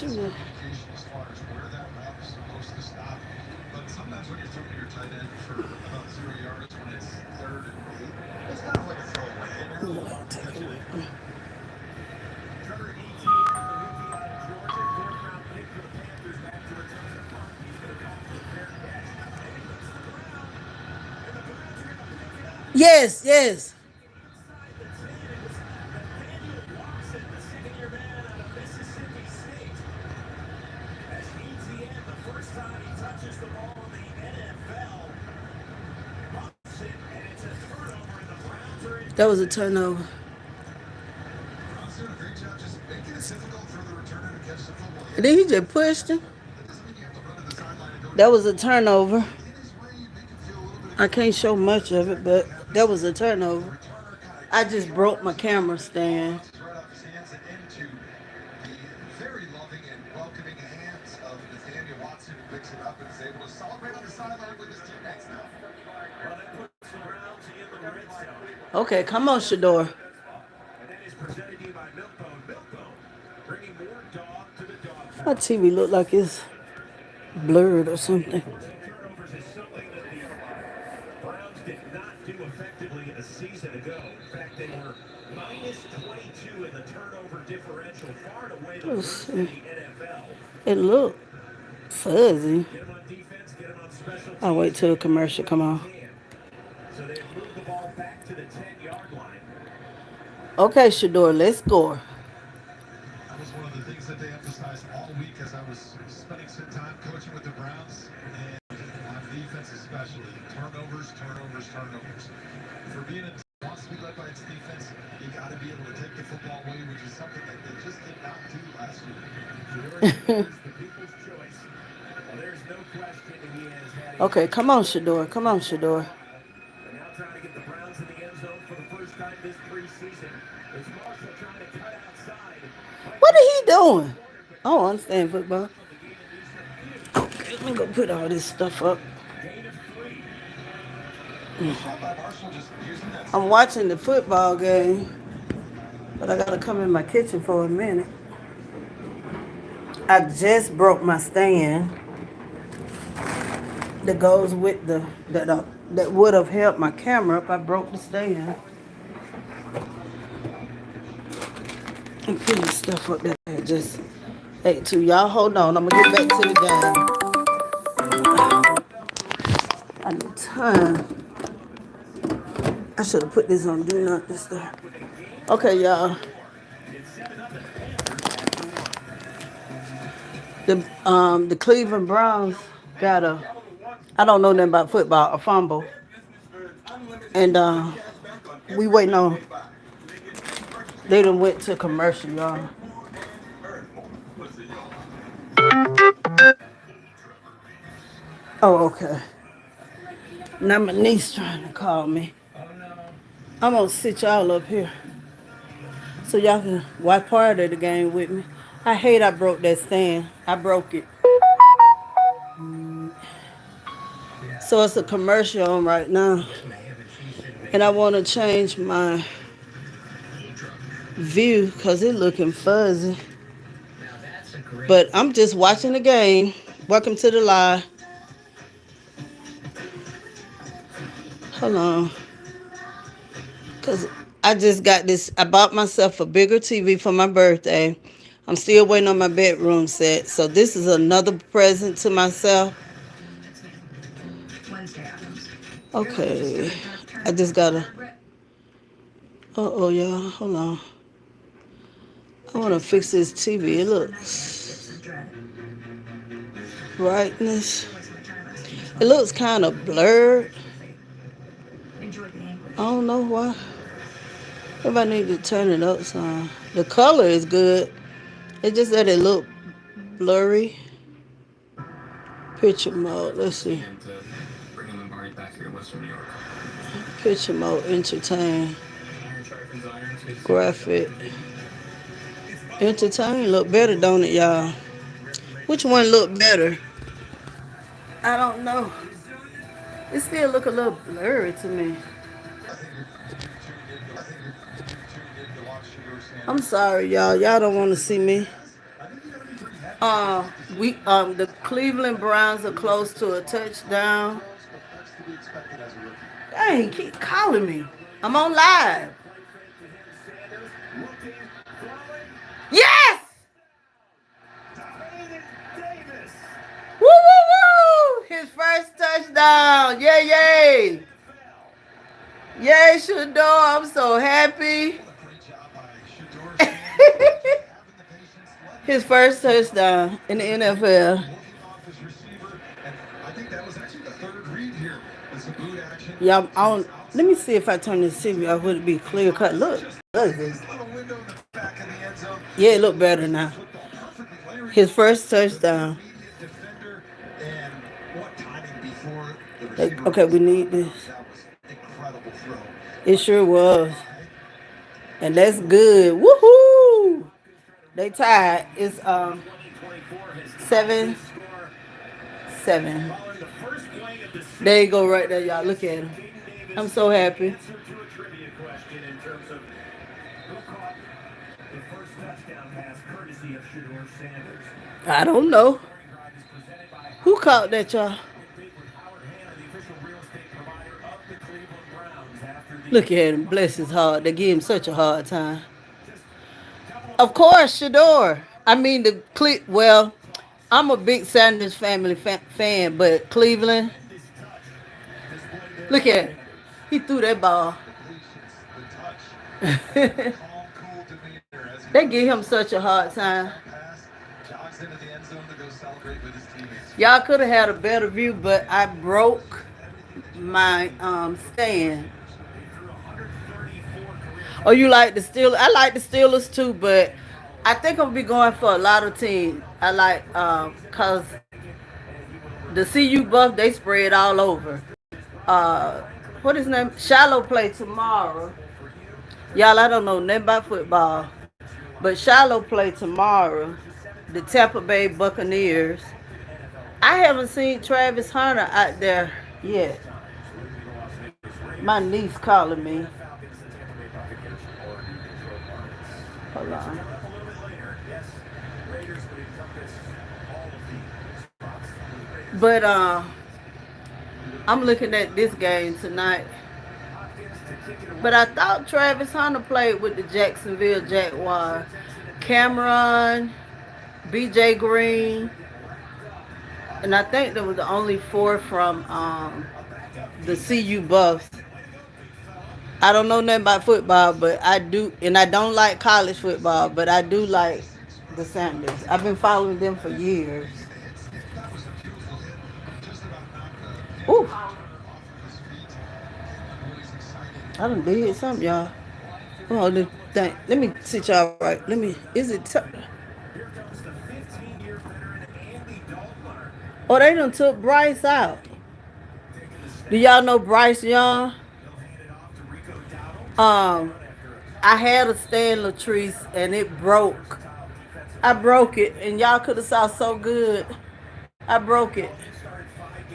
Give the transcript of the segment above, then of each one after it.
too. as far as where that route is supposed to stop. But sometimes when you're throwing your tight end for about 0 yards when it's 3rd and 8, it's kind of like a throwaway. And you're holding on to that play. Trevor Etienne, the rookie out of Georgia, 4th-round pick for the Panthers, back to return the punt. He's going to call for a fair catch. And he looks to the ground. And the Browns are going to pick it up. Yes, yes. Inside the 10, it was Nathaniel Watson, the second-year man out of Mississippi State. As Etienne, the first time he touches the ball in the NFL, muffs it, and it's a turnover, and the Browns are in That was a business. turnover. Browns doing a great job just making it difficult for the returner to catch the football. And It then is he way just you pushed catch him. it. That doesn't mean you have to run to the sideline and go That down was and a get it. turnover. But in his way, you make it feel a little bit I can't show accountable. much of it, Exactly but what happens that is was a the turnover. returner kind of I just broke my swerves and camera the ball stand. bounces right off his hands and into the very loving and welcoming hands of Nathaniel Watson, who picks it up and is able to celebrate on the sideline with his teammates now. Well, that puts the Browns in the red zone. Okay, come on, Shedeur. And that is presented to you by Milk-Bone. Milk-Bone, bringing more dog to the dog My pound. TV look like it's blurred or something. Forcing turnovers is something that the Browns did not do effectively a season ago. In fact, they were minus 22 in the turnover differential, far and away the Let's worst in see. the NFL. It look fuzzy. Get them on defense, get them on special I'll wait teams, till and the get them commercial what come you on. can. So they've moved the ball back to the 10-yard line. Okay, Shedeur, let's go. That was one of the things that they emphasized all week as I was spending some time coaching with the Browns and on defense especially. Turnovers, turnovers, turnovers. For being a team that wants to be led by its defense, you got to be able to take the football away, which is something that they just did not do last year. Shedeur Sanders, the people's choice. Well, there's no question he has had a Okay, come on, Shedeur. Come on, Shedeur. and now trying to get the Browns in the end zone for the first time this preseason. It's Marshall trying to cut outside. What are he doing? I don't understand football. Okay, let me go put all this stuff up. Gain of 3. Good job by Marshall just using that I'm speed. watching the football game, but I gotta come in my kitchen for a minute. I just broke my stand that goes with that would have held my camera up. I broke the stand and putting stuff up there. I just ate too. Y'all hold on. I'm gonna get back to the game. I need time. I should have put this on do not disturb. Okay, y'all. The Cleveland Browns got a, I don't know nothing about football, a fumble. And we waiting on, they done went to commercial, y'all. Oh, okay. Now my niece trying to call me. I'm gonna sit y'all up here so y'all can watch part of the game with me. I hate I broke that stand. I broke it. So it's a commercial on right now. And I want to change my view because it's looking fuzzy. But I'm just watching the game. Welcome to the live. Hold on. Because I just got this. I bought myself a bigger TV for my birthday. I'm still waiting on my bedroom set. So this is another present to myself. Okay. I just got to. Uh-oh, y'all. Hold on. I want to fix this TV. It looks brightness. It looks kind of blurred. I don't know why. If I need to turn it up some. The color is good. It's just that it look blurry. Picture mode. Let's see. Picture mode. Entertain. Graphic. Entertain look better, don't it, y'all? Which one look better? I don't know. It still look a little blurry to me. I think you're tuned in to watch Shedeur I'm Sanders. sorry, y'all. Y'all don't want to see me. I think you got to be pretty happy The Cleveland Browns are close to a touchdown. That's to be expected as a rookie. Dang, keep calling me. I'm on live. Yes! Woo woo woo! His first touchdown. Yay yay! Yay, Shedeur. I'm so happy. What a great job by Shedeur Sanders. Just having the patience, letting His his guys first get open, touchdown in the NFL. looking off his receiver, and I think that was actually the third read here with some boot action Yeah, to his let me outside. see if I turn this TV off. Would it be clear cut? Look, Just ugly. this little window in the back of the end zone. Yeah, it Able look to better intercept the now. football perfectly. Larry, His first the touchdown. immediate defender, and what timing before the Like, receiver okay, was we need out of this. bounds. That was incredible throw It by sure Shedeur was. Sanders. And that's good. Woohoo! They tied. It's 7-7. There you go right there, y'all. Look at him. I'm so happy. I don't know. Who caught that, y'all? Look at him. Bless his heart. They give him such a hard time. Of course, Shedeur. I mean, well, I'm a big Sanders family fan, but Cleveland, look at him. He threw that ball. The patience, the touch, and the They calm, cool demeanor as he give goes him such a hard time. that pass, jogs into the end zone to go celebrate with his teammates. Y'all could have had a better view, but I broke my stand. Oh, you like the Steelers? I like the Steelers too, but I think I'm gonna be going for a lot of teams. I like cause the CU Buff they spread all over. Uh, what is his name? Shiloh play tomorrow. Y'all, I don't know nothing about football, but Shiloh play tomorrow. The Tampa Bay Buccaneers. I haven't seen Travis Hunter out there yet. My niece calling me. Hold on. But I'm looking at this game tonight. But I thought Travis Hunter played with the Jacksonville Jaguars. Cameron, BJ Green, and I think there was the only four from the CU Buffs. I don't know nothing about football, but I do, and I don't like college football, but I do like the Sanders. I've been following them for years. That was a beautiful hit. Just about knocked the Ooh, Panthers returner off of his feet. And what is exciting. I done did something, y'all. Come on, let me sit y'all right. Let me. Is it? Oh, they done took Bryce out. Do y'all know Bryce Young? Um, I had a Stan Latrice and it broke. I broke it, and y'all could have saw so good. I broke it,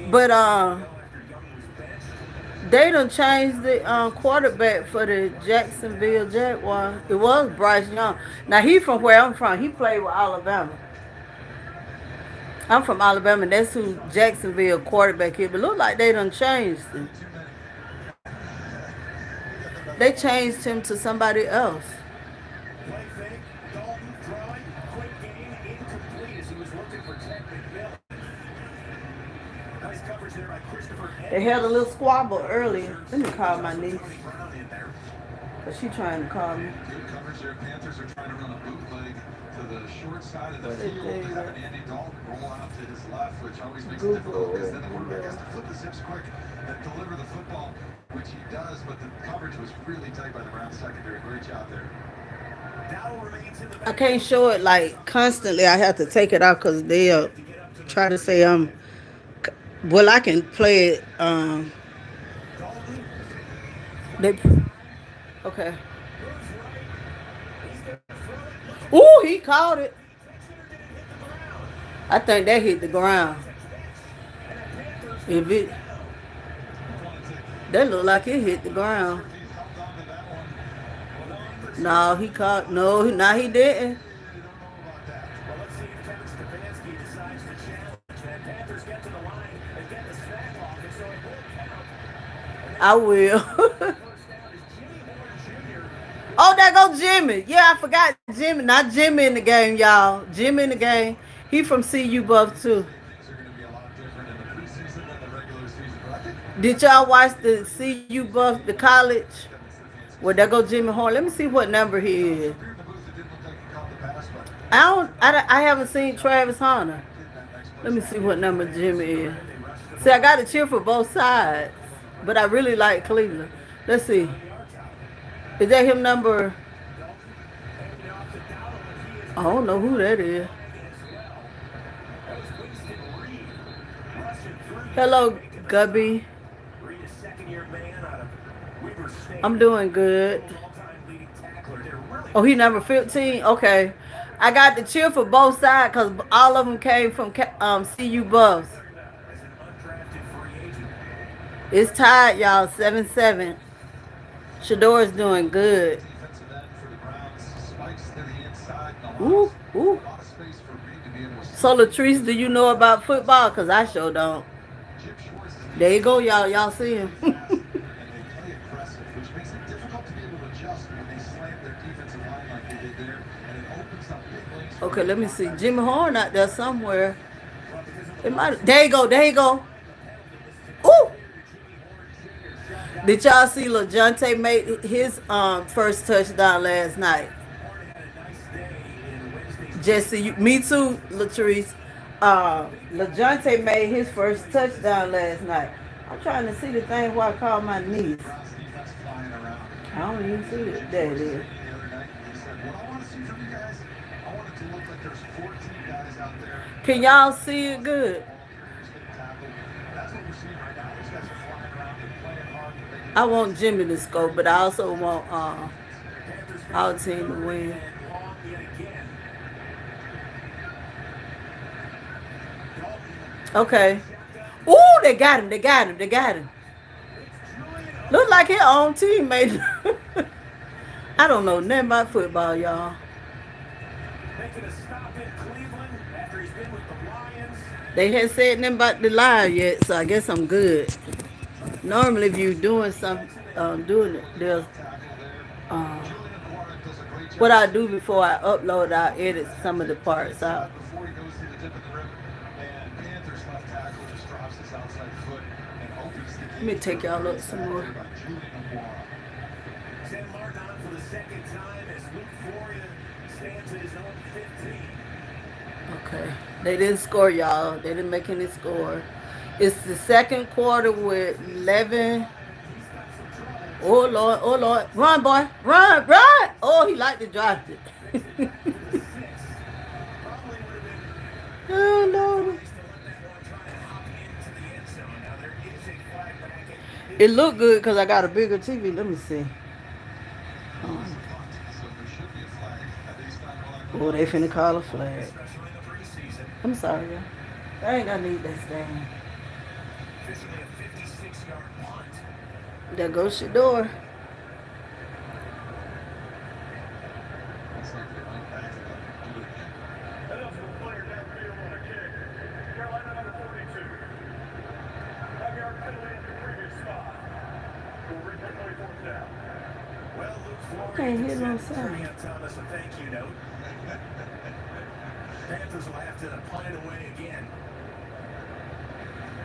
but they done changed the quarterback for the Jacksonville Jaguars. It was Bryce Young. Now he from where I'm from. He played with Alabama. I'm from Alabama. And that's who Jacksonville quarterback is. But look like they done changed him. They changed him to somebody else. They had a little squabble earlier. Let me call my niece. But she trying to call me. Good coverage there. Panthers are trying to run a bootleg to the short side of the field. Having Andy Dalton roll out to his left, which always makes it difficult because then the quarterback has to flip the zips quick and deliver the football, which he does. But the coverage was really tight by the Browns secondary. Great job there. I can't show it like constantly. I have to take it out because they'll try to say well, I can play it. They okay. Ooh, he caught it. I think that hit the ground. If it, that looked like it hit the ground. No, he caught. No, he didn't. I will. Oh, there go Jimmy. Yeah, I forgot Jimmy. Not Jimmy in the game, y'all. Jimmy in the game. He from CU Buff too. Things are going to be a lot different in the preseason than the regular season. But I think Did y'all watch the CU Buff, the college? Well, there go Jimmy Horn. Let me see what number he is. if you're in the booth, it didn't look like you caught the pass, but I haven't seen Travis Hunter. getting that next play. Let me see what number Jimmy is. See, I got to cheer for both sides, but I really like Cleveland. Let's see. Is that him number? I don't know who that is. Hello, Gubby. I'm doing good. Oh, he number 15? Okay. I got to cheer for both sides because all of them came from CU Buffs. It's tied, y'all, 7-7. Shedeur is doing good. Defensive end for the Browns. Spikes to the inside. And Ooh, ooh. a lot of space for Reed to be able to So, Latrice, do you know about football? Because I sure don't. Chip Schwartz is There you go, y'all. Y'all see him. and they play aggressive, which makes it difficult to be able to adjust when they slam their defensive line like they did there, and it opens up big lanes. Okay, let me see. Jimmy Horn out there somewhere. It might. There you go. There you go. Ooh. Did y'all see LaJonte made his first touchdown last night? Jesse, me too, Latrice. LaJonte made his first touchdown last night. I'm trying to see the thing where I call my niece. Browns defense flying around. I don't even see it. There it is. The other night, he said, "What I want to see from you guys, I want it to look like there's 14 guys out there. Can y'all see it good? That's what we're seeing right now. These guys are flying around and playing hard. They're making I want Jimmy to score, but I also want our team to win. Okay. Ooh, they got him. They got him. They got him. Look like his own teammate. I don't know nothing about football, y'all. They hadn't said nothing about the live yet, so I guess I'm good. Normally, if you're doing something, doing it, there's uh, what I do before I upload, I edit some of the parts out. before he goes to the tip of the rim. And Panthers left tackle just drops his outside foot and opens the Let me take y'all up some more. by Julian Aguara. Send Martin on for the second time as Luke Floria stands at his own 15. Okay. They didn't score, y'all. They didn't make any score. It's the second quarter with 11. Oh, Lord. Oh, Lord. Run, boy. Run, run. Oh, he liked to drop it. Oh, Lord. It looked good because I got a bigger TV. Let me see. So there should be a flag. At least not Oh, they finna call a flag. Especially in the preseason. I'm sorry, y'all. I ain't gonna need that stand. Officially a 56-yard punt. There goes your door. Looks like they might back it up and do it again. Eligible player downfield on a kick. Carolina number 42. 5-yard penalty at the previous spot. Will replay 24th down. Well, Luke Floria Can't hear no considers sound. turning up Thomas a thank you note. Panthers will have to punt it away again.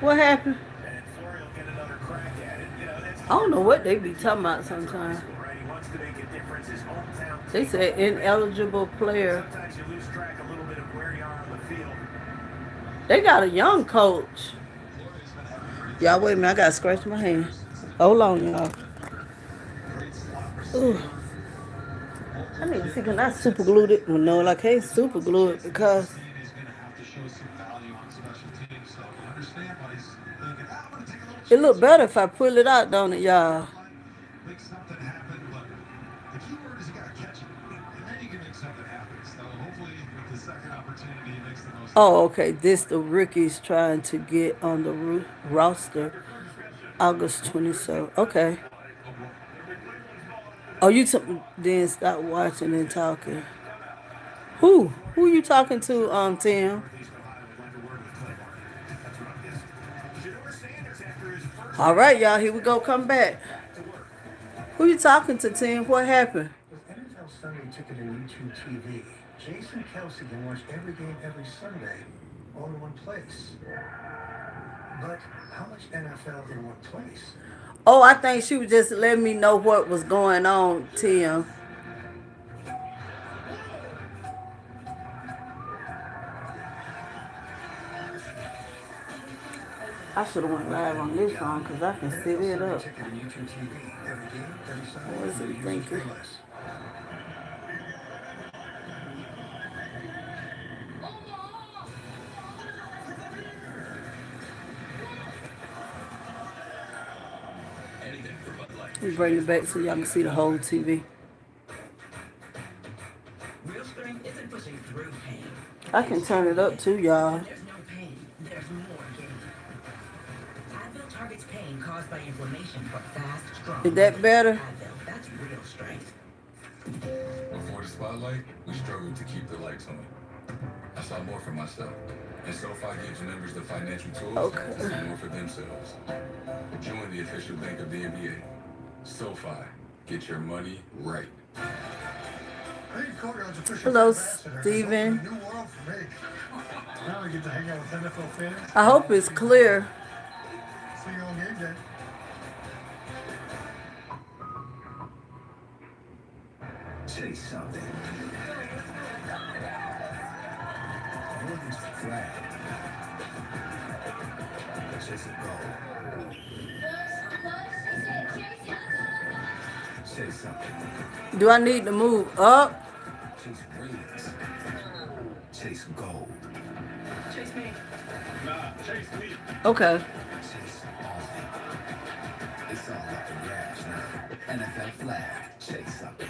What happened? And Floria will get another crack at it. You know, that's I don't know what they be talking about sometimes. right. He wants to make a difference. His hometown They team. say ineligible player. Sometimes you lose track a little bit of where you are on the field. They got a young coach. Y'all wait a minute, I gotta scratch my hand. Hold on, y'all. Ooh. I need to see, can I super glue it? Well, no, I can't super glue it because He's going to have to show some value on special teams. So you understand why he's thinking, I'm going to take a little it chance. look better if I pull it out, don't it, y'all? Make something happen, but the key word is you got to catch it. And then you can make something happen. So hopefully with the second opportunity, he makes the most of Oh, okay. This the rookies trying to get on the roster August 27th. Okay. Oh, you then stop watching and talking. Who? Who you talking to, Tim? Shedeur Sanders after his first All right, y'all. Here we go. Come back. Who you talking to, Tim? What happened? With NFL Sunday Ticket and YouTube TV, Jason Kelsey can watch every game every Sunday all in one place. But how much NFL in one place? Oh, I think she was just letting me know what was going on, Tim. I should have went live on this phone because I can set it up. Ticket and YouTube TV, every game, every Sunday. What was it thinking? We bring it back so y'all can see the whole TV. Real strength isn't pushing through pain. I can turn it up too, y'all. When there's no pain, there's more gain. Advil targets pain caused by inflammation for fast, strong. Is that better? Advil, that's real strength. Before the spotlight, we struggled to keep the lights on. I saw more for myself, and SoFi gives members the financial tools to see more for themselves. Join the official bank of the NBA. SoFi, get your money right. Hello, Steven. New world for me. Now I get to hang out with NFL fans. I hope it's clear. See you on game day. Say something. Williams flag. Chase a goal. Say something. Do I need to move up? Chase rings. Chase gold. Chase me. Nah, chase me. Okay. Chase all. It's all up in gas now. NFL flag. Chase something.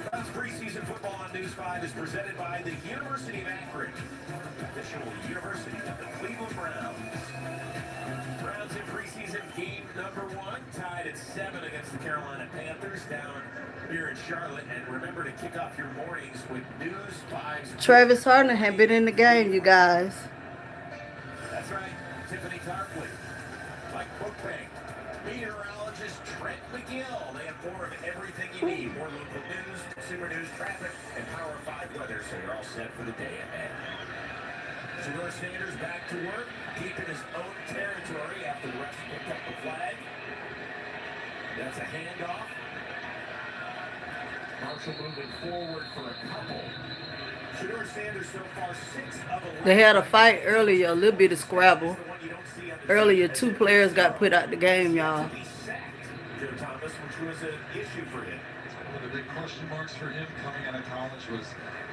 Browns preseason football on News 5 is presented by the University of Akron, official university of the Cleveland Browns. Browns in preseason game number 1, tied at 7 against the Carolina Panthers down here in Charlotte. And remember to kick off your mornings with News 5's Travis Harden had been in the game, you guys. That's right, Tiffany Tarpley, Mike Bookbank, meteorologist Trent McGill. They have more of everything you need. More local news, consumer news, traffic, and Power 5 weather, so you're all set for the day ahead. Shedeur Sanders back to work, keeping his own territory after the refs picked up the flag. That's a handoff. Marshall moving forward for a couple. Shedeur Sanders so far 6 of 11. They had a fight earlier, a little bit of scrabble. Earlier, 2 players got put out the game, y'all. Joe Thomas, which was an issue for him. One of the big question marks for him coming out of college was,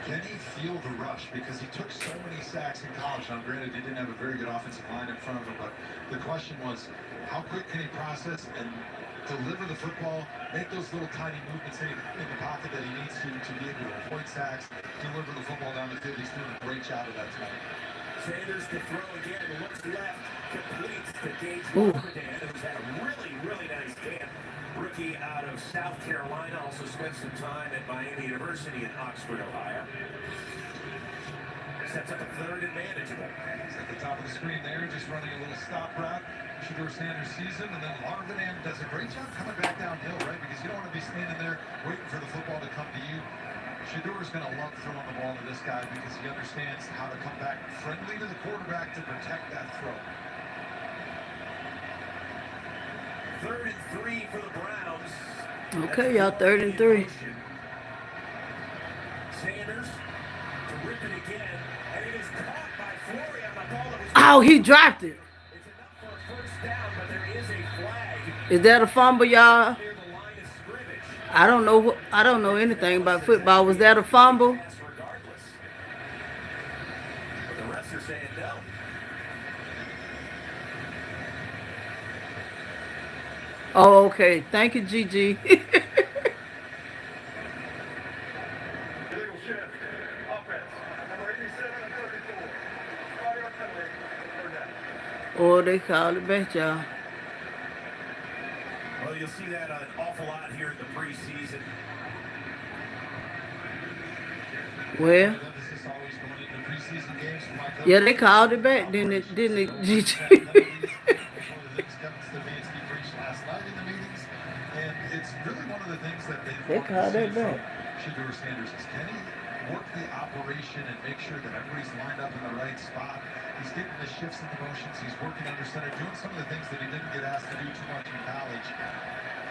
can he feel the rush? Because he took so many sacks in college. Now, granted, he didn't have a very good offensive line in front of him, but the question was, how quick can he process and deliver the football, make those little tiny movements in the pocket that he needs to be able to avoid sacks, deliver the football down the field. He's doing a great job of that tonight. Sanders to throw again, looks left, completes to Gage Walkerdan, who's had a really, really nice camp. Rookie out of South Carolina, also spent some time at Miami University in Oxford, Ohio. Sets up a 3rd and manageable. He's at the top of the screen there, just running a little stop route. Shedeur Sanders sees him, and then Larvidan does a great job coming back downhill, right? Because you don't want to be standing there waiting for the football to come to you. Shedeur's going to love throwing the ball to this guy because he understands how to come back friendly to the quarterback to protect that throw. 3rd and 3 for the Browns. Okay, y'all, 3rd and 3. Sanders to rip it again, and it is caught by Flory on the ball that was. Oh, he dropped it. It's enough for a first down, but there is a flag Is that a fumble, y'all? near the line of scrimmage. I don't know anything about football. Was that a fumble? Yes, regardless. But the refs are saying no. Oh, okay. Thank you, Gigi. Illegal shift. Offense. Number 87 and 34. 5-yard penalty. 3rd down. Oh, they called it back, y'all. Well, you'll see that an awful lot here in the preseason. Well, Emphasis always going into preseason games for my coach. yeah, they called it back, didn't it, Gigi? really one of the things that They they've call wanted to that see from back. Shedeur Sanders is, can he work the operation and make sure that everybody's lined up in the right spot? He's getting the shifts and the motions. He's working under center, doing some of the things that he didn't get asked to do too much in college.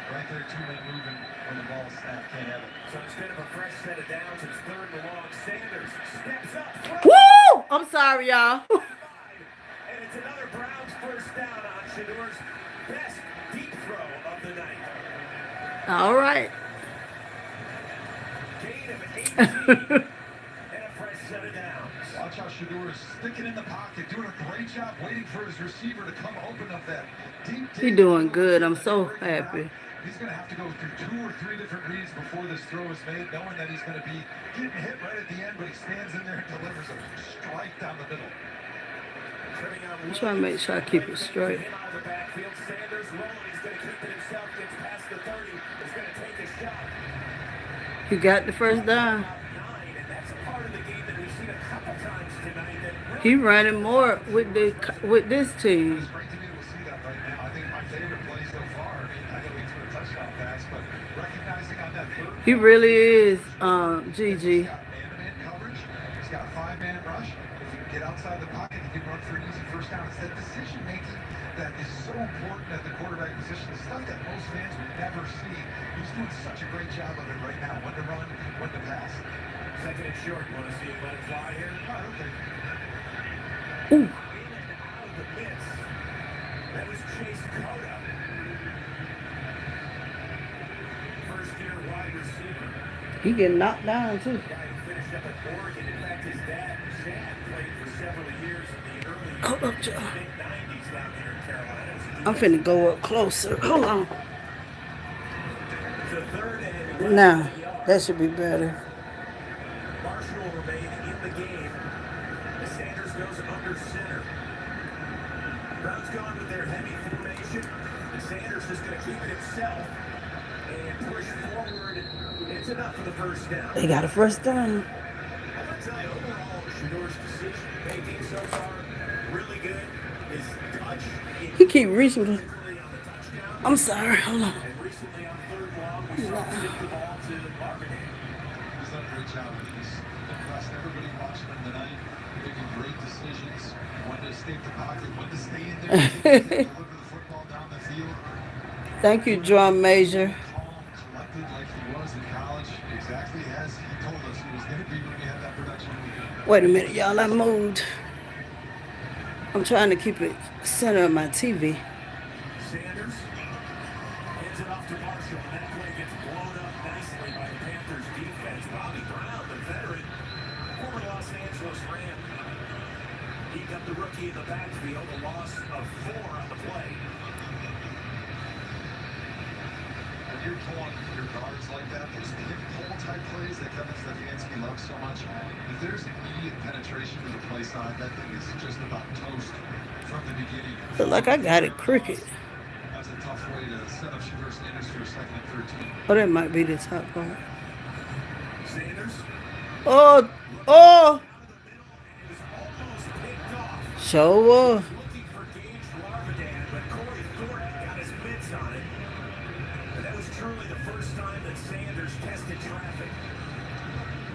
Right there, two men moving when the ball snapped. Can't have it. So instead of a fresh set of downs, it's third and long. Sanders steps up. Woo! I'm sorry, y'all. And it's another Browns first down on Shedeur's best deep throw of the night. All right. Gain of 18 and a fresh set of downs. Watch how Shedeur is sticking in the pocket, doing a great job waiting for his receiver to come open up that deep. He doing good. I'm so happy. He's going to have to go through 2 or 3 different reads before this throw is made, knowing that he's going to be getting hit right at the end, but he stands in there and delivers a strike down the middle. I'm trying to make sure I keep it straight. Him out of the backfield. Sanders rolling. He's going to keep it himself. Gets past the 30. He's going to take a shot. He got the first down. 9, and that's a part of the game that we've seen a couple times tonight. That He running more with this team. It's great to be able to see that right now. I think my favorite play so far, I mean, I know he threw a touchdown pass, but recognizing on that third. He really is, GG. He's got man-to-man coverage. He's got a 5-man rush. If he can get outside the pocket, he can run for an easy first down. It's that decision-making that is so important at the quarterback position. The stuff that most fans would never see. He's doing such a great job of it right now. When to run, when to pass. second and short. You want to see him let it fly here? Oh, okay. Ooh. In and out of the midst. That was Chase Cota. First-year wide receiver. He getting knocked down too. Guy who finished up at Oregon. In fact, his dad, Shad, played for several years in the early Hold up, Joe. mid-90s down here in Carolina. I'm finna go up closer. Hold on. The third and Now, that should be better. Marshall will remain in the game as Sanders goes under center. Browns gone with their heavy formation, and Sanders is going to keep it himself and push forward. It's enough for the first down. They got a first down. I'm going to tell you, overall, Shedeur's decision making so far, really good. His touch, He keep reaching. particularly on the touchdown. I'm sorry. Hold on. And recently on third long, we saw him tip the ball to Marvin. He's done a great job. He's impressed everybody watching him tonight, making great decisions. When to escape the pocket, when to stay in there, deliver the football down the field. Thank you, drum major. Calm, collected like he was in college, exactly as he told us he was going to be when we had that production week. Wait a minute, y'all. I moved. I'm trying to keep it center of my TV. Sanders hands it off to Marshall, and that play gets blown up nicely by the Panthers defense. Bobby Brown, the veteran, former Los Angeles Ram, eked up the rookie in the backfield, a loss of 4 on the play. When you're pulling your guards like that, those pin-pull type plays that Kevin Stefanski loves so much, if there's immediate penetration to the play side, that thing is just about toast from the beginning. Look like I got it crooked. That's a tough way to set up Shedeur Sanders for a 2nd and 13. Oh, that might be the top part. Sanders Oh. out of the middle and is almost picked off. Sure was. Looking for Gage Larvadan, but Corey Thornton got his mitts on it. And that was truly the first time that Sanders tested traffic.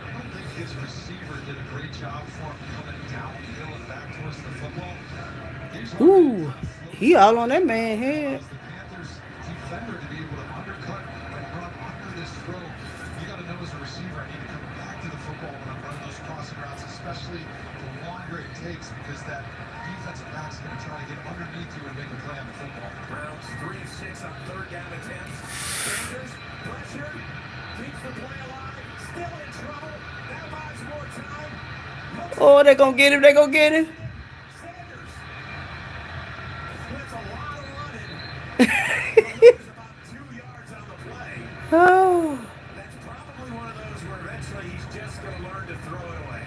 I don't think his receiver did a great job for him coming downhill and back towards the football. Ooh. He all on that man's head. The Panthers defender to be able to undercut and run under this throw. You got to know as a receiver, I need to come back to the football when I'm running those crossing routes, especially the longer it takes, because that defensive back's going to try to get underneath you and make a play on the football. Browns 3 of 6 on third down attempts. Sanders, pressure, keeps the play alive, still in trouble. Now buys more time. Oh, they gonna get him. They gonna get him. Sanders. That's a lot of running. There's about 2 yards on the play. Oh. That's probably one of those where eventually he's just going to learn to throw it away.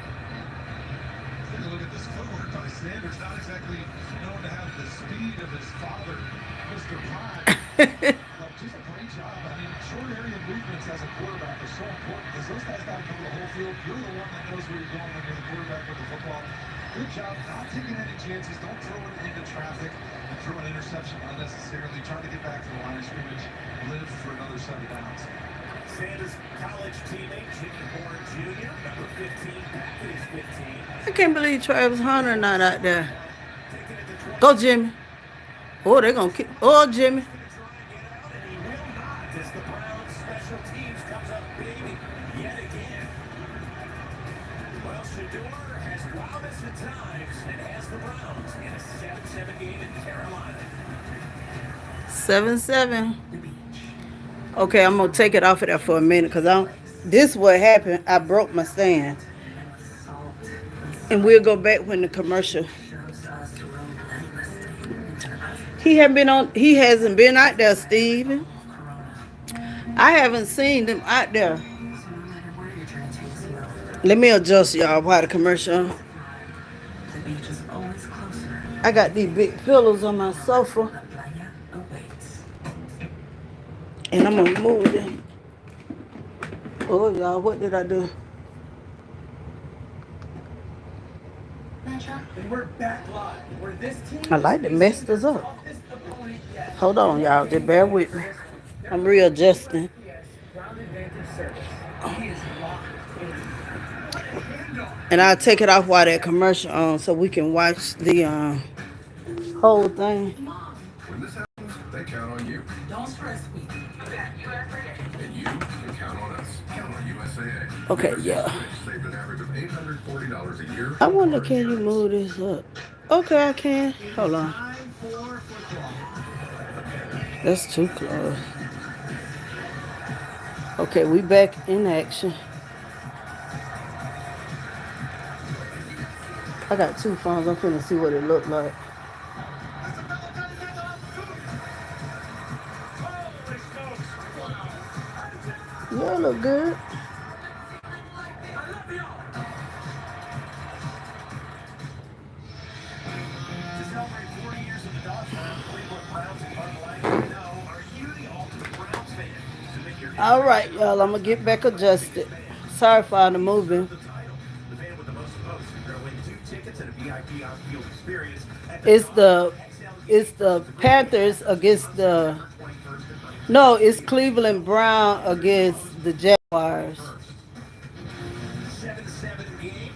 Take a look at this footwork by Sanders. Not exactly known to have the speed of his father, Mr. Pine. But just a great job. I mean, short area movements as a quarterback are so important because those guys got to cover the whole field. You're the one that knows where you're going when you're the quarterback with the football. Good job not taking any chances. Don't throw it into traffic and throw an interception unnecessarily. Trying to get back to the line of scrimmage, live for another set of downs. Sanders' college teammate, Jimmy Horn Jr., number 15, Packers 15. I can't believe Travis Hunter not out there. Taking it to 20. Go, Jimmy. Oh, they're going to kick. Oh, Jimmy. He's going to try and get out, and he will not as the Browns special teams comes up big yet again. Well, Shedeur has wowed us at times and has the Browns in a 7-7 game in Carolina. 7-7. Okay, I'm going to take it off of there for a minute because this is what happened. I broke my stand. And we'll go back when the commercial. He hasn't been out there, Steven. I haven't seen them out there. Let me adjust y'all while the commercial. I got these big pillows on my sofa. And I'm gonna move them. Oh y'all, what did I do? And we're back live, where this team I like to mess this up. Hold on, y'all. Just bear with me. I'm readjusting. And I'll take it off while that commercial on so we can watch the whole thing. When this happens, they count on you. Don't stress me. And you can count on us. Count on USAA. Okay, yeah. Saved an average of $840 a year. I wonder, can you move this up? Okay, I can. Hold on. That's too close. Okay, we back in action. I got two phones. I'm finna see what it look like. Yeah, it look good. To celebrate 40 years of the dog pound, Cleveland Browns and Bud Light, are you the ultimate Browns fan? Submit your All right, y'all. I'm gonna get back adjusted. Sorry for all the moving. the fan with the most votes is going to win 2 tickets and a VIP on-field experience at the It's the Panthers against the. No, it's Cleveland Brown against the Jaguars. 7-7 game.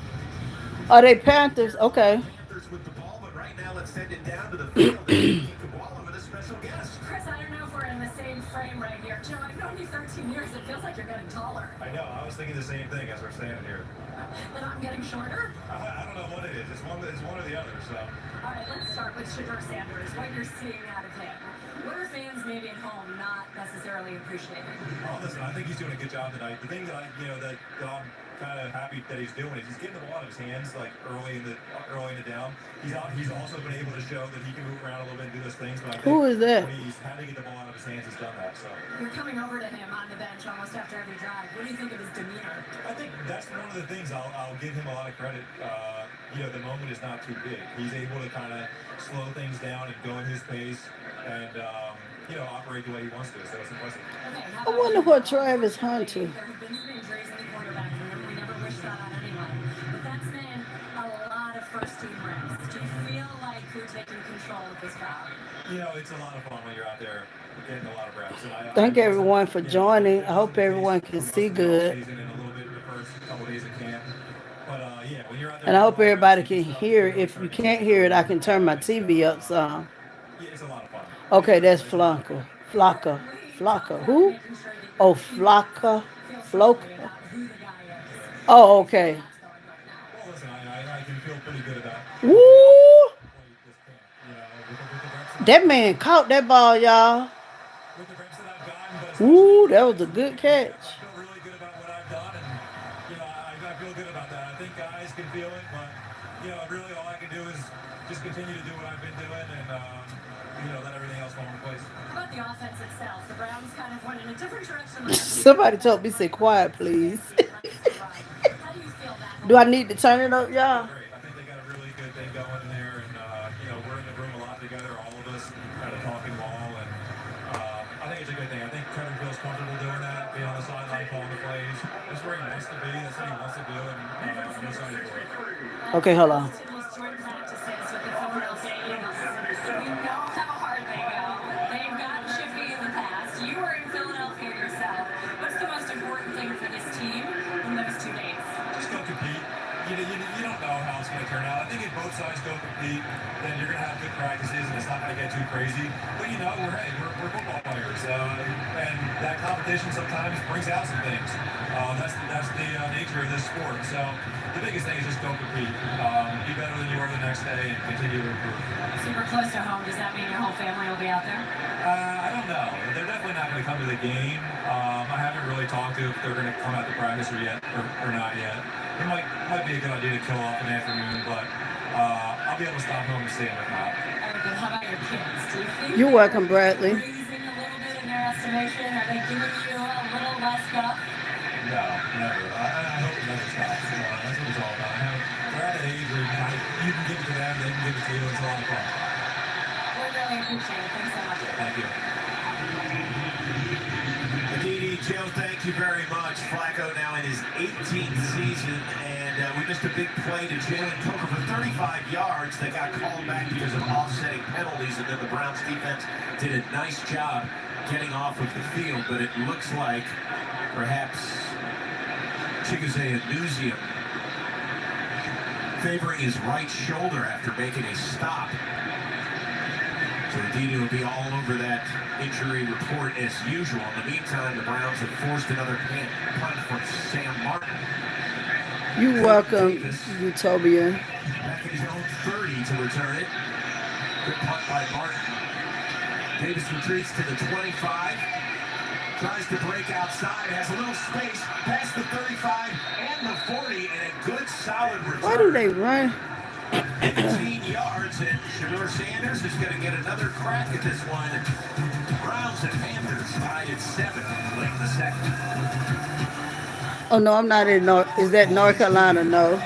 Are they Panthers? Okay. Panthers with the ball, but right now let's send it down to the field and keep the ball with a special guest. Chris, I don't know if we're in the same frame right here. Joe, I've known you 13 years. It feels like you're getting taller. I know. I was thinking the same thing as we're standing here. But I'm getting shorter. I don't know what it is. It's one or the other. So. All right, let's start with Shedeur Sanders. What you're seeing out of him. What are fans maybe at home not necessarily appreciating? Oh, listen, I think he's doing a good job tonight. The thing that that I'm kind of happy that he's doing is he's getting the ball out of his hands like early in the down. He's also been able to show that he can move around a little bit and do those things. But I think Who is that? when he's had to get the ball out of his hands, he's done that. So You're coming over to him on the bench almost after every drive. What do you think of his demeanor? I think that's one of the things I'll give him a lot of credit. The moment is not too big. He's able to kind of slow things down and go at his pace and operate the way he wants to. So it's impressive. Okay, I wonder what Travis Hunter. There have been some injuries in the quarterback room. We never wish that on anyone. But that's been a lot of first-team reps. Do you feel like you're taking control of this job? It's a lot of fun when you're out there getting a lot of reps. And Thank everyone for joining. I hope everyone can see good. And a little bit the first couple days of camp. But when you're out there, And I hope everybody can hear it. If you can't hear it, I can turn my TV up some. it's a lot of fun. Okay, that's Flocka. Who? Oh, Flocka. Oh, okay. Well, listen, I can feel pretty good about Woo! That man caught that ball, y'all. with the reps that I've gotten. But Woo, that was a good catch. I feel really good about what I've done, and I feel good about that. I think guys can feel it, but really all I can do is just continue to do what I've been doing, and let everything else fall into place. How about the offense itself? The Browns kind of went in a different direction. Somebody told me say quiet, please. How do you feel that? Do I need to turn it up, y'all? Great. I think they got a really good thing going in there, and we're in the room a lot together, all of us kind of talking ball, and I think it's a good thing. I think Kevin feels comfortable doing that, being on the sideline, calling the plays. That's where he wants to be. That's what he wants to do, and I'm excited for it. Okay, hold on. To these sides don't compete, then you're going to have good practices, and it's not going to get too crazy. But, you know, we're football players, and that competition sometimes brings out some things. That's the nature of this sport. So the biggest thing is just don't compete. Be better than you were the next day and continue to improve. Super close to home. Does that mean your whole family will be out there? I don't know. They're definitely not going to come to the game. I haven't really talked to if they're going to come out to practice or not yet. It might be a good idea to kill off an afternoon, but I'll be able to stop home and see them if not. Very good. How about your kids? Do you think You're welcome, Bradley. raising a little bit in their estimation? Are they giving you a little less stuff? No, never. I hope it never stops. You know, that's what it's all about. They're at an age where you can give it to them, they can give it to you. It's a lot of fun. We really appreciate it. Thanks so much. Thank you. Aditi, Joe, thank you very much. Flacco now in his 18th season, and we missed a big play to Jalen Coker for 35 yards that got called back because of offsetting penalties, and then the Browns defense did a nice job getting off of the field, but it looks like perhaps Chigozie Anuzium favoring his right shoulder after making a stop. So Aditi will be all over that injury report as usual. In the meantime, the Browns have forced another punt from Sam Martin. You're welcome, Utopia. Back at his own 30 to return it. Good punt by Martin. Davis retreats to the 25. Tries to break outside, has a little space, past the 35 and the 40, and a good solid return. Why do they run? 15 yards, and Shedeur Sanders is going to get another crack at this one. Browns and Panthers tied at 7 late in the second. Oh, no, I'm not in North. Is that North Carolina? No.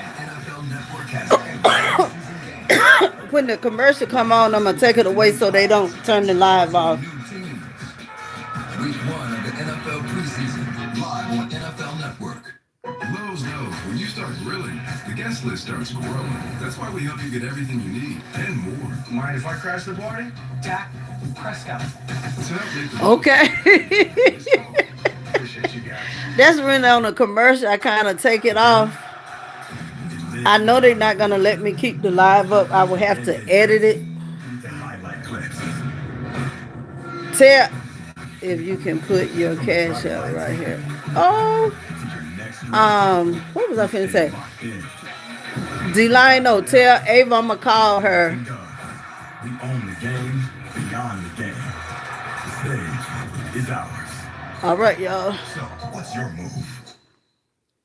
When the commercial come on, I'm going to take it away so they don't turn the live off. Week 1 of the NFL preseason, live on NFL Network. Lowe's knows when you start grilling, the guest list starts growing. That's why we help you get everything you need and more. Mind if I crash the party? Dak Prescott. To help make the Okay. Appreciate you guys. That's when on a commercial, I kind of take it off. I know they're not going to let me keep the live up. I will have to edit it. The highlight clips. Tell if you can put your cash up right here. Oh, what was I finna say? Delino, tell Ava I'm gonna call her. We own the game beyond the game. The stage is ours. All right, y'all. So, what's your move?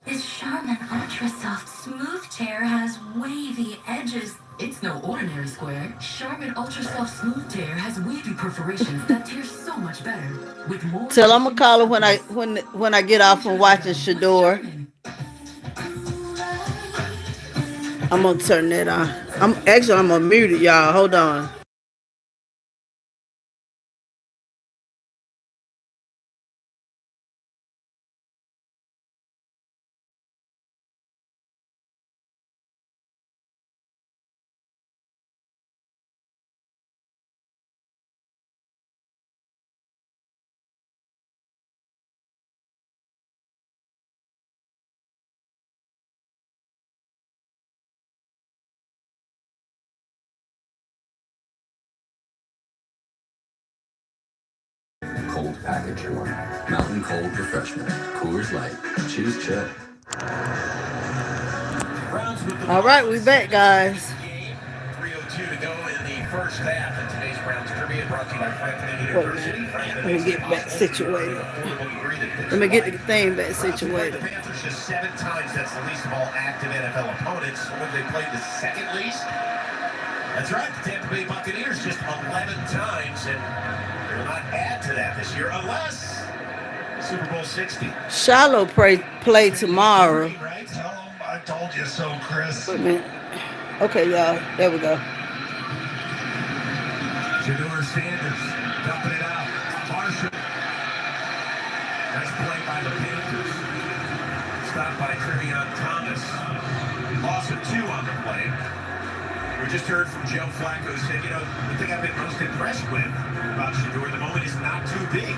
This Charmin Ultra Soft Smooth Tear has wavy edges. It's no ordinary square. Charmin Ultra Soft Smooth Tear has wavy perforations that tear so much better. With more. Tell I'm gonna call her when I get off from watching Shedeur. I'm gonna turn that on. I'm gonna mute it, y'all. Hold on. Cold package one. Mountain Cold Refreshment. Coors Light. Choose chill. All right, we back, guys. 3:02 to go in the first half. And today's Browns trivia brought to you by Franklin University. Let me get back situated. Let me get the thing back situated. The Panthers just 7 times. That's the least of all active NFL opponents. When they played the second least. That's right. The Tampa Bay Buccaneers just 11 times, and they will not add to that this year unless Super Bowl 60. Shiloh play tomorrow. Right? Tell them I told you so, Chris. Wait a minute. Okay, y'all. There we go. Shedeur Sanders dumping it out. Marshall. Nice play by the Panthers. Stopped by Trevion Thomas. Loss of 2 on the play. We just heard from Joe Flacco said, the thing I've been most impressed with about Shedeur at the moment is not too big.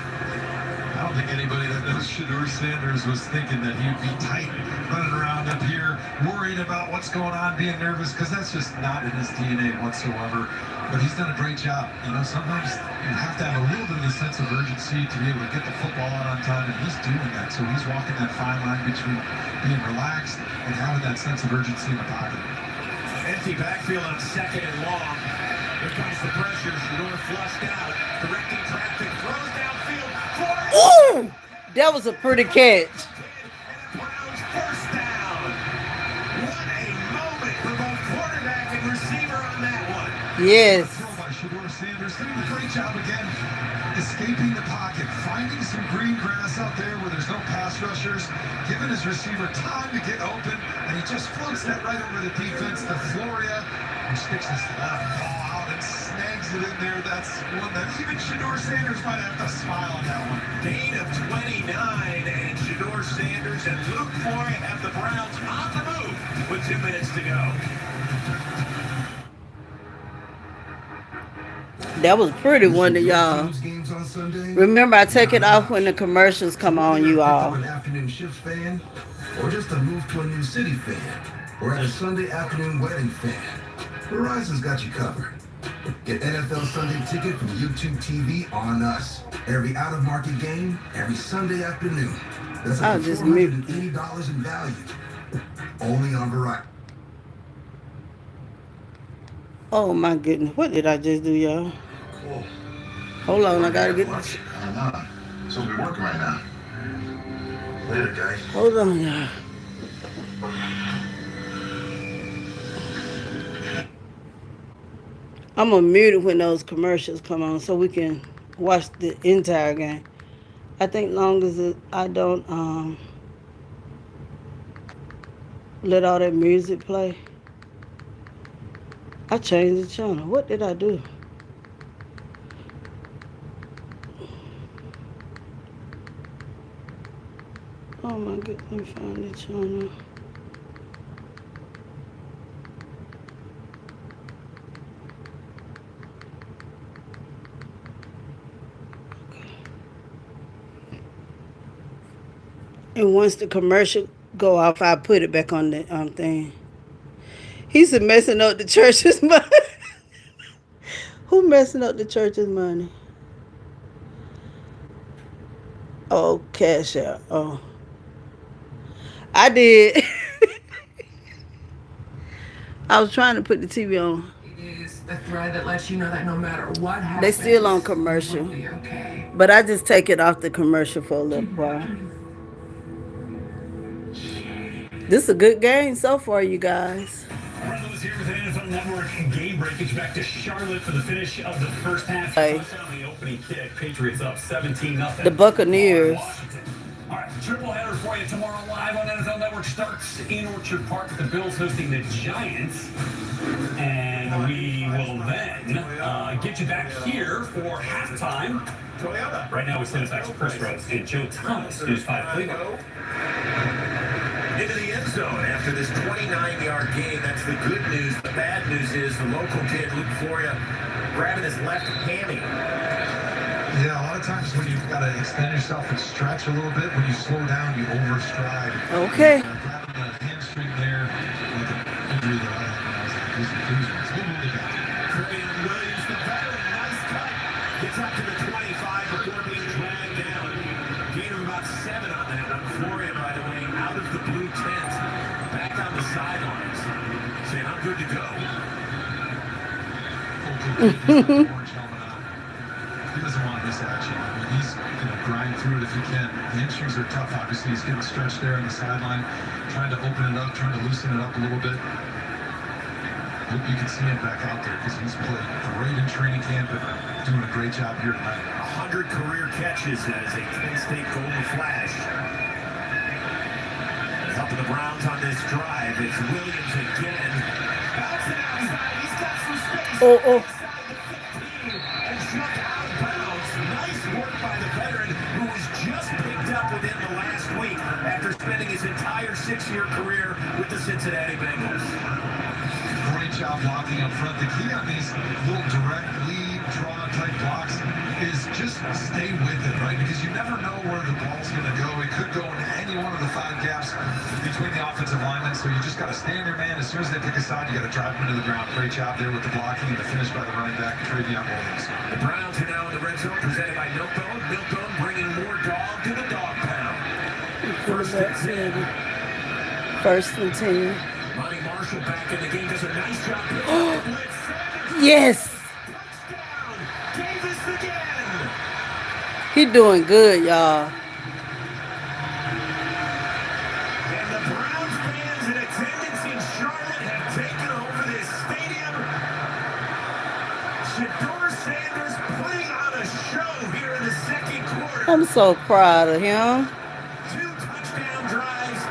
I don't think anybody that knows Shedeur Sanders was thinking that he'd be tight, running around up here, worried about what's going on, being nervous, because that's just not in his DNA whatsoever. But he's done a great job. You know, sometimes you have to have a little bit of a sense of urgency to be able to get the football out on time, and he's doing that. So he's walking that fine line between being relaxed and having that sense of urgency in the pocket. Empty backfield on second and long. Here comes the pressure. Shedeur flushed out, directing traffic, throws downfield. Ooh, that was a pretty catch. And Browns first down. What a moment for both quarterback and receiver on that one. Yes. Throw by Shedeur Sanders doing a great job again, escaping the pocket, finding some green grass out there where there's no pass rushers, giving his receiver time to get open, and he just floats that right over the defense to Floria, who sticks his left paw out and snags it in there. That's one that even Shedeur Sanders might have to smile on that one. Gain of 29, and Shedeur Sanders and Luke Floria have the Browns on the move with 2 minutes to go. That was a pretty one to y'all. Remember, I take it off when the commercials come on, you all. An afternoon shift fan, or just a move to a new city fan, or at a Sunday afternoon wedding fan. Verizon's got you covered. Get NFL Sunday Ticket from YouTube TV on us. Every out-of-market game, every Sunday afternoon. That's up to $480 in value. Only on Verizon. Oh my goodness, what did I just do, y'all? Hold on, I gotta get this. So we're working right now. Later, guys. Hold on, y'all. I'm gonna mute it when those commercials come on so we can watch the entire game. I think long as I don't let all that music play. I changed the channel. What did I do? Oh my goodness, let me find the channel. Okay. And once the commercial go off, I put it back on the thing. He's messing up the church's money. Who messing up the church's money? Oh, Cash Out. Oh. I did. I was trying to put the TV on. It is the thread that lets you know that no matter what happens, They still on commercial. you'll be okay. But I just take it off the commercial for a little while. This is a good game so far, you guys. Brothers here with an NFL Network game breakage back to Charlotte for the finish of the first half. Hey. Touchdown the opening kick. Patriots up 17-0. The Buccaneers. All right, triple header for you tomorrow live on NFL Network. Starts in Orchard Park with the Bills hosting the Giants. And we will then get you back here for halftime. Right now we send it back to Chris Rose and Joe Thomas, News 5 Cleveland. Into the end zone after this 29-yard gain. That's the good news. The bad news is the local kid, Luke Floria, grabbing his left hammy. Yeah, a lot of times when you've got to extend yourself and stretch a little bit, when you slow down, you overstride. Okay. Grabbing the hamstring there with an injury that I had when I was like, these ones. We'll move it down. Williams, the veteran, nice cut. Gets up to the 25 before being dragged down. Gain of about 7 on that. On Floria, by the way, out of the blue tent, back on the sidelines, saying, I'm good to go. Orange helmet on. He doesn't want this action. I mean, he's going to grind through it if he can. The hamstrings are tough, obviously. He's getting stretched there on the sideline, trying to open it up, trying to loosen it up a little bit. Hope you can see him back out there because he's played great in training camp and doing a great job here tonight. 100 career catches as a Penn State Golden Flash. Helping the Browns on this drive. It's Williams again. Bouncing outside. He's got some space. Oh. And jumped out of bounds. Nice work by the veteran who was just picked up within the last week after spending his entire 6-year career with the Cincinnati Bengals. Great job blocking up front. The key on these little direct lead draw type blocks is just stay with it, right? Because you never know where the ball's going to go. It could go into any one of the 5 gaps between the offensive linemen, so you just got to stand your man. As soon as they pick a side, you got to drive them into the ground. Great job there with the blocking and the finish by the running back, Travion Williams. The Browns are now in the red zone, presented by Milk-Bone. Milk-Bone bringing more dog to the dog pound. First and 10. First and 10. Monty Marshall back in the game, does a nice job. Yes. Touchdown, Davis again. He doing good, y'all. And the Browns fans in attendance in Charlotte have taken over this stadium. Shedeur Sanders putting on a show here in the second quarter. I'm so proud of him. 2 touchdown drives,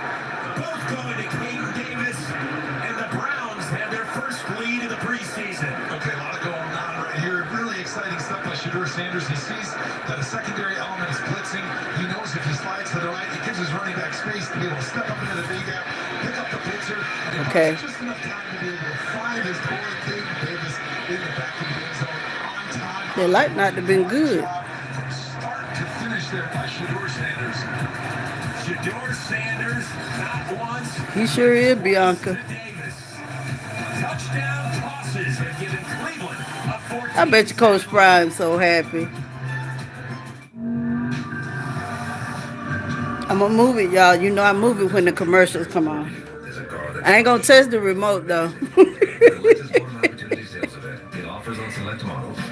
both going to Caden Davis, and the Browns have their first lead of the preseason. Okay, a lot going on right here. Really exciting stuff by Shedeur Sanders. He sees that a secondary element is blitzing. He knows if he slides to the right, it gives his running back space to be able to step up into the big gap, pick up the blitzer, and it Okay. just enough time to be able to find his boy Caden Davis in the back of the end zone on time. They like not to been good. From start to finish there by Shedeur Sanders. Shedeur Sanders, not once. He sure is, Bianca. Davis. Touchdown tosses have given Cleveland a 14. I bet you Coach Prime's so happy. I'm gonna move it, y'all. You know I move it when the commercials come on. I ain't gonna touch the remote though.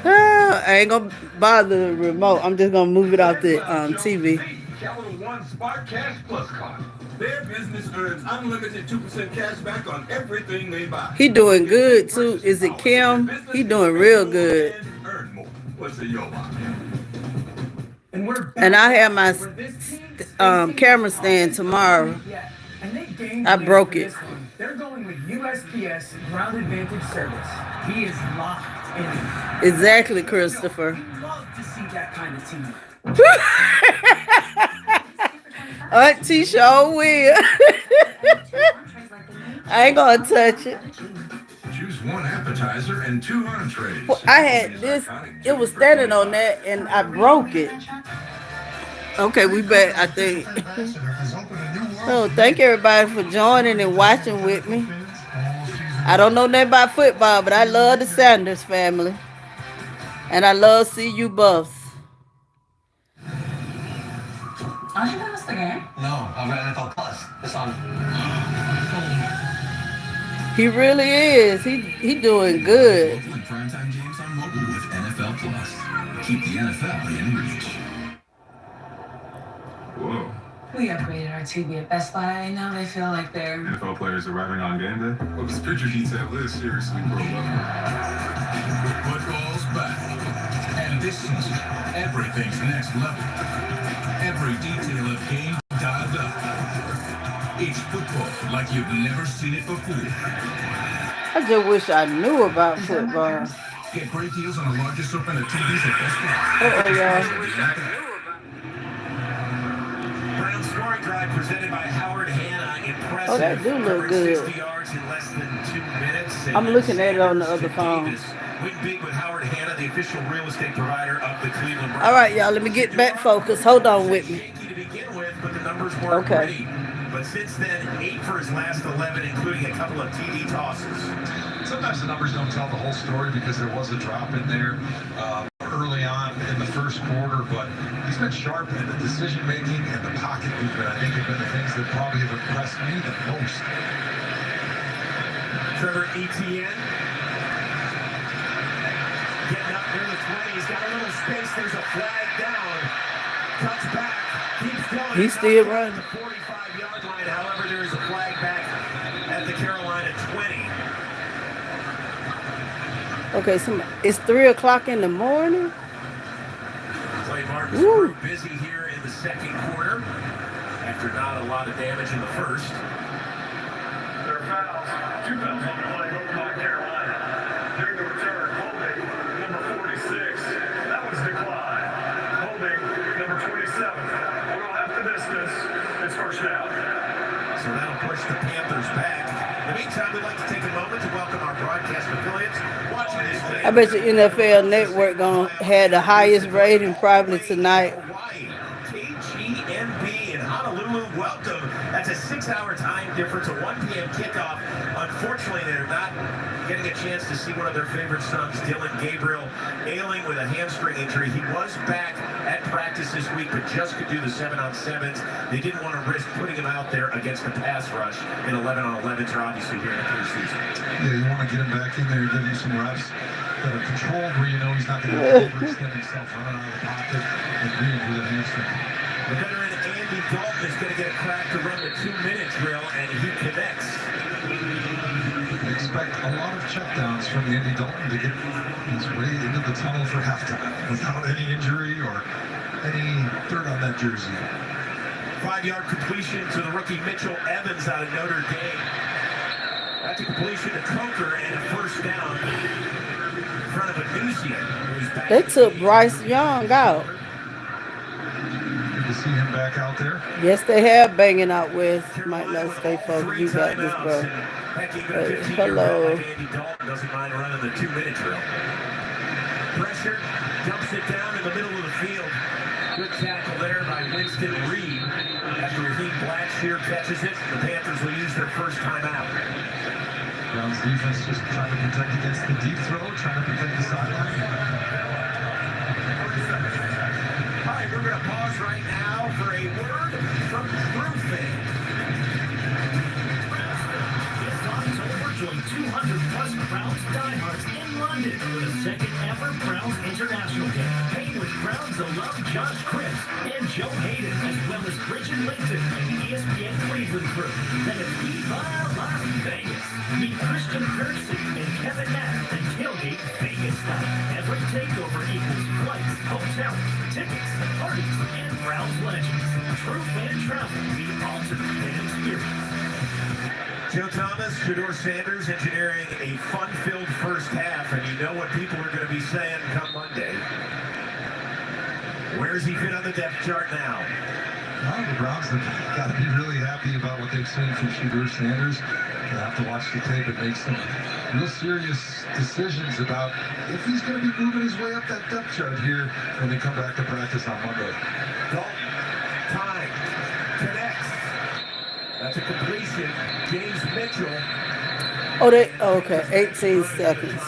I ain't gonna bother the remote. I'm just gonna move it off the TV. Capital One Smart Cash Plus card. Their business earns unlimited 2% cash back on everything they buy. He doing good too. Is it Kim? He doing real good. Earn more. What's in your pocket? And I have my camera stand tomorrow. I broke it. They're going with USPS Ground Advantage Service. He is locked in. Exactly, Christopher. Love to see that kind of team. Auntie sure will. I ain't gonna touch it. Choose 1 appetizer and 2 entrees. Well, I had this. It was standing on that, and I broke it. Okay, we back, I think. So thank everybody for joining and watching with me. I don't know nothing about football, but I love the Sanders family. And I love CU Buffs. Aren't you gonna miss the game? No, I'm on NFL Plus. It's on. He really is. He doing good. Primetime games on mobile with NFL Plus. Keep the NFL in reach. Whoa. We upgraded our TV at Best Buy. Now they feel like they're... NFL players arriving on game day? Well, this picture detail is seriously pro level. Football's back. And this season, everything's next level. Every detail of game dialed up. It's football like you've never seen it before. I just wish I knew about football. Get great deals on the largest assortment of TVs at Best Buy. y'all. Brown scoring drive presented by Howard Hanna. Impressive. Oh, that do look good. 60 yards in less than 2 minutes. I'm looking at it on the other phone. Win big with Howard Hanna, the official real estate provider of the Cleveland Browns. All right, y'all, let me get back focused. Hold on with me. Shaky to begin with, but the numbers weren't Okay. pretty. But since then, 8 for his last 11, including a couple of TD tosses. Sometimes the numbers don't tell the whole story because there was a drop in there early on in the first quarter, but he's been sharp in the decision making and the pocket movement. I think have been the things that probably have impressed me the most. Trevor Etienne getting up near the 20. He's got a little space. There's a flag down. Cuts back. Keeps going. He's still running. The 45-yard line. However, there is a flag back at the Carolina 20. Okay, so it's 3 o'clock in the morning. Clay Martin's Woo. crew busy here in the second quarter after not a lot of damage in the first. There are fouls. 2 fouls on the play, both by Carolina. During the return, holding number 46. That was declined. Holding number 27. We'll have to dismiss. It's first down. So that'll push the Panthers back In the meantime, we'd like to take a moment to welcome our broadcast affiliates watching this thing. I bet the NFL Network gonna have the highest rating probably tonight. Hawaii, KGMB in Honolulu, welcome. That's a 6-hour time difference, a 1 p.m. kickoff. Unfortunately, they're not getting a chance to see one of their favorite sons, Dylan Gabriel, ailing with a hamstring injury. He was back at practice this week, but just could do the 7-on-7s. They didn't want to risk putting him out there against the pass rush in 11-on-11s, or obviously here in the preseason. Yeah, you want to get him back in there, give him some reps that are controlled where you know he's not going to overextend himself running out of the pocket and being with a hamstring. The veteran Andy Dalton is going to get a crack to run the 2-minute drill, and he connects. I expect a lot of checkdowns from Andy Dalton to get his way into the tunnel for halftime without any injury or any dirt on that jersey. 5-yard completion to the rookie Mitchell Evans out of Notre Dame. That's a completion to Coker and a first down in front of Anusia. They took Bryce Young out. Good to see him back out there. Yes, they have banging out West. Might not stay focused. You got this, bro. Hello. Andy Dalton doesn't mind running the 2-minute drill. Pressure, dumps it down in the middle of the field. Good tackle there by Winston Reed. After Raheem Blackshear catches it, the Panthers will use their first timeout. Brown's defense just trying to protect against the deep throw, trying to protect the sideline. All right, we're going to pause right now for a word from Roofing. This October, join 200-plus Browns diehards in London for the second ever Browns International Day. Hang with Browns alum Josh Cripps and Joe Hayden, as well as Bridget Linton and the ESPN Cleveland crew. Then it's Viva Las Vegas. Meet Christian Kirksey and Kevin Nash and tailgate Vegas style. Every takeover equals flights, hotels, tickets, parties, and Browns legends. True fan travel, the ultimate fan experience. Joe Thomas, Shedeur Sanders engineering a fun-filled first half, and you know what people are going to be saying come Monday. Where's he fit on the depth chart now? Well, the Browns have got to be really happy about what they've seen from Shedeur Sanders. They have to watch the tape and make some real serious decisions about if he's going to be moving his way up that depth chart here when they come back to practice on Monday. Dalton, time, connects. That's a completion. James Mitchell. Okay, 18 seconds.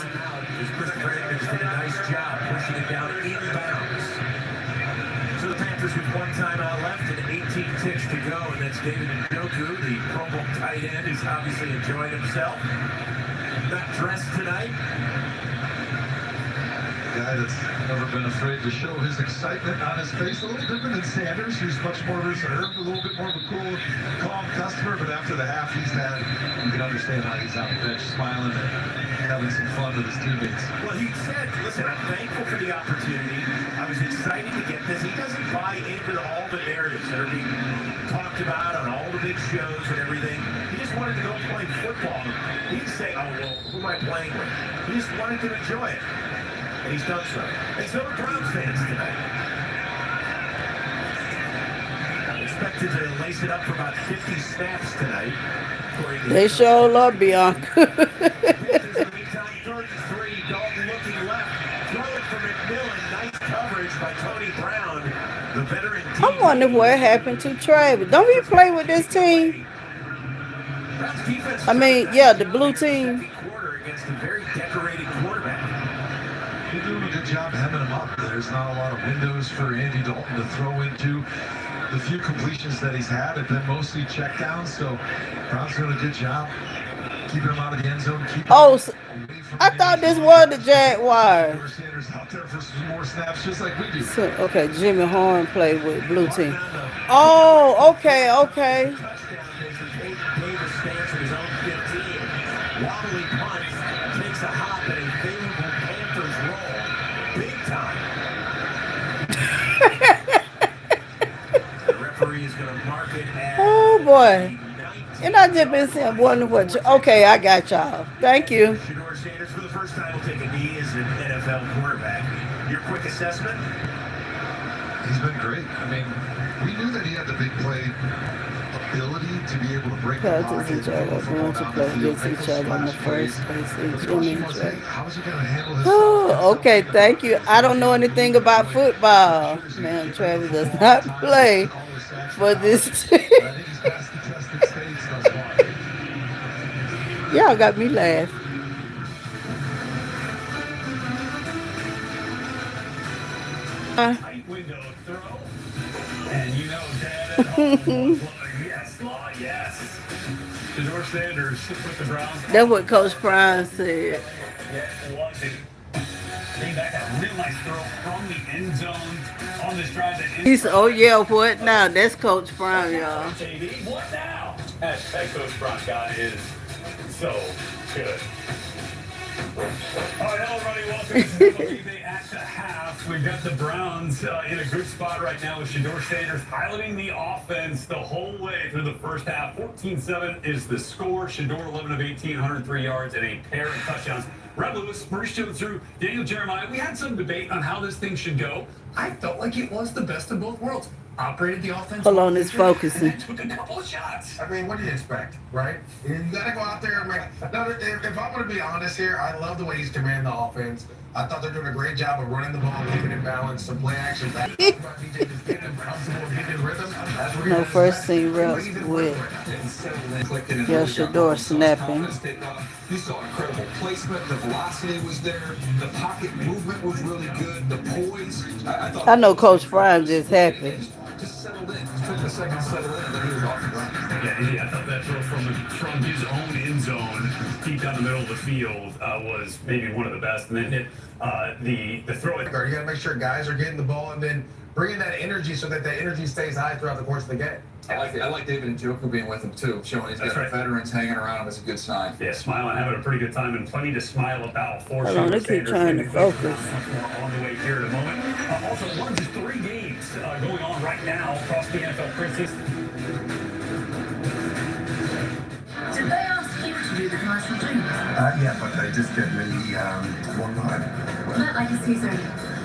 Christopher Edmonds did a nice job pushing it down inbounds. So the Panthers with one timeout left and 18 ticks to go, and that's David Njoku, the Pro Bowl tight end, who's obviously enjoying himself. Not dressed tonight. Guy that's never been afraid to show his excitement on his face. A little different than Sanders, who's much more reserved, a little bit more of a cool, calm customer. But after the half he's had, you can understand how he's on the bench smiling and having some fun with his teammates. Well, he said, listen, I'm thankful for the opportunity. I was excited to get this. He doesn't buy into all the narratives that are being talked about on all the big shows and everything. He just wanted to go play football. He didn't say, oh, well, who am I playing with? He just wanted to enjoy it. And he's done so. And so are Browns fans tonight. Expected to lace it up for about 50 snaps tonight. They sure love Bianca. Panthers in the meantime, 33. Dalton looking left. Throwing for McMillan. Nice coverage by Tony Brown. The veteran team. I wonder what happened to Travis. Don't he play with this team? I mean, yeah, the blue team. Quarter against a very decorated quarterback. They're doing a good job hemming him up. There's not a lot of windows for Andy Dalton to throw into. The few completions that he's had have been mostly checkdowns, so Brown's doing a good job keeping him out of the end zone. Oh, so I thought this was the Jaguar. Sanders out there for some more snaps, just like we do. So, okay, Jimmy Horn played with blue team. Oh, okay. Davis stands at his own 15. Wobbly punt, takes a hop at a favorable Panthers roll. Big time. The referee is going to mark it as... Oh, boy. And I just been saying, wondering what okay, I got y'all. Thank you. Shedeur Sanders, for the first time, will take a knee as an NFL quarterback. Your quick assessment? He's been great. I mean, we knew that he had the big play ability, to be able to break the Panthers pocket and and move Jaguars the are ball going to down the play field, against make those each other in the splash plays. first place The in question Jimmy was, hey, J. how is he going to handle his sophomore Oh, self okay. in the Thank you. backfield? I Can he don't be know able to anything move in a about way that football. ensures he can Man, get rid of Travis the does ball on not time and play break all those sacks in for college? this. But I think he's passed the testing stage thus far. Y'all got me laughing. Tight window throw. And you know Dad at home was like, yes, Law, yes. Shedeur Sanders with the Browns. That's what Coach Prime said. Yeah, was it? Came back a real nice throw from the end zone on this drive that He said, "Oh yeah, what now?" That's Coach Prime, y'all. JD, what now? Hashtag Coach Prime guy is so good. All right, hello, everybody. Welcome to MLB Day at the half. We've got the Browns in a good spot right now with Shedeur Sanders piloting the offense the whole way through the first half. 14-7 is the score. Shedeur 11 of 18, 103 yards, and a pair of touchdowns. Brad Lewis, Maurice Jones-Drew, Daniel Jeremiah. We had some debate on how this thing should go. I felt like it was the best of both worlds. Operated the offense. Hold on, it's focusing. And took a couple of shots. I mean, what do you expect, right? You got to go out there and make. Now, if I'm going to be honest here, I love the way he's commanding the offense. I thought they're doing a great job of running the ball, keeping it balanced, some play action. Just getting him comfortable, getting in rhythm. That's where No first team reps with Shedeur snapping. You saw incredible placement. The velocity was there. The pocket movement was really good. The poise. I know Coach Prime just happy. Just settled in. Just took a second to settle in, and then he was off and running. Yeah, I thought that throw from his own end zone, deep down the middle of the field, was maybe one of the best. And then hit the throw. You got to make sure guys are getting the ball and then bringing that energy so that energy stays high throughout the course of the game. I like David and Njoku being with him too, showing he's got veterans hanging around him is a good sign. Yeah, smiling, having a pretty good time, and plenty to smile about for Hold on, they keep trying to focus. On the way here in a moment. Also, one of the 3 games going on right now across the NFL preseason. Did they ask you to do the commercial jingle? Yeah, but they just get me one line. Not like a Caesar.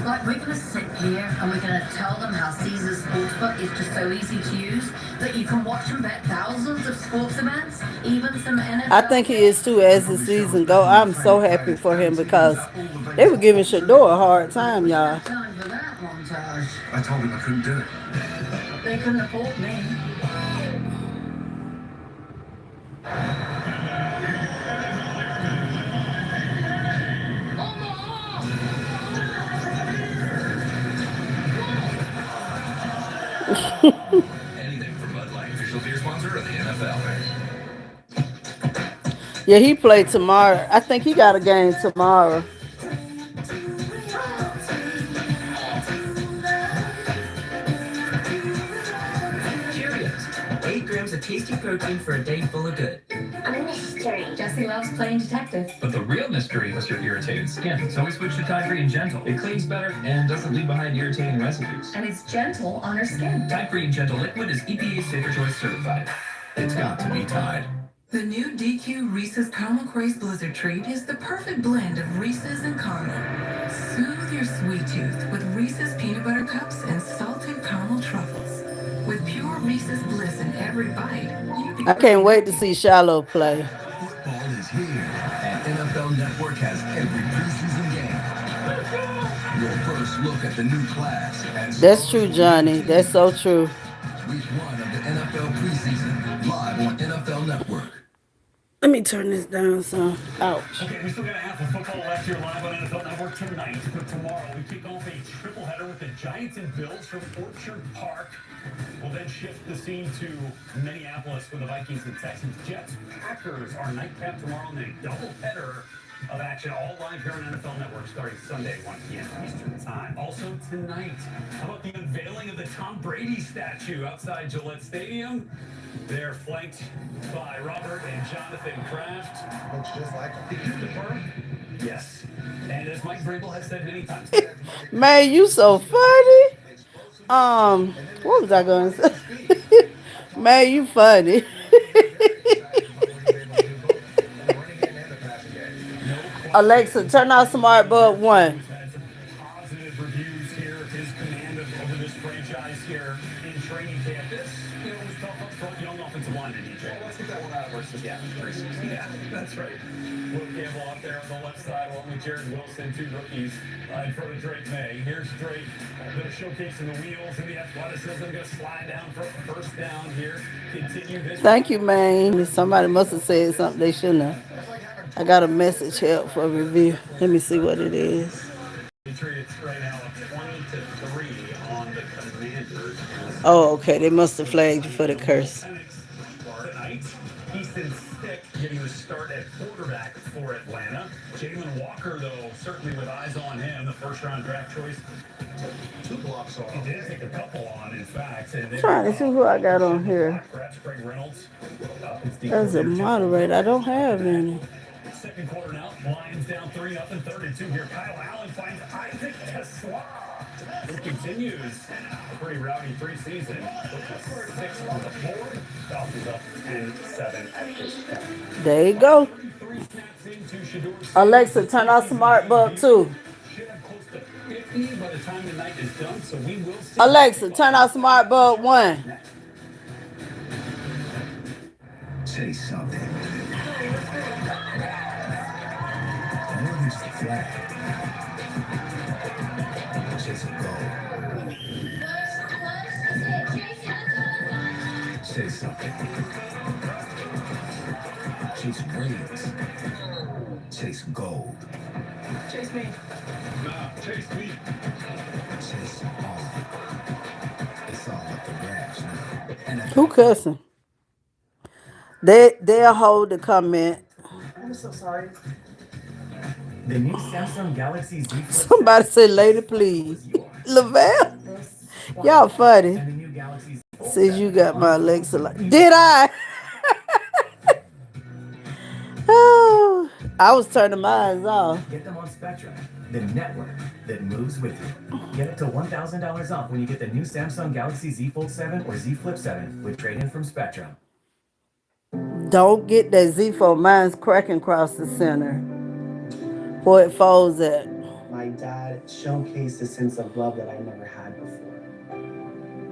Like, we're going to sit here and we're going to tell them how Caesar's Sportsbook is just so easy to use that you can watch and bet thousands of sports events, even some NFL. I think he is too as the season go. I'm so happy for him because they were giving Shedeur a hard time, y'all. Time for that montage. I told him I couldn't do it. They couldn't afford me. Anything for Bud Light, official beer sponsor of the NFL. Yeah, he played tomorrow. I think he got a game tomorrow. Cheerios. 8 grams of tasty protein for a day full of good. I'm a mystery. Jesse loves playing detective. But the real mystery is your irritated skin. So we switched to Tide Green Gentle. It cleans better and doesn't leave behind irritating residues. And it's gentle on her skin. Tide Green Gentle Liquid is EPA Safer Choice certified. It's got to be Tide. The new DQ Reese's Caramel Craze Blizzard Treat is the perfect blend of Reese's and caramel. Soothe your sweet tooth with Reese's Peanut Butter Cups and salted caramel truffles. With pure Reese's bliss in every bite. I can't wait to see Shiloh play. Football is here, and NFL Network has every preseason game. Your first look at the new class. And That's true, Johnny. That's so true. Week 1 of the NFL preseason, live on NFL Network. Let me turn this down some. Ouch. Okay, we still got a half of football left here live on NFL Network tonight. But tomorrow we kick off a triple header with the Giants and Bills from Orchard Park. We'll then shift the scene to Minneapolis for the Vikings and Texans. Jets, Packers, our nightcap tomorrow, and then a double header of action all live here on NFL Network starting Sunday, 1 p.m. Eastern Time. Also tonight, how about the unveiling of the Tom Brady statue outside Gillette Stadium? They're flanked by Robert and Jonathan Kraft. Looks just like him. Did you defer? Yes. And as Mike Vrabel has said many times. Man, you so funny. What was I going to say? Man, you funny. Alexa, turn off Smart Bulb 1. Positive reviews here of his command over this franchise here in training camp. This, was tough up front, young offensive line. Let's get that one out versus preseason. Yeah, that's right. Will Campbell out there on the left side, along with Jared Wilson, 2 rookies in front of Drake May. Here's Drake, showcasing the wheels and the athleticism. Going to slide down for a first down here. Continue this. Thank you, man. Somebody must have said something they shouldn't have. I got a message here for a review. Let me see what it is. Patriots right now up 20-3 on the Commanders. Oh, okay. They must have flagged you for the curse. Tonight, Easton Stick getting the start at quarterback for Atlanta. Jalen Walker, though, certainly with eyes on him, the first-round draft choice. 2 blocks off. He did take a couple on, in fact. And I'm trying to see who I got on here. Craig Reynolds. As a moderator, I don't have any. Second quarter now, Lions down 3-0, 32 here. Kyle Allen finds Isaac Tesla. It continues a pretty rowdy preseason. 6 on the board. Dolphins up 10-7 at this point. There you go. Alexa, turn off smart bulb 2. Should have close to 50 by the time the night is done, so we will see. Alexa, turn off smart bulb 1. Say something. More than just a flag. Chase a goal. Say something. Chase rings. Chase gold. Chase me. Nah, chase me. Chase all. It's all up the grass now. Who cussing? They'll hold the comment. I'm so sorry. The new Samsung Galaxy Z Flip. Somebody say, lady, please. Lavelle? Y'all funny. And the new Galaxy Z Fold Says you got my Alexa. Did I? Oh, I was turning my eyes off. Get them on Spectrum, the network that moves with you. Get up to $1,000 off when you get the new Samsung Galaxy Z Fold 7 or Z Flip 7 with trade-in from Spectrum. Don't get that Z Fold. Mine's cracking across the center. Where it folds at. My dad showcased a sense of love that I never had before.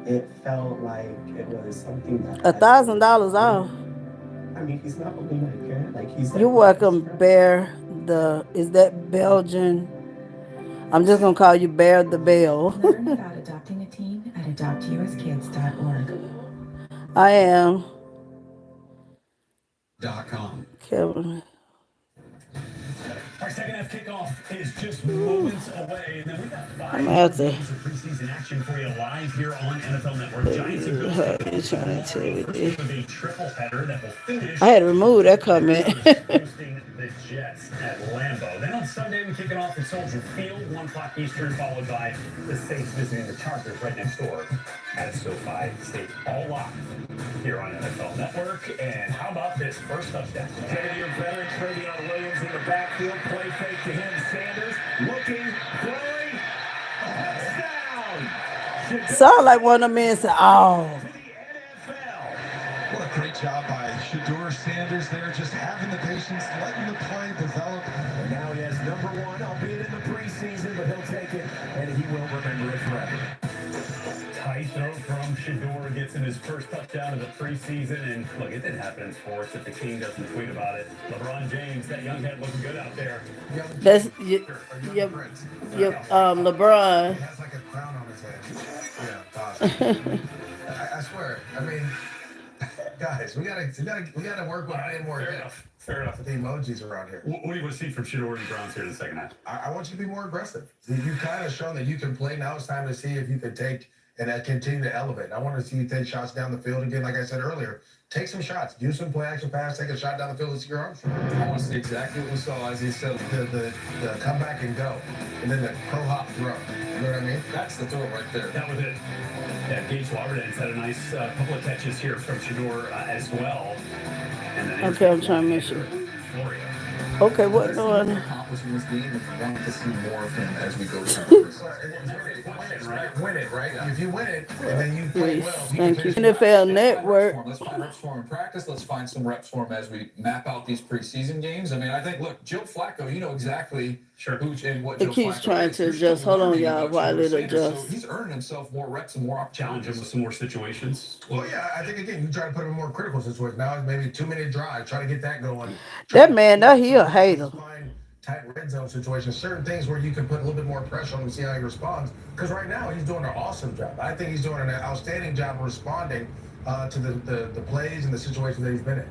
It felt like it was something that $1,000 off. I mean, he's not only my parent, like he's like You're welcome, Bear. Is that Belgian? I'm just gonna call you Bear the Bell. Learn about adopting a teen at adoptuskids.org. I am. .com. Kevin. Our second half kickoff is just moments away, and then we got 5 days of preseason action for you live here on NFL Network. Giants and Bills with a triple header that will finish. I had to remove that comment. Hosting the Jets at Lambeau. Then on Sunday we kick it off at Soldier Field, 1 o'clock Eastern, followed by the Saints visiting the Chargers right next door at SoFi State. All live here on NFL Network. And how about this first touchdown? Shedeur veteran Travion Williams in the backfield. Play fake to him. Sanders looking, throwing. Touchdown! Sound like one of the men said, oh. What a great job by Shedeur Sanders there, just having the patience, letting the play develop. And now he has number 1, albeit in the preseason, but he'll take it, and he will remember it forever. Tight throw from Shedeur gets him his first touchdown of the preseason. And look, it didn't happen in sports if the king doesn't tweet about it. LeBron James, that young head looking good out there. That's LeBron. He has like a crown on his head. Yeah, awesome. I swear. I mean, guys, we gotta work with way more. Fair enough. The emojis around here. What do you want to see from Shedeur and the Browns here in the second half? I want you to be more aggressive. You've kind of shown that you can play. Now it's time to see if you can take and continue to elevate. I want to see you take shots down the field again. Like I said earlier, take some shots. Do some play action pass. Take a shot down the field. Let's see your arms. I want to see exactly what we saw, as he said. The come back and go, and then the pro hop throw. You know what I mean? That's the throw right there. That was it. Yeah, Gage Lauberden's had a nice couple of catches here from Shedeur as well. And then okay, I'm trying to make sure. Okay, what doing? accomplish in this game, and you want to see more of him as we go through the preseason. Win it, right? If you win it, and then you play well. Thank you. NFL Network. Let's find reps for him in practice. Let's find some reps for him as we map out these preseason games. I mean, I think, look, Joe Flacco, you know exactly who and what It Joe keeps Flacco trying is. to adjust. Hold on, y'all, while it adjusts. So he's earning himself more reps and more opportunities with some more situations. Well, yeah, I think again, you try to put him in more critical situations. Now it's maybe a 2-minute drive. Try to get that going. That man, he a hater. Tight red zone situations, certain things where you can put a little bit more pressure on him and see how he responds. Because right now he's doing an awesome job. I think he's doing an outstanding job of responding to the plays and the situations that he's been in.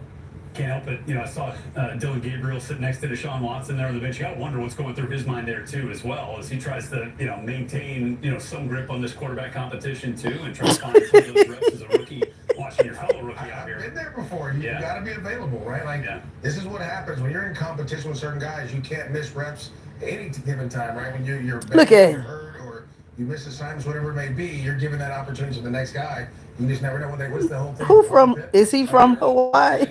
Can't help it. You know, I saw Dylan Gabriel sitting next to Deshaun Watson there on the bench. You got to wonder what's going through his mind there too, as well, as he tries to, maintain, some grip on this quarterback competition too, and try to find some of those reps as a rookie. Watching your fellow rookie out here. I've been there before. You got to be available, right? Like, this is what happens when you're in competition with certain guys. You can't miss reps at any given time, right? When you're look at him. Hurt or you miss assignments, whatever it may be, you're giving that opportunity to the next guy. You just never know what's the whole thing. Is he from Hawaii?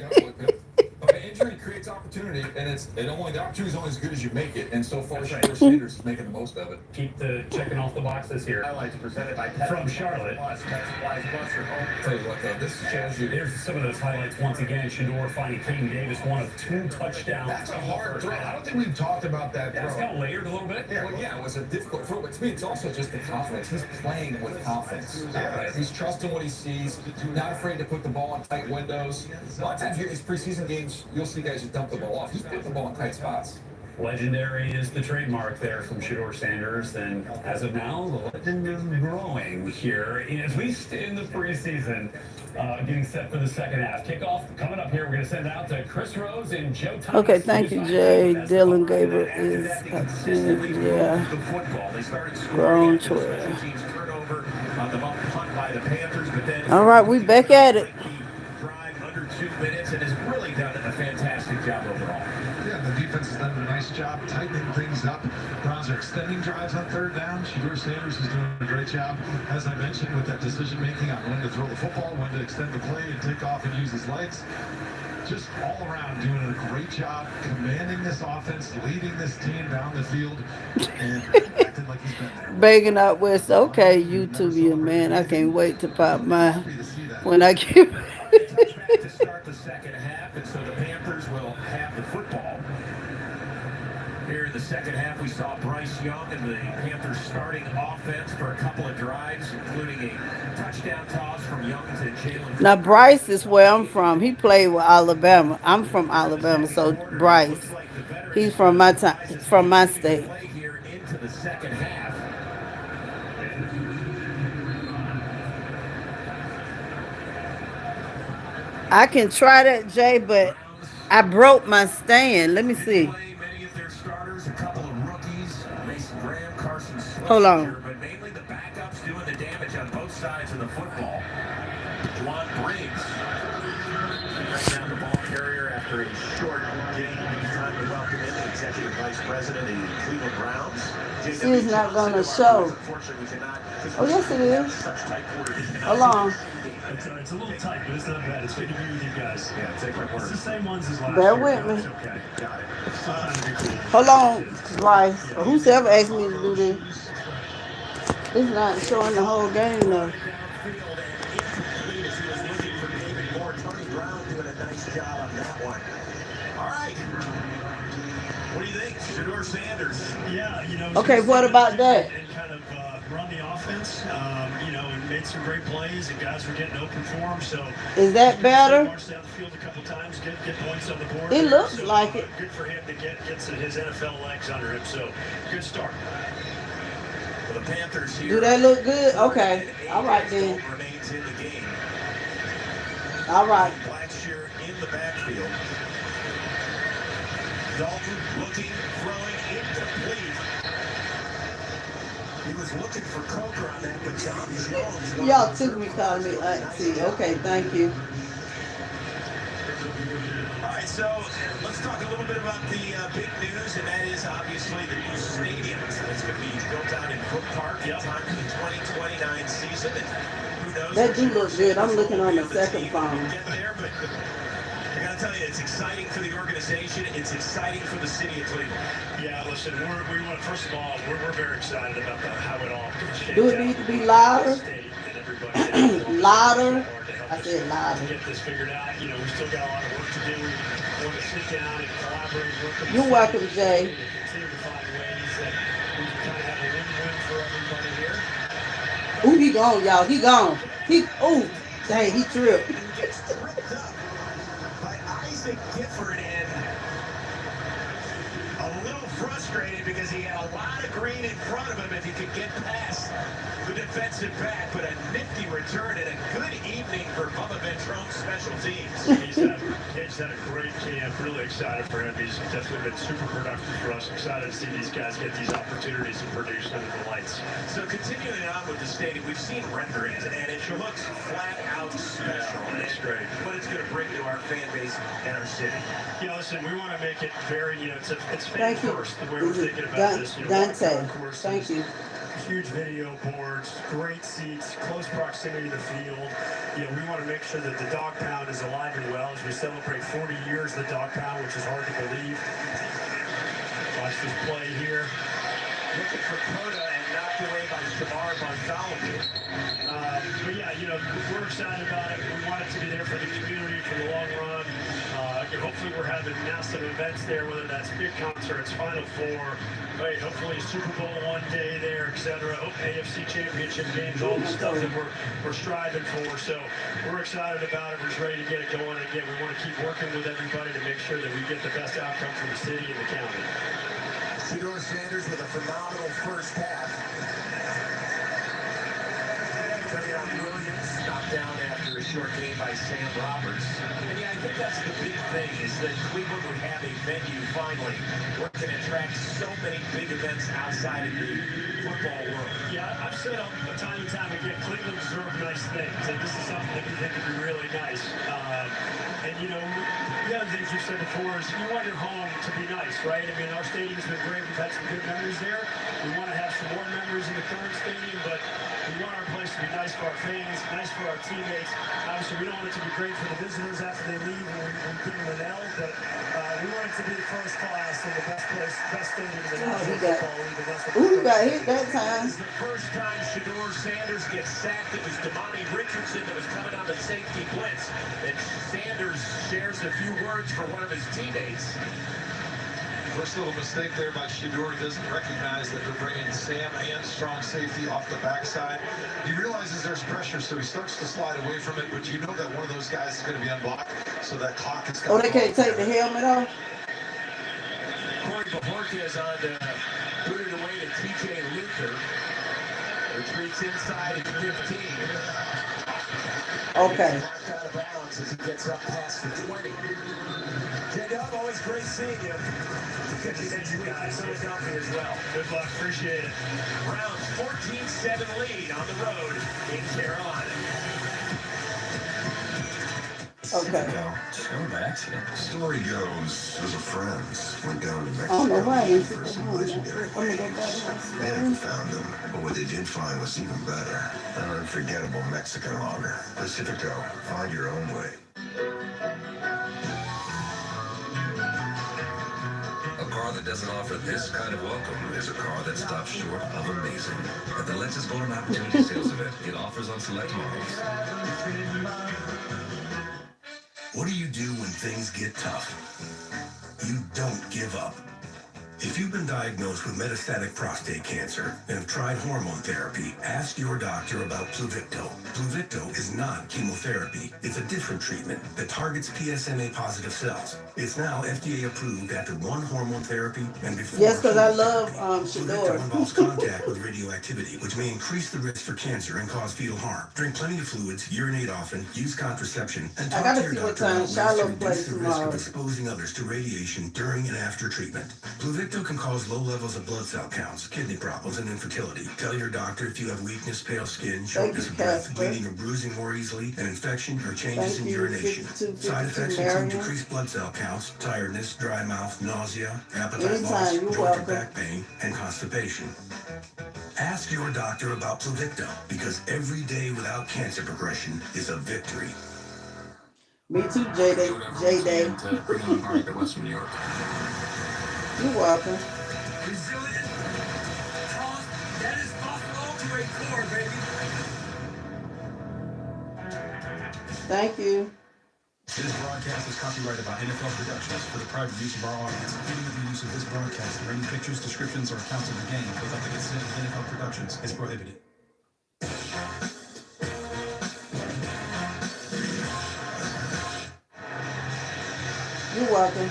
Injury creates opportunity, and the opportunity is only as good as you make it. And so far, Shedeur Sanders is making the most of it. Keep checking off the boxes here. Highlights presented by From Charlotte. Tell you what, though, this shows you. There's some of those highlights once again. Shedeur finding Caden Davis, one of 2 touchdowns. That's a hard throw. I don't think we've talked about that throw. It's kind of layered a little bit. Yeah, it was a difficult throw, but to me, it's also just the confidence. He's playing with confidence. He's trusting what he sees. Not afraid to put the ball in tight windows. A lot of times here in these preseason games, you'll see guys just dump the ball off. He's putting the ball in tight spots. Legendary is the trademark there from Shedeur Sanders, and as of now, the legend is growing here, at least in the preseason. Getting set for the second half. Kickoff coming up here. We're going to send out to Chris Rose and Joe Thomas. Okay, thank you, Jay. Dylan Gabriel is grown 12. All right, we back at it. Drive under 2 minutes and has really done a fantastic job overall. Yeah, the defense has done a nice job tightening things up. Browns are extending drives on third down. Shedeur Sanders is doing a great job, as I mentioned, with that decision making on when to throw the football, when to extend the play and take off and use his legs. Just all around doing a great job commanding this offense, leading this team down the field, and acting like he's been there. Begging out West. Okay, YouTuber, man. I can't wait to pop mine when I get To start the second half, and so the Panthers will have the football. Here in the second half, we saw Bryce Young and the Panthers starting offense for a couple of drives, including a touchdown toss from Young to Jalen. Now, Bryce is where I'm from. He played with Alabama. I'm from Alabama, so Bryce. He's from my state. Here into the second half. I can try that, Jay, but I broke my stand. Let me see. Many of their starters, a couple of rookies, Mason Graham, Carson Swift, Hold on. but mainly the backups doing the damage on both sides of the football. Juwan Briggs right down the ball carrier after a short game. Time to welcome in the executive vice president of the Cleveland Browns. She's not going to show. Oh, yes, it is. Hold on. It's a little tight, but it's not bad. It's good to be with you guys. Yeah, take my word. It's the same ones as last Bear year. with me. It's okay. Got it. Hold on, Bryce. Who's ever asked me to do this? It's not showing the whole game, though. Tony Brown doing a nice job on that one. All right. What do you think, Shedeur Sanders? Yeah, Okay, what about that? And kind of run the offense, and made some great plays, and guys were getting open for him. So Is that better? marched down the field a couple times, get points on the board. It there. looks So, like it. Good for him to get his NFL legs under him. So good start. For the Panthers here. Do that look good? Okay. All right, then. Remains in the game. All right. Blackshear in the backfield. Dalton looking, throwing, incomplete. He was looking for Coker on that, but John Jones. Y'all took me calling me auntie. Okay, thank you. All right, so let's talk a little bit about the big news, and that is obviously the new stadium. So it's going to be built out in Brook Park in time for the 2029 season. And who knows? That do look good. I'm looking on the second phone. Get there, but I got to tell you, it's exciting for the organization. It's exciting for the city of Cleveland. Yeah, listen, we want, first of all, we're very excited about how it all shaped Do it need to be louder? Louder? I said louder. Get this figured out. You know, we still got a lot of work to do. We want to sit down and collaborate, work with You're welcome, Jay. and continue to find ways that we can kind of have a win-win for everybody here. Ooh, he gone, y'all. He gone. Ooh, dang, he tripped. Gets tripped up by Isaac Gifford and a little frustrated because he had a lot of green in front of him if he could get past the defensive back, but a nifty return and a good evening for Bubba Ventrone's special teams. He's had a great camp. Really excited for him. He's definitely been super productive for us. Excited to see these guys get these opportunities and produce under the lights. So continuing on with the stadium, we've seen renderings, and it looks flat out special. It's great. What it's going to bring to our fan base and our city. Yeah, listen, we want to make it very, it's Thank fan you. first, the way we're thinking about this. Dante, thank you. Huge video boards, great seats, close proximity to the field. We want to make sure that the dog pound is alive and well as we celebrate 40 years of the dog pound, which is hard to believe. Watch this play here. Looking for Coda and knocked away by Shamar Bartholomew. But yeah, we're excited about it. We want it to be there for the community for the long run. Hopefully we're having massive events there, whether that's big concerts, Final Four, right, hopefully Super Bowl one day there, etc. AFC Championship games, all the stuff that we're striving for. So we're excited about it. We're just ready to get it going. Again, we want to keep working with everybody to make sure that we get the best outcome for the city and the county. Shedeur Sanders with a phenomenal first half. Trayon Williams knocked down after a short game by Sam Roberts. And yeah, I think that's the big thing, is that Cleveland would have a venue finally where it can attract so many big events outside of the football world. Yeah, I've said time and time again, Cleveland deserves nice things, and this is something that we think would be really nice. The other things you've said before is you want your home to be nice, right? I mean, our stadium's been great. We've had some good memories there. We want to have some more memories in the current stadium, but we want our place to be nice for our fans, nice for our teammates. Obviously, we don't want it to be great for the visitors after they leave when we give them an L, but we want it to be first class and the best place, best stadium in the National Football League. Ooh, he got hit that time. This is the first time Shedeur Sanders gets sacked. It was Damani Richardson that was coming on the safety blitz. And Sanders shares a few words for one of his teammates. First little mistake there by Shedeur. He doesn't recognize that they're bringing Sam and strong safety off the backside. He realizes there's pressure, so he starts to slide away from it, but you know that one of those guys is going to be unblocked, so that clock is going to... Oh, they can't take the helmet off? Corey Bajorquez is on to put it away to TJ Luther. Retreats inside at 15. Okay. Out of bounds as he gets up past the 20. J-Dub, always great seeing you. Good to see you guys. Philadelphia as well. Good luck. Appreciate it. Browns 14-7 lead on the road in Carolina. Okay. Terrible accident. Story goes, those are friends went down to I don't know Mexico why he's for some legendary I'm gonna go back They never found them, but what they did find was even better. An unforgettable Mexican lager. Pacifico, find your own way. A car that doesn't offer this kind of welcome is a car that stops short of amazing. At the Lexus Golden Opportunity Sales Event, it offers on select models. What do you do when things get tough? You don't give up. If you've been diagnosed with metastatic prostate cancer and have tried hormone therapy, ask your doctor about Pluvicto. Pluvicto is not chemotherapy. It's a different treatment that targets PSMA-positive cells. It's now FDA approved after one hormone therapy and before. Yes, because I love Pluvicto Shedeur. involves contact with radioactivity, which may increase the risk for cancer and cause fetal harm. Drink plenty of fluids, urinate often, use contraception, and I talk gotta to your see what doctor time about ways to Shiloh reduce plays the risk tomorrow. of exposing others to radiation during and after treatment. Pluvicto can cause low levels of blood cell counts, kidney problems, and infertility. Tell your doctor if you have weakness, pale skin, shortness of breath, Casper. bleeding or bruising more easily, an infection, or changes in Thank you, urination. 52, Side 52 effects include Marion. decreased blood cell counts, tiredness, dry mouth, nausea, appetite Anytime, loss, you're joint or welcome. back pain, and constipation. Ask your doctor about Pluvicto, because every day without cancer progression is a victory. Me too, J-Day. J-Day. To bring on guard to Western New York. You're welcome. Resilient. That is Buffalo to a core, baby. Thank you. This broadcast is copyrighted by NFL Productions for the private use of our audience. Any of the use of this broadcast or any pictures, descriptions, or accounts of the game without the consent of NFL Productions is prohibited. You're welcome.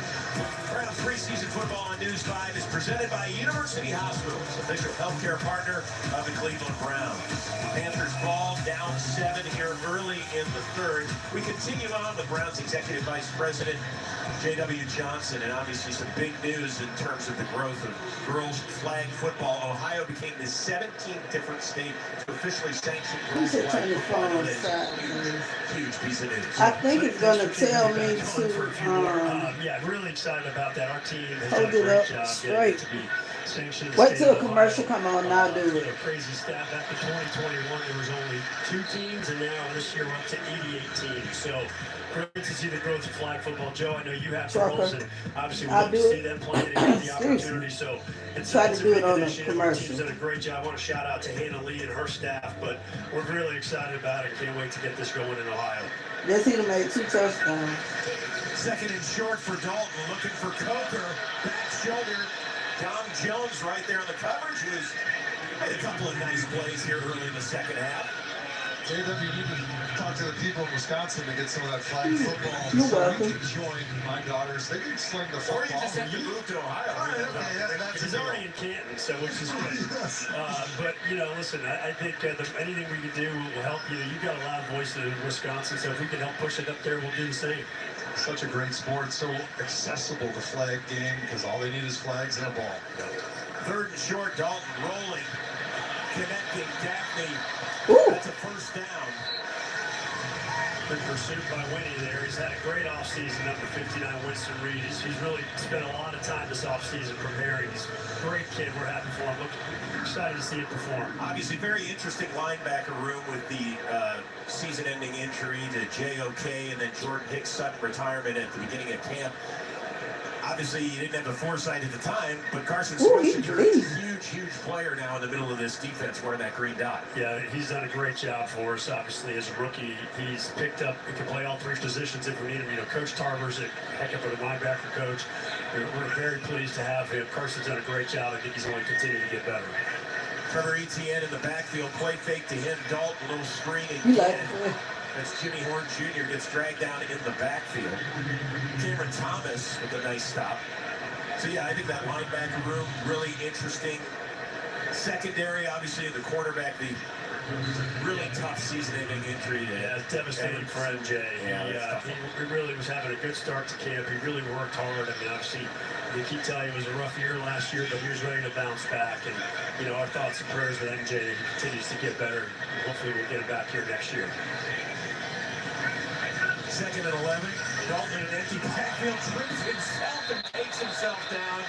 Brown preseason football on News 5 is presented by University Hospitals, official healthcare partner of the Cleveland Browns. Panthers fall down 7 here early in the third. We continue on with Browns Executive Vice President J.W. Johnson, and obviously some big news in terms of the growth of girls flag football. Ohio became the 17th different state to officially sanction girls He said flag turn the football. phone That is aside. huge piece of news. I think it's going to tell me Yeah, really excited about that. Our team has hold done a it great up job straight. getting it to be sanctioned. in the Wait state till a of commercial Ohio. come on, now do You it. know, crazy stat. Back in 2021, there was only 2 teams, and now this year we're up to 88 teams. So great to see the growth of flag football. Joe, I know you have girls, and obviously we I'll love to do see it. them playing and get the Excuse me. opportunity. So it's Try it's to a do big it on a initiative. Our commercial. team's done a great job. I want to shout out to Hannah Lee and her staff, but we're really excited about it. Can't wait to get this going in Ohio. Yes, he done made 2 touchdowns. Second and short for Dalton, looking for Coker. Back shoulder. Dom Jones right there in the coverage, who's made a couple of nice plays here early in the second half. JW, you need to talk to the people in Wisconsin to get some of that flag football. You're so welcome. we can join my daughters. They can sling the football. Or you just have to move to Ohio. All right, okay, that's He's already in Canton, so which is good. Yes. But you know, listen, I think anything we can do will help you. You've got a loud voice in Wisconsin, so if we can help push it up there, we'll do the same. Such a great sport, so accessible, the flag game, because all they need is flags and a ball. Third and short, Dalton rolling, connecting Daphne. Ooh. That's a first down. Good pursuit by Winnie there. He's had a great offseason, number 59, Winston Reed. He's really spent a lot of time this offseason preparing. He's a great kid. We're happy for him. We're excited to see him perform. Obviously, very interesting linebacker room with the season-ending injury to J.O.K. and then Jordan Hicks' sudden retirement at the beginning of camp. Obviously, you didn't have the foresight at the time, but Carson Smith is a huge player now in the middle of this defense wearing that green dot. Yeah, he's done a great job for us. Obviously, as a rookie, he's picked up, he can play all 3 positions if we need him. You know, Coach Tarver's a heck of a linebacker coach. We're very pleased to have him. Carson's done a great job. I think he's going to continue to get better. Trevor Etienne in the backfield, play fake to him. Dalton, little screen You like again. it. That's Jimmy Horn Jr. gets dragged down in the backfield. Cameron Thomas with a nice stop. So yeah, I think that linebacker room, really interesting. Secondary, obviously, the quarterback, the really tough season-ending injury. Yeah, it's devastating for MJ. He really was having a good start to camp. He really worked hard. I mean, obviously, they keep telling you it was a rough year last year, but he was ready to bounce back. And, you know, our thoughts and prayers with MJ that he continues to get better. Hopefully, we'll get him back here next year. Second and 11. Dalton in an empty backfield, trips himself and takes himself down.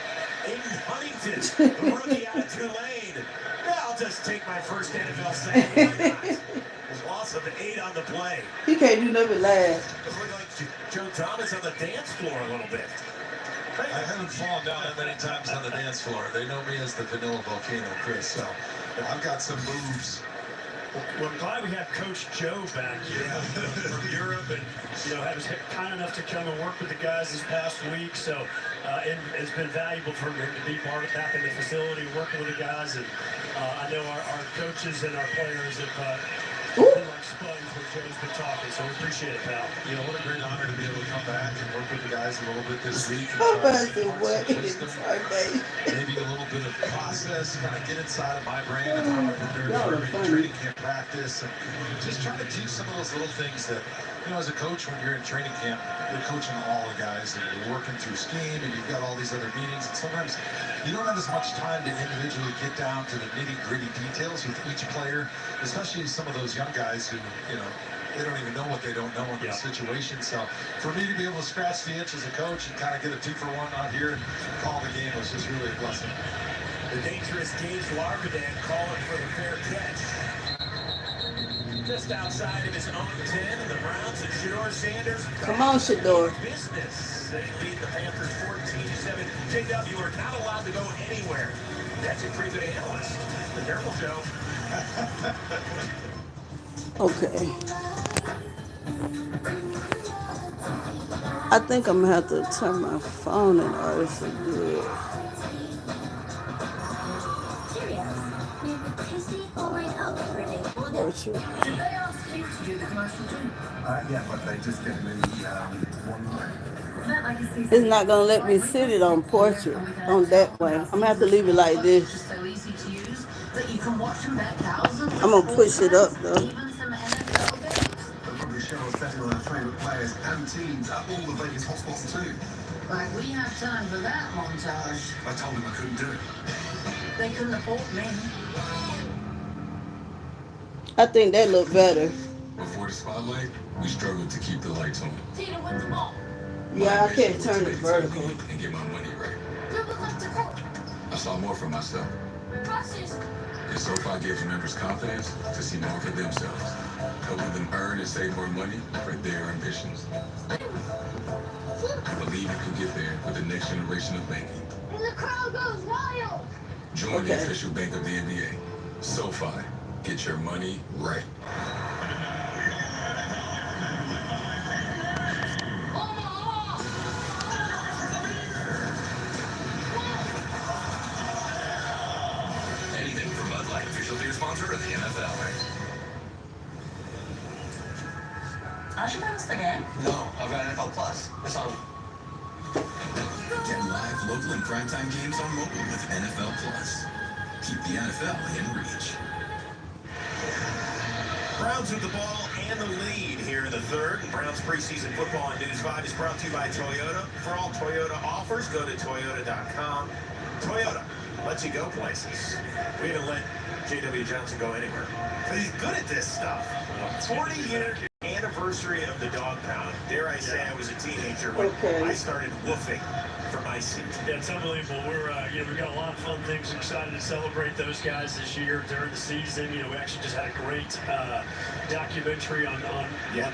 Aiden Huntington, the rookie out of Tulane. Yeah, I'll just take my first NFL sack. His loss of 8 on the play. He can't do nothing but laugh. It looked like Joe Thomas on the dance floor a little bit. I haven't fallen down that many times on the dance floor. They know me as the vanilla volcano, Chris, so I've got some moves. Well, I'm glad we have Coach Joe back here from Europe, and you know, was kind enough to come and work with the guys this past week. So it's been valuable for him to be part of back in the facility, working with the guys. And I know our coaches and our players have been like sponge when Joe's been talking. So we appreciate it, pal. You know, what a great honor to be able to come back and work with the guys a little bit this week. Maybe a little bit of process, kind of get inside of my brain and how I prepare for training camp practice, and just trying to teach some of those little things that, you know, as a coach, when you're in training camp, you're coaching all the guys, and you're working through scheme, and you've got all these other meetings, and sometimes you don't have as much time to individually get down to the nitty-gritty details with each player, especially some of those young guys who, you know, they don't even know what they don't know in this situation. So for me to be able to scratch the itch as a coach and kind of get a 2-for-1 out here and call the game was just really a blessing. The dangerous Gage Larvadan calling for the fair catch. Just outside of his own 10, and the Browns and Shedeur Sanders. Come on, Shedeur. Business. They lead the Panthers 14-7. JW, you are not allowed to go anywhere. That's a pretty good analyst. The careful, Joe. Okay. I think I'm gonna have to turn my phone in order to do it. Virtual. Did they ask you to do the commercial too? Yeah, but they just gave me one line. It's not gonna let me sit it on portrait on that way. I'm gonna have to leave it like this. So easy to use that you can watch them back thousands. I'm gonna push it up though. Even some NFL games. They'll probably show us betting on our favourite players and teams at all the Vegas hotspots too. Like we have time for that montage. I told them I couldn't do it. They couldn't afford me. I think that looked better. Before the spotlight, we struggled to keep the lights on. Tina with the ball. Yeah, I can't turn it vertical. And get my money right. I saw more for myself. And SoFi gives members confidence to see more for themselves, helping them earn and save more money for their ambitions. I believe you can get there with the next generation of banking. And the crowd goes wild. Join the official bank of the NBA. SoFi. Get your money right. Anything from Bud Light, official beer sponsor of the NFL. I should announce the game. No, I've got NFL Plus. It's on. Get live, local, and primetime games on mobile with NFL Plus. Keep the NFL in reach. Browns with the ball and the lead here in the third. Browns preseason football on News 5 is brought to you by Toyota. For all Toyota offers, go to Toyota.com. Toyota lets you go places. We haven't let J.W. Johnson go anywhere. But he's good at this stuff. 40-year anniversary of the dog pound. Dare I say I was a teenager when I started woofing from my seat. Yeah, it's unbelievable. We've got a lot of fun things. Excited to celebrate those guys this year during the season. We actually just had a great documentary on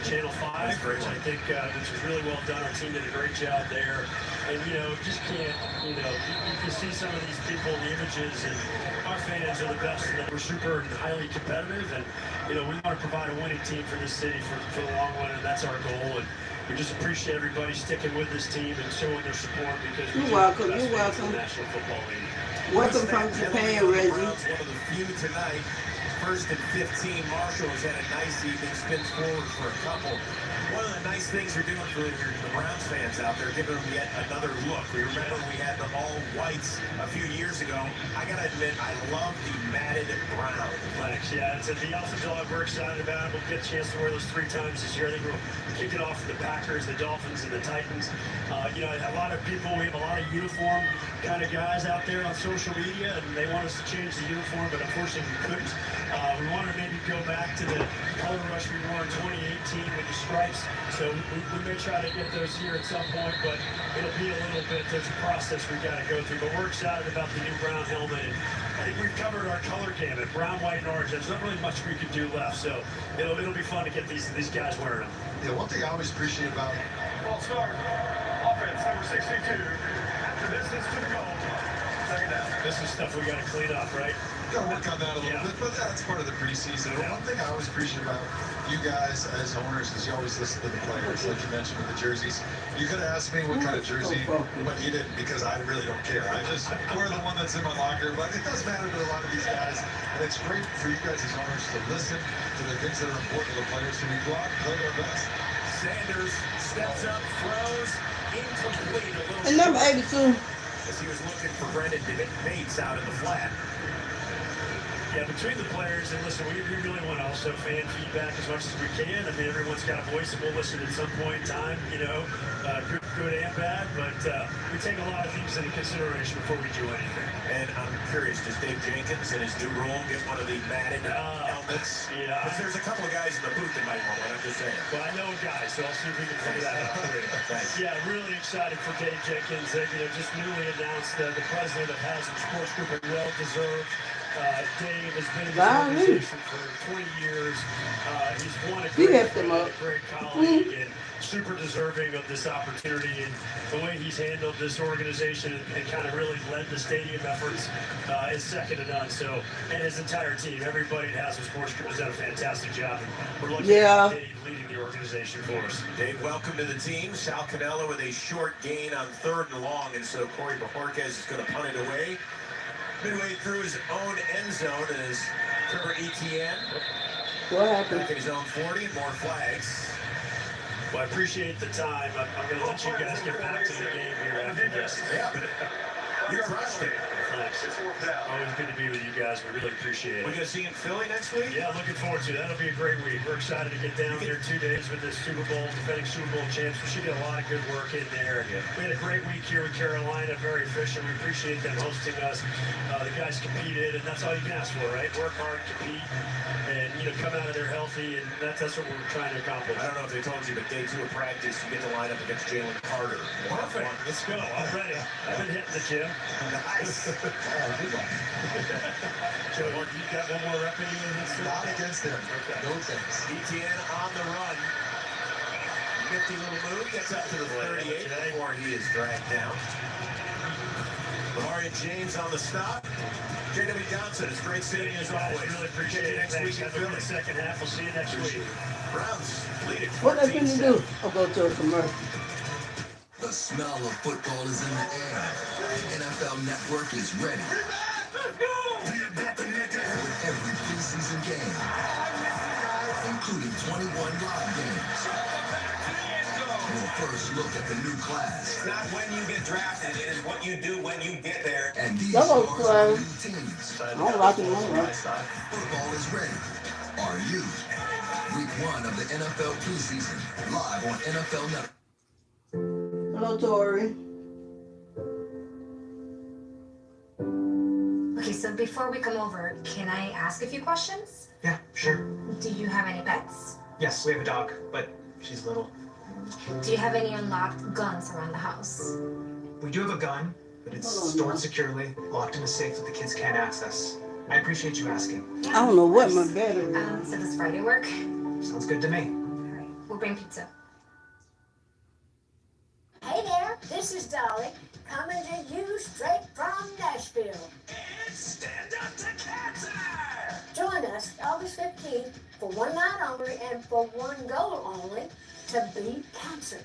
Channel 5, which I think which was really well done. Our team did a great job there. And, just can't, you can see some of these people in the images, and our fans are the best, and we're super highly competitive, and, we want to provide a winning team for this city for the long run, and that's our goal. And we just appreciate everybody sticking with this team and showing their support, because You're welcome. You're welcome. The National Football League. Welcome from Japan, Reggie. One of the few tonight. First and 15. Marshall has had a nice evening. Spins forward for a couple. One of the nice things they're doing for the Browns fans out there, giving them yet another look. We remember we had the all whites a few years ago. I gotta admit, I love the matted brown. Thanks. Yeah, it's the Alpha Dog we're excited about. We'll get a chance to wear those 3 times this year. I think we'll kick it off for the Packers, the Dolphins, and the Titans. A lot of people, we have a lot of uniform kind of guys out there on social media, and they want us to change the uniform, but unfortunately we couldn't. We want to maybe go back to the color rush we wore in 2018 with the stripes. So we may try to get those here at some point, but it'll be a little bit, there's a process we've got to go through. But we're excited about the new brown helmet. And I think we've covered our color gamut, brown, white, and orange. There's not really much we can do left. So it'll be fun to get these guys wearing them. Yeah, one thing I always appreciate about Ball start. Offense, number 62. After distance to the goal. Second down. This is stuff we got to clean up, right? Got to work on that a little bit, but that's part of the preseason. And one thing I always appreciate about you guys as owners is you always listen to the players, like you mentioned with the jerseys. You could have asked me what kind of jersey, but you didn't, because I really don't care. I just wear the one that's in my locker. But it does matter to a lot of these guys, and it's great for you guys as owners to listen to the things that are important to the players, so we go out and play their best. Sanders steps up, throws, incomplete. And number 82. As he was looking for Brendan Bates out in the flat. Yeah, between the players, and listen, we really want also fan feedback as much as we can. I mean, everyone's got a voice, and we'll listen at some point in time, good and bad, but we take a lot of things into consideration before we do anything. And I'm curious, does Dave Jenkins in his new role get one of the matted helmets? Yeah. Because there's a couple of guys in the booth that might want one, I'm just saying. Well, I know a guy, so I'll see if we can figure that out. Thanks. Yeah, really excited for Dave Jenkins. Just newly announced the president of Haslam Sports Group, a well-deserved Dave has been in this organization for 20 years. He's won a great colleague and super deserving of this opportunity. And the way he's handled this organization and kind of really led the stadium efforts is second to none. So, and his entire team, everybody at Haslam Sports Group has done a fantastic job. And we're looking at Dave leading the organization for us. Dave, welcome to the team. Sal Cannella with a short gain on 3rd and long, and so Corey Bajorquez is going to punt it away. Midway through his own end zone is Trevor Etienne. What happened? Back in his own 40, more flags. Well, I appreciate the time. I'm going to let you guys get back to the game here after this. Yeah, you crushed it. Thanks. Always good to be with you guys. We really appreciate it. We're going to see you in Philly next week? Yeah, looking forward to it. That'll be a great week. We're excited to get down there 2 days with the Super Bowl, defending Super Bowl champs. We should get a lot of good work in there. Yeah. We had a great week here with Carolina, very efficient. We appreciate them hosting us. The guys competed, and that's all you can ask for, right? Work hard, compete, and come out of there healthy, and that's what we're trying to accomplish. I don't know if they told you, but day 2 of practice, you get to line up against Jalen Carter. Perfect. Let's go. I'm ready. I've been hitting the gym. Nice. Joe, you got one more rep in you in this? Not against him. No thanks. Etienne on the run. Nifty little move. Gets up to the 38 before he is dragged down. Lamarian James on the stop. J.W. Johnson, it's great seeing you as always. Really appreciate it. Next week in the second half. We'll see you next week. Browns lead it. What they finna do? I'll go to a commercial. The smell of football is in the air. NFL Network is ready. With every preseason game, including 21 live games. Your first look at the new class. It's not when you get drafted, it is what you do when you get there. And these stars are new teams. I don't like it anymore. Football is ready. Are you? Week 1 of the NFL preseason, live on NFL Network. Hello, Tori. Okay, so before we come over, can I ask a few questions? Yeah, sure. Do you have any pets? Yes, we have a dog, but she's little. Do you have any unlocked guns around the house? We do have a gun, but it's stored securely, locked in a safe that the kids can't access. I appreciate you asking. I don't know what my battery is. So does Friday work? Sounds good to me. All right, we'll bring pizza. Hey there, this is Dolly, coming to you straight from Nashville. And stand up to cancer! Join us August 15th for one night only and for one goal only to beat cancer.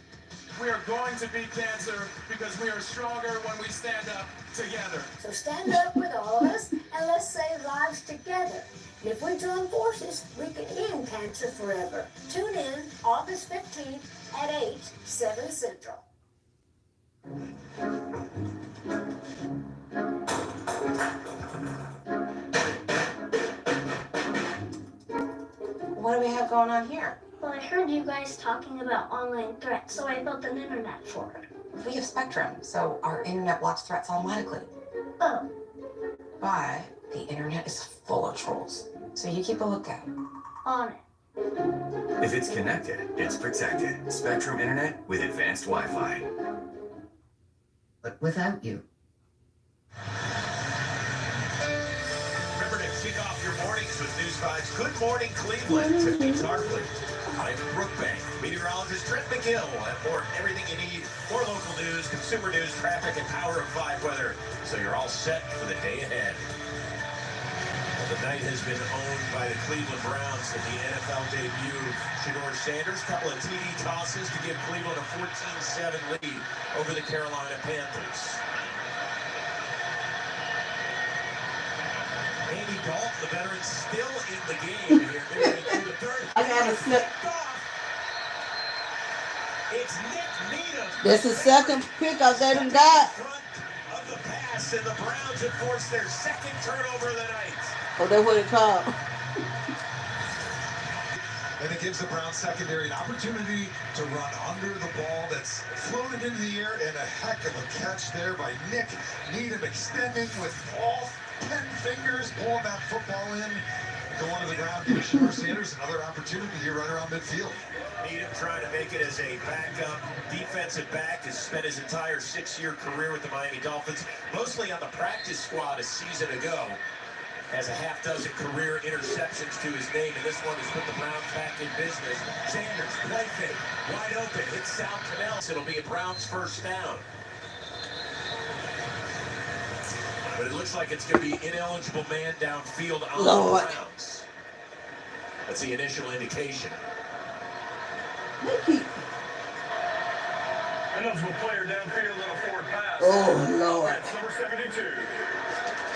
We are going to beat cancer because we are stronger when we stand up together. So stand up with all of us and let's save lives together. And if we join forces, we can end cancer forever. Tune in August 15th at 8, 7 Central. What do we have going on here? Well, I heard you guys talking about online threats, so I built an internet for it. We have Spectrum, so our internet blocks threats automatically. Oh. But the internet is full of trolls, so you keep a lookout. On it. If it's connected, it's protected. Spectrum Internet with advanced Wi-Fi. But without you. Remember to kick off your mornings with News 5's Good Morning Cleveland. Tiffany Tarpley. I'm Brookbank. Meteorologist Trent McGill will have more everything you need. More local news, consumer news, traffic, and Power of 5 weather. So you're all set for the day ahead. Well, the night has been owned by the Cleveland Browns in the NFL debut of Shedeur Sanders. Couple of TD tosses to give Cleveland a 14-7 lead over the Carolina Panthers. Andy Dalton, the veteran, still in the game here. Midway through the third. I got a snip. It's Nick Needham. That's the second pick I let him die. Of the pass, and the Browns have forced their second turnover of the night. Oh, that's what it called. And it gives the Browns secondary an opportunity to run under the ball that's floated into the air, and a heck of a catch there by Nick Needham, extending with all 10 fingers, pulling that football in. Going to the ground, give Shedeur Sanders another opportunity here right around midfield. Needham trying to make it as a backup defensive back. Has spent his entire 6-year career with the Miami Dolphins, mostly on the practice squad a season ago. has a half dozen career interceptions to his name, and this one has put the Browns back in business. Sanders, play fake, wide open, hits Sal Cannell. It'll be a Browns first down. But it looks like it's going to be ineligible man downfield on the Browns. That's the initial indication. Ineligible player downfield on a forward pass. Oh, Lord. That's number 72.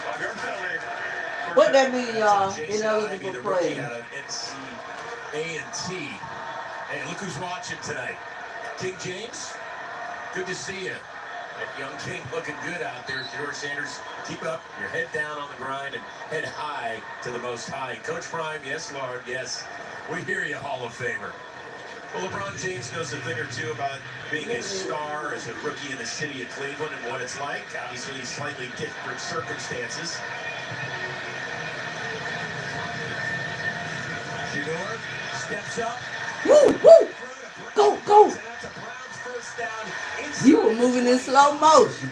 5-yard penalty. What that mean, y'all? Ineligible Ineligible play. Out of NC-A&T. Hey, look who's watching tonight. King James, good to see you. That young king looking good out there. Shedeur Sanders, keep up. Your head down on the grind and head high to the most high. Coach Prime, yes, Lord, yes. We hear you, Hall of Famer. Well, LeBron James knows a thing or two about being a star as a rookie in the city of Cleveland and what it's like. Obviously, slightly different circumstances. Shedeur steps up. Woo, woo. Go, go. You were moving in slow motion.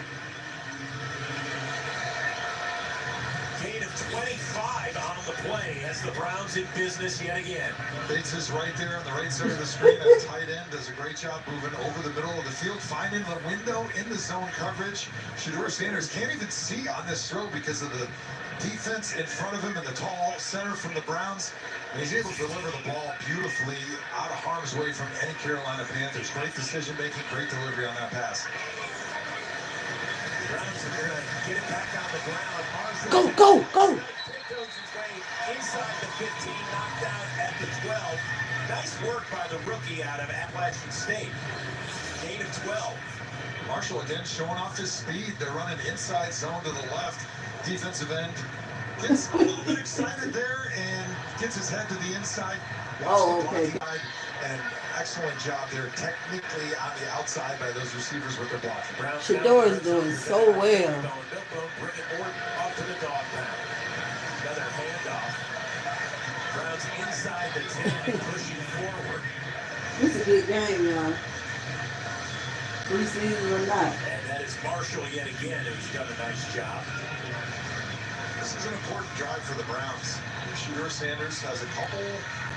Gain of 25 on the play as the Browns in business yet again. Bates is right there on the right side of the screen. That tight end does a great job moving over the middle of the field, finding the window in the zone coverage. Shedeur Sanders can't even see on this throw because of the defense in front of him and the tall center from the Browns. And he's able to deliver the ball beautifully out of harm's way from any Carolina Panthers. Great decision making, great delivery on that pass. Browns are going to get it back on the ground. Go, go, go. Inside the 15, knocked down at the 12. Nice work by the rookie out of Appalachian State. Gain of 12. Marshall again showing off his speed. They're running inside zone to the left. Defensive end gets a little bit excited there and gets his head to the inside. Oh, okay. And excellent job there technically on the outside by those receivers with their blocking. Shedeur is doing so well. Bring it more up to the dog pound. Another handoff. Browns inside the 10 and pushing forward. This is a good game, y'all. Preseason or not. And that is Marshall yet again, who's done a nice job. This is an important drive for the Browns. Shedeur Sanders has a couple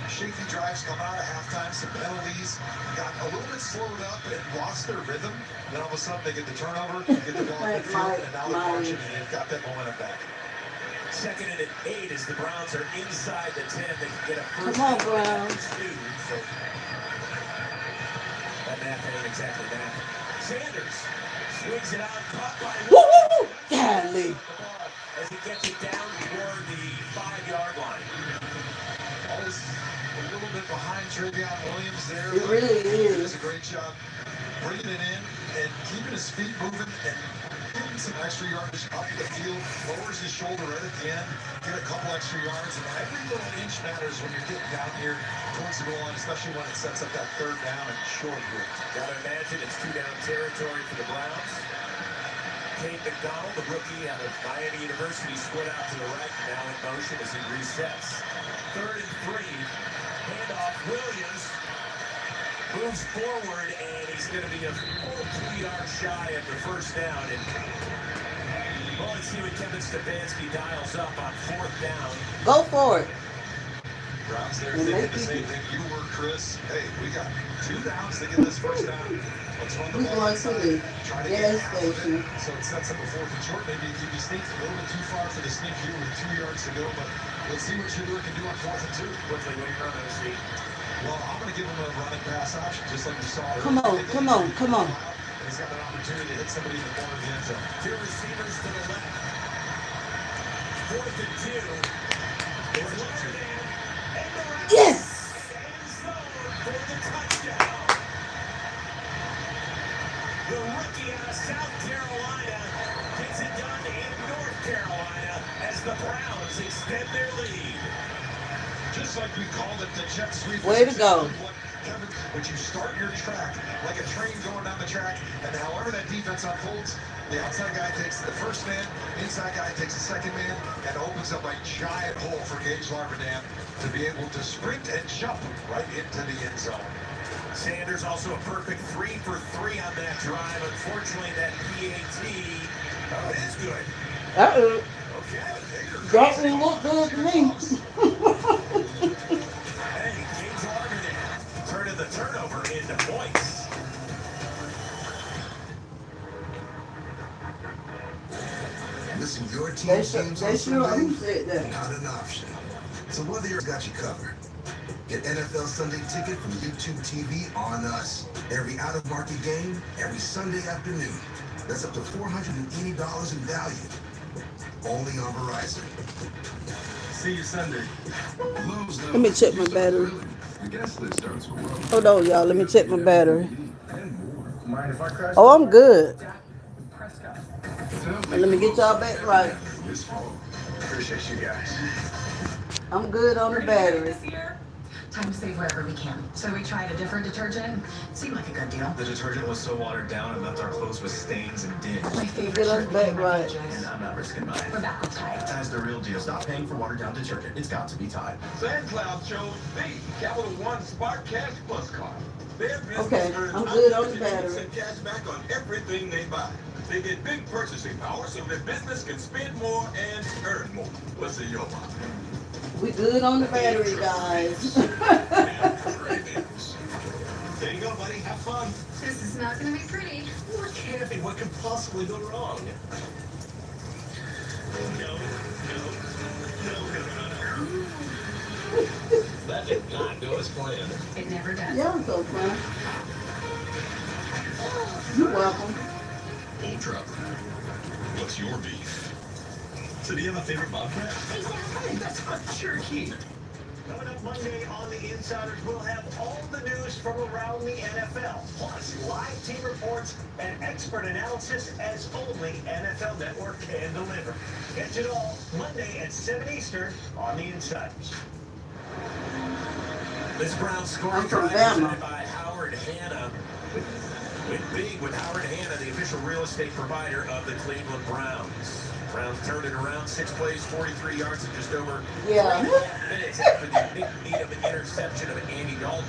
shaky drives come out of halftime, some penalties, got a little bit slowed up and lost their rhythm. Then all of a sudden they get the turnover, get the ball in midfield, and now they're marching and they've got that momentum back. Second and 8 as the Browns are inside the 10. They can get a first. Come on, Browns. So that math ain't exactly math. Sanders swings it out, caught by woo, woo, woo. Golly. As he gets it down toward the 5-yard line. Always a little bit behind Travion Williams there. It really is. He does a great job bringing it in and keeping his feet moving and getting some extra yardage up the field. Lowers his shoulder right at the end. Get a couple extra yards. And every little inch matters when you're getting down here towards the goal line, especially when it sets up that third down and short here. Gotta imagine it's 2-down territory for the Browns. Kate McDonald, the rookie out of Miami University, split out to the right, now in motion as he resets. 3rd and 3, handoff, Williams moves forward, and he's going to be a full 2 yards shy of the first down. And well, let's see what Kevin Stefanski dials up on 4th down. Go for it. Browns there thinking the same thing you were, Chris. Hey, we got 2 downs to get this first down. Let's run the ball inside. Try to get out of it. So it sets up a 4th and short. Maybe it could be sneaked a little bit too far for the sneak here with 2 yards to go. But let's see what Shedeur can do on 4th and 2. Quickly, what are you running to see? Well, I'm going to give him a running pass option, just like we saw. Come on, come on, come on. And he's got an opportunity to hit somebody in the corner of the end zone. 2 receivers to the left. 4th and 2. It's Lauderdale. Yes! For the touchdown. The rookie out of South Carolina gets it done in North Carolina as the Browns extend their lead. Just like we called it the jet sweep. Way to go. But you start your track like a train going down the track, and however that defense unfolds, the outside guy takes the first man, inside guy takes the second man, and opens up a giant hole for Gage Larberdam to be able to sprint and jump right into the end zone. Sanders also a perfect 3 for 3 on that drive. Unfortunately, that PAT is good. Uh-oh. That didn't look good to me. Hey, James Larkin turning the turnover into points. Missing your team's games on Sunday? Not an option. So whether you've got you covered. Get NFL Sunday Ticket from YouTube TV on us. Every out-of-market game, every Sunday afternoon. That's up to $480 in value. Only on Verizon. See you Sunday. Let me check my battery. Hold on, y'all. Let me check my battery. Oh, I'm good. Let me get y'all back right. Appreciate you guys. I'm good on the battery. Time to save wherever we can. So we tried a different detergent. Seemed like a good deal. The detergent was so watered down and left our clothes with stains and dings. My favorite Get us shirt back in my right. pages. And I'm not risking mine. We're back with Tide. Tide's the real deal. Stop paying for watered down detergent. It's got to be Tide. SandCloud chose the Capital One Spark Cash Plus card. Okay, I'm good on the battery. And cash back on everything they buy. They get big purchasing power so their business can spend more and earn more. What's in your mind? We good on the battery, guys. There you go, buddy. Have fun. This is not going to be pretty. We're camping. What could possibly go wrong? No. That did not go as planned. It never does. Yeah, I'm so fun. You're welcome. Old Trapper, what's your beef? So do you have a favorite bobcat? Hey, that's not jerky. Coming up Monday on The Insiders, we'll have all the news from around the NFL, plus live team reports and expert analysis as only NFL Network can deliver. Catch it all Monday at 7 Eastern on The Insiders. This Brown scoring I'm from drive Bama. presented by Howard Hanna. Went big with Howard Hanna, the official real estate provider of the Cleveland Browns. Browns turned it around, 6 plays, 43 yards in just over 3.5 minutes after the Nick Needham interception of Andy Dalton.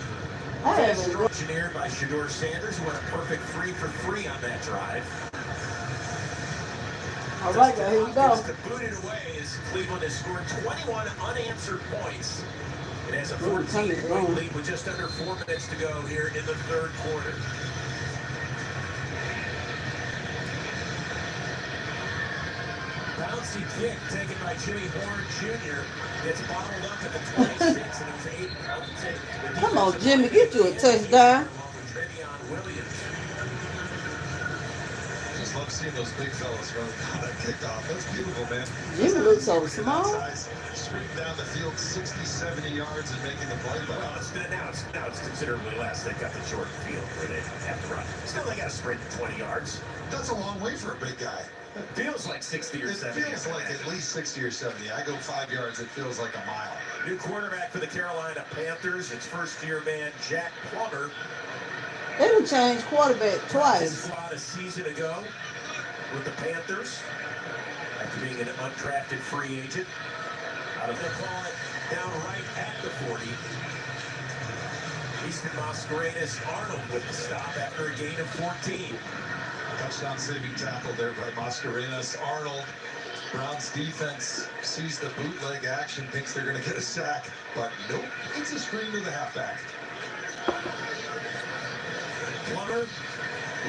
Engineered by Shedeur Sanders, who went a perfect 3 for 3 on that drive. All right, now here we go. To boot it away as Cleveland has scored 21 unanswered points. It has a 14-point lead with just under 4 minutes to go here in the third quarter. Bouncy kick taken by Jimmy Horn Jr. Gets bottled up at the 26, and it was 8. Come on, Jimmy, get you a touchdown. Just love seeing those big fellas run on that kickoff. That's beautiful, man. Jimmy looks so small. Streaking down the field 60, 70 yards and making the play. Well, now it's considerably less. They've got the short field where they have to run. Still, they got to sprint 20 yards. That's a long way for a big guy. It feels like 60 or 70. It feels like at least 60 or 70. I go 5 yards, it feels like a mile. New quarterback for the Carolina Panthers. It's first-year man Jack Plummer. They done changed quarterback twice. A season ago with the Panthers after being an undrafted free agent. They call it down right at the 40. Easton Mascarenas Arnold with the stop after a gain of 14. Touchdown saving tackle there by Mascarenas Arnold. Browns defense sees the bootleg action, thinks they're going to get a sack, but nope, it's a screen to the halfback. Plummer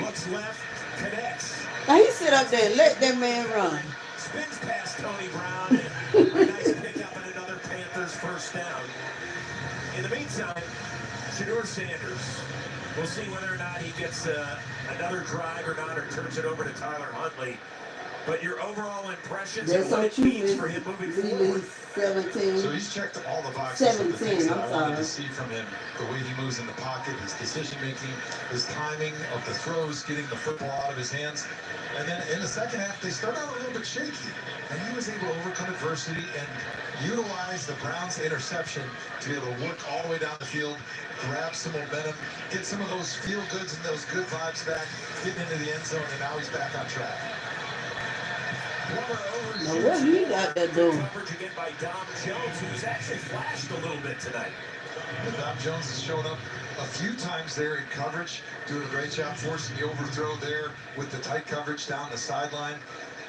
looks left, connects. Now he sit up there and let that man run. Spins past Tony Brown, and a nice pickup and another Panthers first down. In the meantime, Shedeur Sanders. We'll see whether or not he gets another drive or not, or turns it over to Tyler Huntley. But your overall impressions and what it means for him moving forward. 17. So he's checked all the boxes. 17, of the things that I'm I wanted to sorry. see from him. The way he moves in the pocket, his decision making, his timing of the throws, getting the football out of his hands. And then in the second half, they start out a little bit shaky. And he was able to overcome adversity and utilize the Browns' interception to be able to work all the way down the field, grab some momentum, get some of those feel goods and those good vibes back, getting into the end zone, and now he's back on track. Now what he got that doing? Coverage again by Dom Jones, who's actually flashed a little bit tonight. And Dom Jones has shown up a few times there in coverage, doing a great job forcing the overthrow there with the tight coverage down the sideline.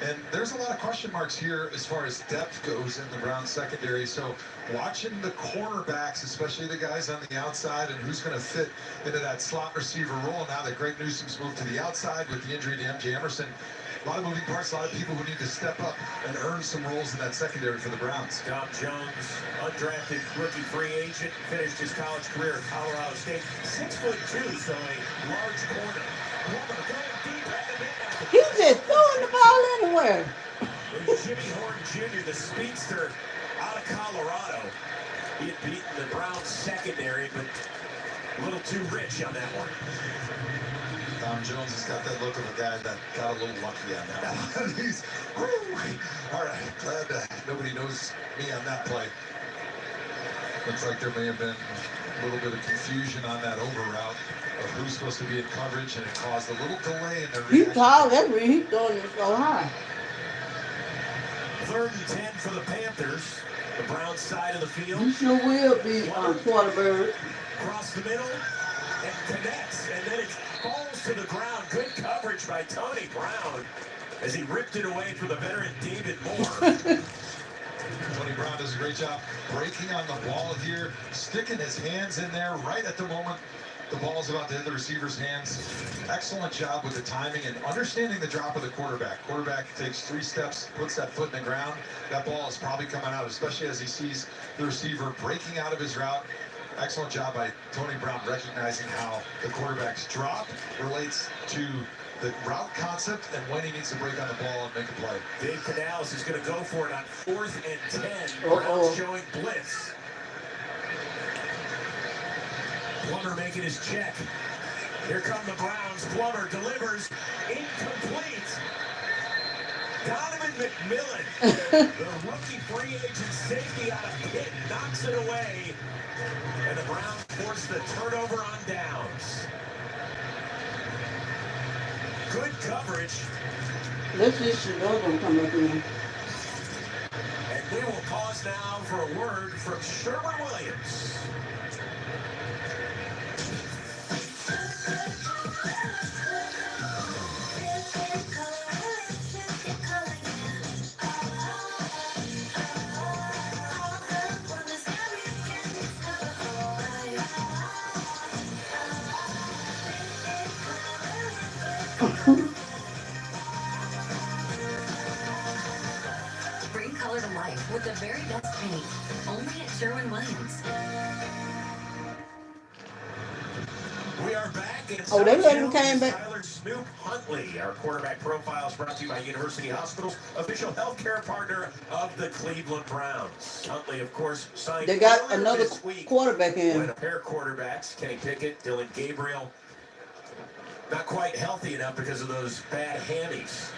And there's a lot of question marks here as far as depth goes in the Browns secondary. So watching the cornerbacks, especially the guys on the outside, and who's going to fit into that slot receiver role now that Greg Newsome's moved to the outside with the injury to MJ Emerson. A lot of moving parts, a lot of people who need to step up and earn some roles in that secondary for the Browns. Dom Jones, undrafted rookie free agent, finished his college career at Colorado State. 6'2", so a large corner. He's just throwing the ball anywhere. There's Jimmy Horn Jr., the speedster out of Colorado. He had beaten the Browns secondary, but a little too rich on that one. Tom Jones has got that look of a guy that got a little lucky on that one. He's, all right, glad that nobody knows me on that play. Looks like there may have been a little bit of confusion on that over route of who's supposed to be in coverage, and it caused a little delay in the reaction. He's tall, that's when he's throwing it so high. 3rd and 10 for the Panthers. The Browns side of the field. You sure will be quarterback. Across the middle and connects, and then it falls to the ground. Good coverage by Tony Brown as he ripped it away from the veteran David Moore. Tony Brown does a great job breaking on the ball here, sticking his hands in there right at the moment the ball's about to hit the receiver's hands. Excellent job with the timing and understanding the drop of the quarterback. Quarterback takes 3 steps, puts that foot in the ground. That ball is probably coming out, especially as he sees the receiver breaking out of his route. Excellent job by Tony Brown recognizing how the quarterback's drop relates to the route concept and when he needs to break on the ball and make a play. Dave Canales is going to go for it on 4th and 10. Browns showing blitz. Plummer making his check. Here come the Browns. Plummer delivers. Incomplete. Donovan McMillan, the rookie free agent safety out of Pitt, knocks it away. And the Browns force the turnover on downs. Good coverage. Let's see Shedeur gonna come up in. And we will pause now for a word from Sherman Williams. Bring color to life with the very best paint. Only at Sherwin-Williams. We are back. And Oh, they let him came back. Tyler Snoop Huntley. Our quarterback profile is brought to you by University Hospitals, official healthcare partner of the Cleveland Browns. Huntley, of course, signed. They got earlier another this week quarterback in. when a pair of quarterbacks, Kenny Pickett, Dylan Gabriel, not quite healthy enough because of those bad hammies.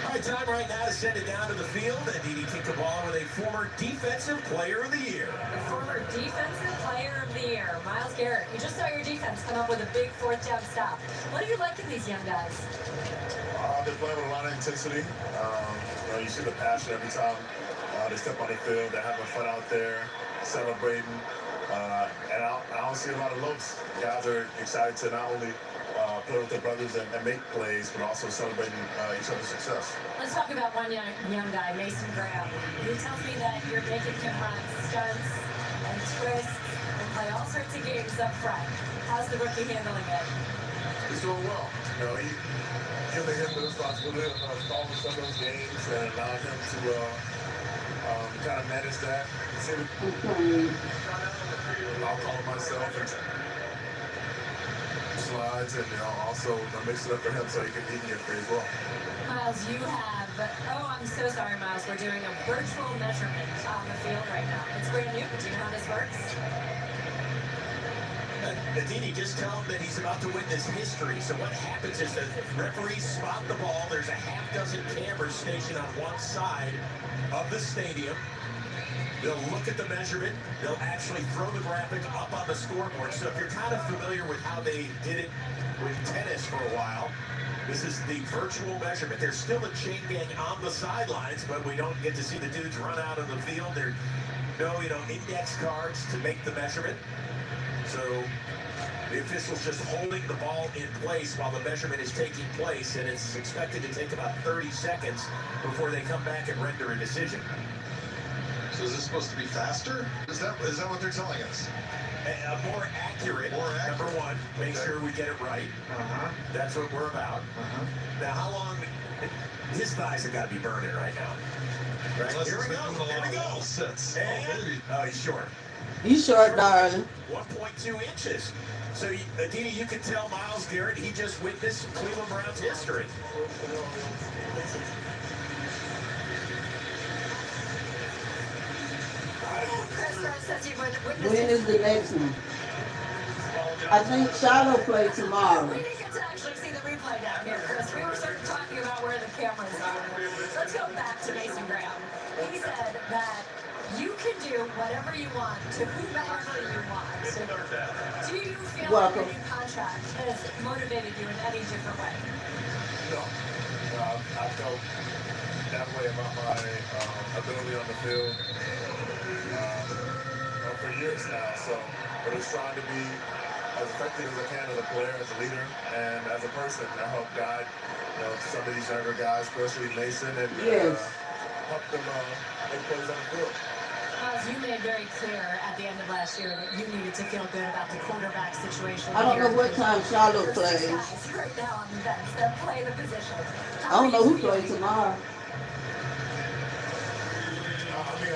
All right, time right now to send it down to the field. And Didi kicked the ball with a former Defensive Player of the Year. The former Defensive Player of the Year, Myles Garrett. You just saw your defense come up with a big 4th down stop. What are you like in these young guys? They're playing with a lot of intensity. You see the passion every time they step on the field. They're having fun out there, celebrating. And I don't see a lot of looks. Guys are excited to not only play with their brothers and make plays, but also celebrating each other's success. Let's talk about one young guy, Mason Graham. He tells me that you're making him run stunts and twists and play all sorts of games up front. How's the rookie handling it? He's doing well. Giving him the responsibility of calling some of those games and allowing him to kind of manage that. I'll call it myself and slides and also mix it up for him so he can get free as well. Myles, you have, I'm so sorry, Myles, we're doing a virtual measurement on the field right now. It's brand new, but do you know how this works? Didi, just tell him that he's about to witness history. So what happens is the referees spot the ball. There's a half dozen cameras stationed on one side of the stadium. They'll look at the measurement. They'll actually throw the graphic up on the scoreboard. So if you're kind of familiar with how they did it with tennis for a while, this is the virtual measurement. There's still a chain gang on the sidelines, but we don't get to see the dudes run out of the field. There are no, index cards to make the measurement. So The official's just holding the ball in place while the measurement is taking place, and it's expected to take about 30 seconds before they come back and render a decision. So is this supposed to be faster? Is that what they're telling us? More accurate. Number one, make sure we get it right. That's what we're about. Now, how long? His thighs have got to be burning right now. Right? Here we go. There we go. Sits. Oh, he's short. You short, darling. 1.2 inches. So, Adina, you can tell Myles Garrett he just witnessed Cleveland Browns history. When is the next one? I think Shiloh play tomorrow. We didn't get to actually see the replay down here, Chris. We were sort of talking about where the cameras are. Let's go back to Mason Graham. He said that you can do whatever you want to whomever you want. Do you feel like your new contract has motivated you in any different way? No. I felt that way about my ability on the field for years now. So, but it's trying to be as effective as I can as a player, as a leader, and as a person. I help guide, some of these younger guys, especially Mason, and help them make plays on the field. Myles, you made very clear at the end of last year that you needed to feel good about the quarterback situation. I don't know what time Shiloh plays. Right now on the bench that play the position. I don't know who plays tomorrow.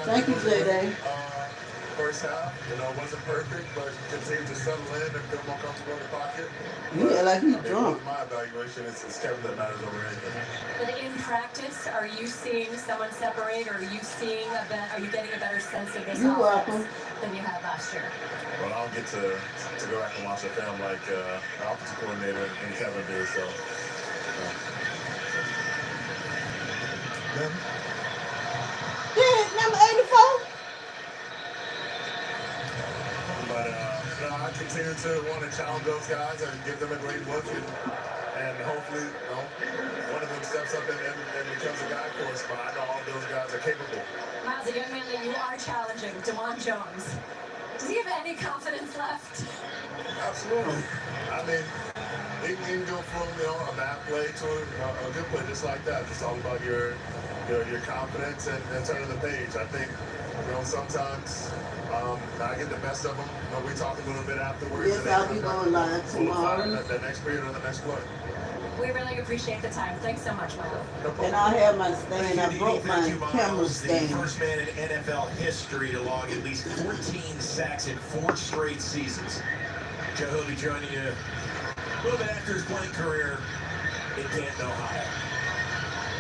Thank you, J-Day. First half, wasn't perfect, but continued to settle in and feel more comfortable in the pocket. Yeah, like he's drunk. My evaluation is Kevin that matters over anything. But in practice, are you seeing someone separate, or are you getting a better sense of this offense than you had last year? Well, I don't get to go back and watch the film like the offensive coordinator and Kevin did, so. Yeah, number 84. But I continue to want to challenge those guys and give them a great look, and hopefully, one of them steps up and becomes a guy for us. But I know all those guys are capable. Myles, a young man that you are challenging, DeJuan Jones. Does he have any confidence left? Absolutely. I mean, it can go from a bad play to a good play, just like that. It's all about your confidence and turning the page. I think sometimes I get the best of them. We talk a little bit afterwards. Yes, I'll be going live tomorrow. The next period or the next play. We really appreciate the time. Thanks so much, Myles. And I'll have my stand. I broke my camera stand. The first man in NFL history to log at least 14 sacks in 4 straight seasons. Joe will be joining you a little bit after his playing career in Canton, Ohio.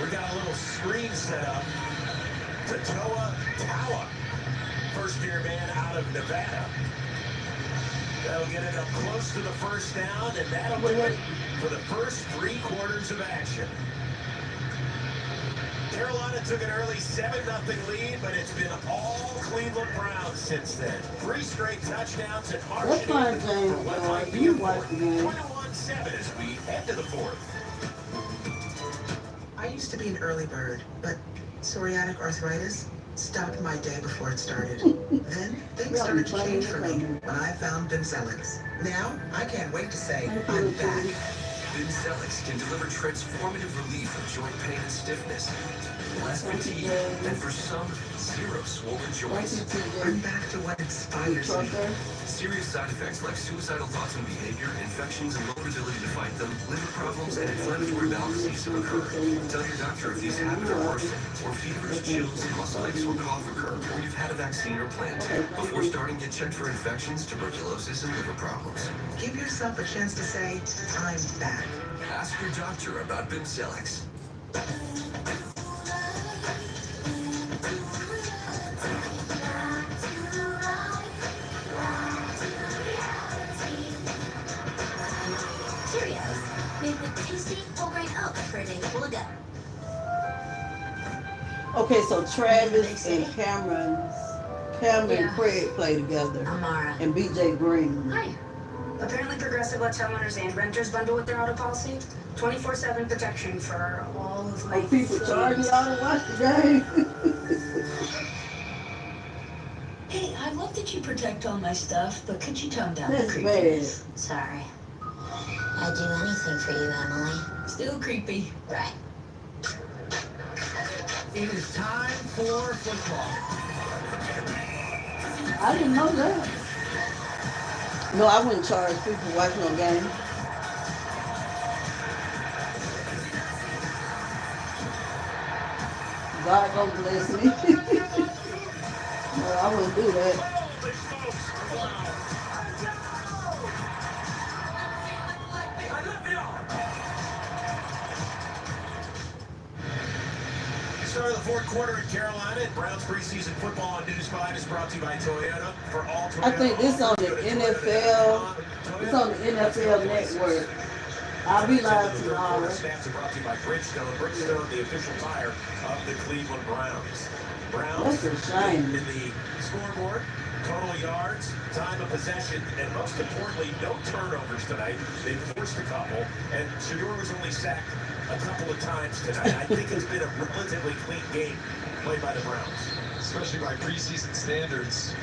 We got a little screen set up to Toa Tawa, first-year man out of Nevada. That'll get it up close to the first down, and that'll do it for the first 3 quarters of action. Carolina took an early 7-0 lead, but it's been all Cleveland Browns since then. 3 straight touchdowns and marching for what might be a 21-7 as we head to the 4th. I used to be an early bird, but psoriatic arthritis stopped my day before it started. Then things started to change for me when I found Bimzelx. Now I can't wait to say I'm back. Bimzelx can deliver transformative relief of joint pain and stiffness, less fatigue, and for some, 0 swollen joints. I'm back to what inspires me. Serious side effects like suicidal thoughts and behavior, infections and low ability to fight them, liver problems, and inflammatory bowel disease have occurred. Tell your doctor if these happen or worsen, or fevers, chills, muscle aches, or cough occur, or you've had a vaccine or plan to. Before starting, get checked for infections, tuberculosis, and liver problems. Give yourself a chance to say, I'm back. Ask your doctor about Bimzelx. Cheerios, made with tasty whole grain oats for a day full of gum. Okay, so Travis and Cameron and Craig play together. Amara. And BJ Green. Hi. Apparently Progressive lets homeowners and renters bundle with their auto policy. 24/7 protection for all of my people charge y'all to watch the game. Hey, I love that you protect all my stuff, but could you tone down the That's creepiness? bad. Sorry. I'd do anything for you, Emily. Still creepy. Right. It is time for football. I didn't know that. No, I wouldn't charge people watching no game. God gonna bless me. No, I wouldn't do that. Start of the fourth quarter in Carolina, and Browns preseason football on News 5 is brought to you by Toyota. For all Toyota, I think this on the NFL. It's on the NFL Network. I'll be live tomorrow. Snaps are brought to you by Bridgestone. Bridgestone, the official tire of the Cleveland Browns. Browns That's a shame. in the scoreboard, total yards, time of possession, and most importantly, no turnovers tonight. They forced a couple, and Shedeur was only sacked a couple of times tonight. I think it's been a relatively clean game played by the Browns. Especially by preseason standards.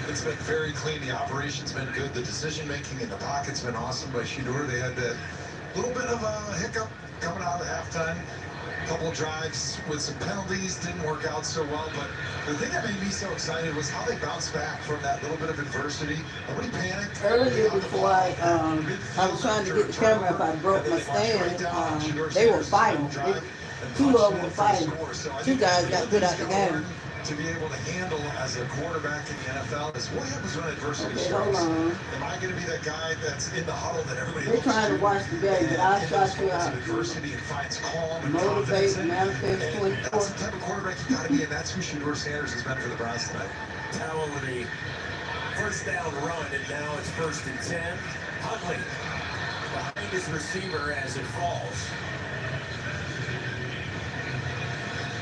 It's been very clean. The operation's been good. The decision-making in the pocket's been awesome by Shedeur. They had that little bit of a hiccup coming out of halftime. A couple of drives with some penalties. Didn't work out so well. But the thing that made me so excited was how they bounced back from that little bit of adversity. Nobody panicked. Earlier before I was trying to get the camera if I broke my stand, they were fighting. Two of them were fighting. Two guys got put out the game. To be able to handle as a quarterback in the NFL is what happens when adversity Okay, strikes. hold on. Am I going to be that guy that's in the huddle that everybody They're trying to watch the game, but I'll shot you out. adversity and finds calm and Motivate, confidence in. manifest, And 24. that's the type of quarterback you got to be, and that's who Shedeur Sanders has been for the Browns tonight. Talon with a first down run, and now it's 1st and 10. Huntley behind his receiver as it falls.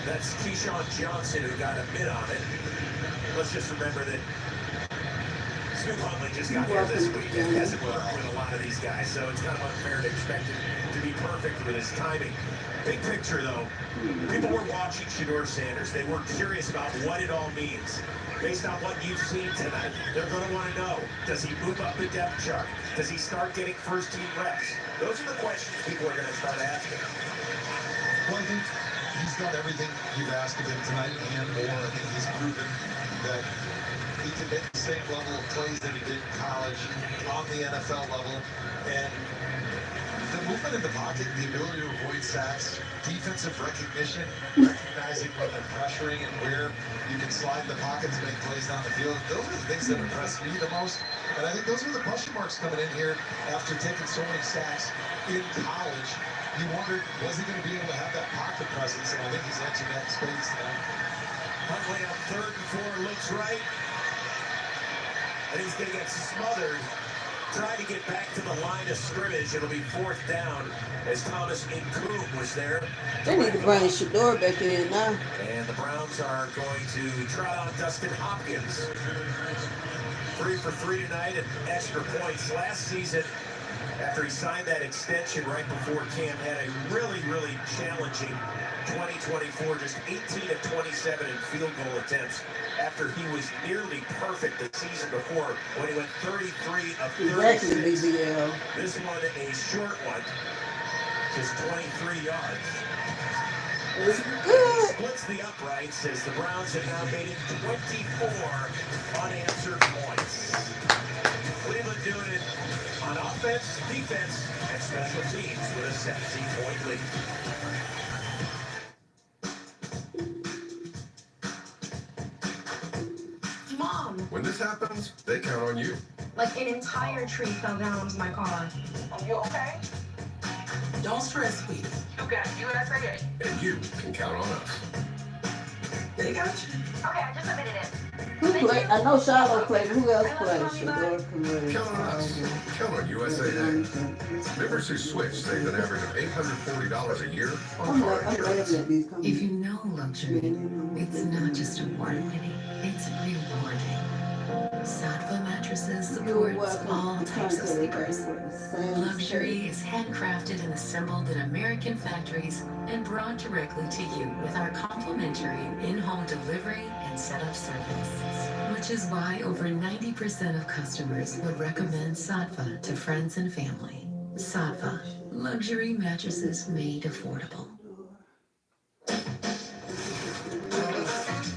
That's Keyshawn Johnson who got a bid on it. Let's just remember that Snoop Huntley just got here this week and hasn't worked with a lot of these guys, so it's kind of unfair to expect him to be perfect with his timing. Big picture, though, people were watching Shedeur Sanders. They were curious about what it all means. Based on what you've seen tonight, they're going to want to know, does he move up the depth chart? Does he start getting first-team reps? Those are the questions people are going to start asking. Well, I think he's done everything you've asked of him tonight and more. I think he's proven that he can make the same level of plays that he did in college on the NFL level. And the movement in the pocket, the ability to avoid sacks, defensive recognition, recognizing when they're pressuring and where you can slide in the pocket to make plays down the field, those are the things that impress me the most. And I think those are the question marks coming in here after taking so many sacks in college. You wondered, was he going to be able to have that pocket presence? And I think he's answered that in spades tonight. Huntley on 3rd and 4, looks right. And he's going to get smothered. Trying to get back to the line of scrimmage. It'll be 4th down as Thomas Nkoum was there. They need to bring Shedeur back in now. And the Browns are going to trot on Dustin Hopkins. 3 for 3 tonight and extra points. Last season, after he signed that extension right before camp, had a really, really challenging 2024, just 18 of 27 in field goal attempts after he was nearly perfect the season before when he went 33 of 36. BBL. This one a short one, just 23 yards. It's good. Splits the uprights as the Browns have now made it 24 unanswered points. Cleveland doing it on offense, defense, and special teams with a 17-point lead. Mom, When this happens, they count on you. like an entire tree fell down onto my car. Are you okay? Don't stress, sweetie. You got USAA. And you can count on us. They got you. Okay, I just submitted it. Who played? I know Shiloh played. Who else played? Shedeur played. Count on us. Count on USAA. Members who switch save an average of $840 a year on I'm car laughing insurance. at these coming. If you know luxury, it's not just award-winning, it's rewarding. Sattva mattresses supports all types of sleepers. Luxury is handcrafted and assembled in American factories and brought directly to you with our complimentary in-home delivery and setup service. Which is why over 90% of customers would recommend Sattva to friends and family. Sattva, luxury mattresses made affordable.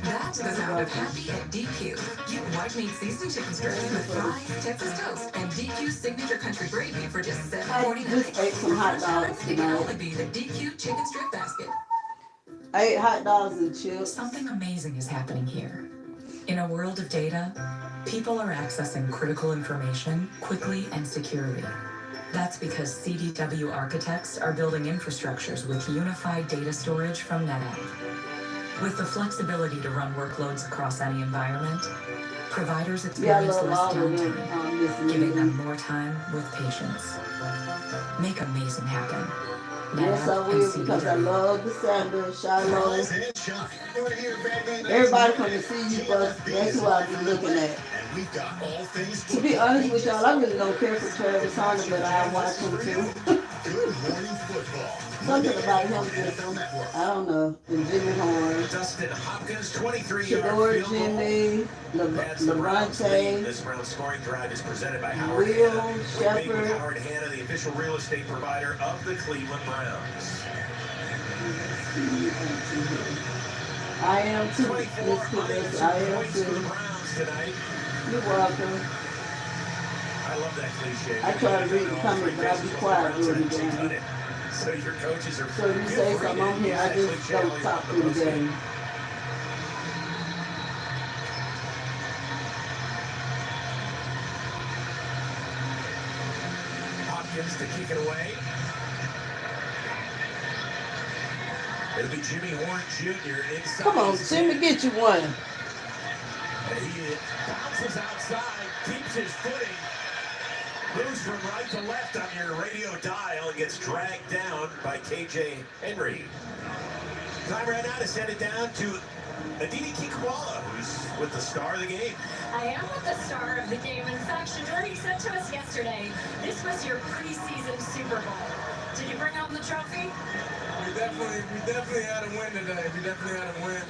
That's the sound of happy at DQ. Get white meat seasoned chicken strips with fries, Texas toast, and DQ's signature country gravy for just $7.49. I just ate some hot dogs It can tonight. only be the DQ chicken strip basket. I ate hot dogs and chips. Something amazing is happening here. In a world of data, people are accessing critical information quickly and securely. That's because CDW architects are building infrastructures with unified data storage from NetApp. With the flexibility to run workloads across any environment, providers experience less downtime, giving them more time with patience. Make amazing happen. Yes, I will, because I love the Sanders, Shiloh. Everybody come to see you, but that's who I be looking at. To be honest with y'all, I really don't care for Travis Hunter, but I watch him too. Something about him just, I don't know, the Jimmy Horn. Dustin Hopkins, 23 Shedeur, Jimmy, Levante, This round scoring drive is presented by Howard Will, Hanna. Shepard. Howard Hanna, the official real estate provider of the Cleveland Browns. I am too, Miss Clarissa, I am too. Tonight. You're welcome. I love that cliche. I try to read the comments, but I be quiet during the game. So your coaches are. So you say something on here, I just don't talk through the game. Hopkins to kick it away. It'll be Jimmy Horn Jr. inside. Come on, Jimmy, get you one. And he bounces outside, keeps his footing, moves from right to left on your radio dial and gets dragged down by KJ Henry. Time right now to send it down to Aditi Kikwala, who's with the star of the game. I am with the star of the game. In fact, Shedeur, you said to us yesterday, this was your preseason Super Bowl. Did you bring home the trophy? We definitely had a win today. We definitely had a win.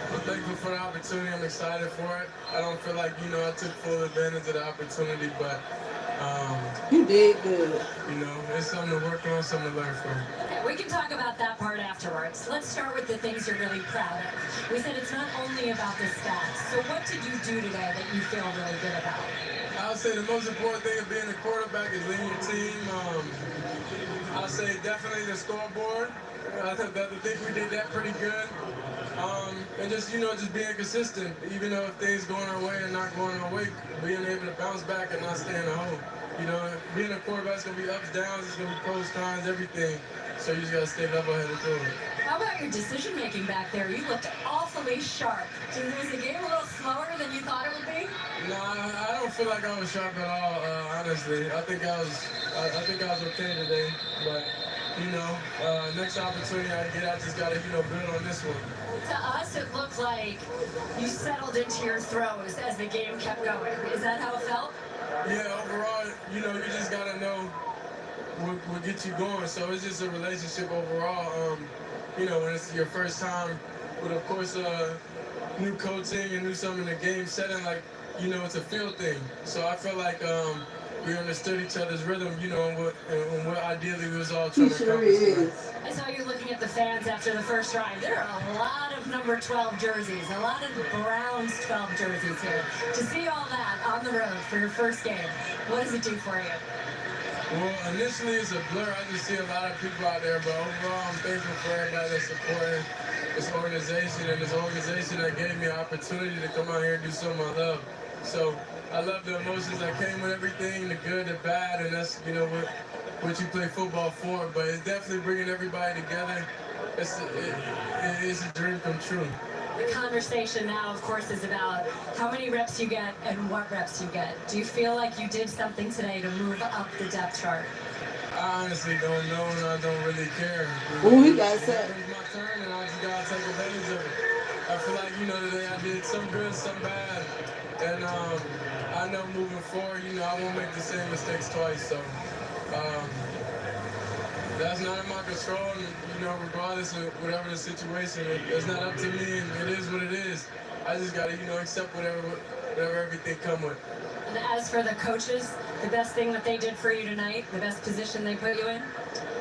I'm thankful for the opportunity. I'm excited for it. I don't feel like, I took full advantage of the opportunity, but you did good. It's something to work on, something to learn from. Okay, we can talk about that part afterwards. Let's start with the things you're really proud of. We said it's not only about the stats. So what did you do today that you feel really good about? I would say the most important thing of being a quarterback is leading your team. I'll say definitely the scoreboard. I think we did that pretty good. And just being consistent, even though if things going our way and not going our way, being able to bounce back and not stay in the hole. Being a quarterback is going to be ups, downs, it's going to be pros, cons, everything. So you just got to stay level-headed through it. How about your decision-making back there? You looked awfully sharp. Was the game a little slower than you thought it would be? No, I don't feel like I was sharp at all, honestly. I think I was okay today, but next opportunity I get, I just got to build on this one. To us, it looked like you settled into your throws as the game kept going. Is that how it felt? Yeah, overall, you just got to know what gets you going. So it's just a relationship overall. When it's your first time with, of course, new coaching and new something in the game setting, it's a field thing. So I felt like we understood each other's rhythm, and what ideally we was all trying to accomplish. I saw you looking at the fans after the first drive. There are a lot of number 12 jerseys, a lot of Browns 12 jerseys here. To see all that on the road for your first game, what does it do for you? Well, initially it's a blur. I just see a lot of people out there, but overall I'm thankful for everybody that's supporting this organization and this organization that gave me an opportunity to come out here and do something I love. So I love the emotions that came with everything, the good, the bad, and that's, what you play football for. But it's definitely bringing everybody together. It's a dream come true. The conversation now, of course, is about how many reps you get and what reps you get. Do you feel like you did something today to move up the depth chart? I honestly don't know, and I don't really care. Ooh, he got set. It's my turn, and I just got to take advantage of it. I feel like, today I did some good, some bad. And I know moving forward, I won't make the same mistakes twice. So that's not in my control. And, regardless of whatever the situation, it's not up to me. And it is what it is. I just got to, accept whatever everything come with. And as for the coaches, the best thing that they did for you tonight, the best position they put you in?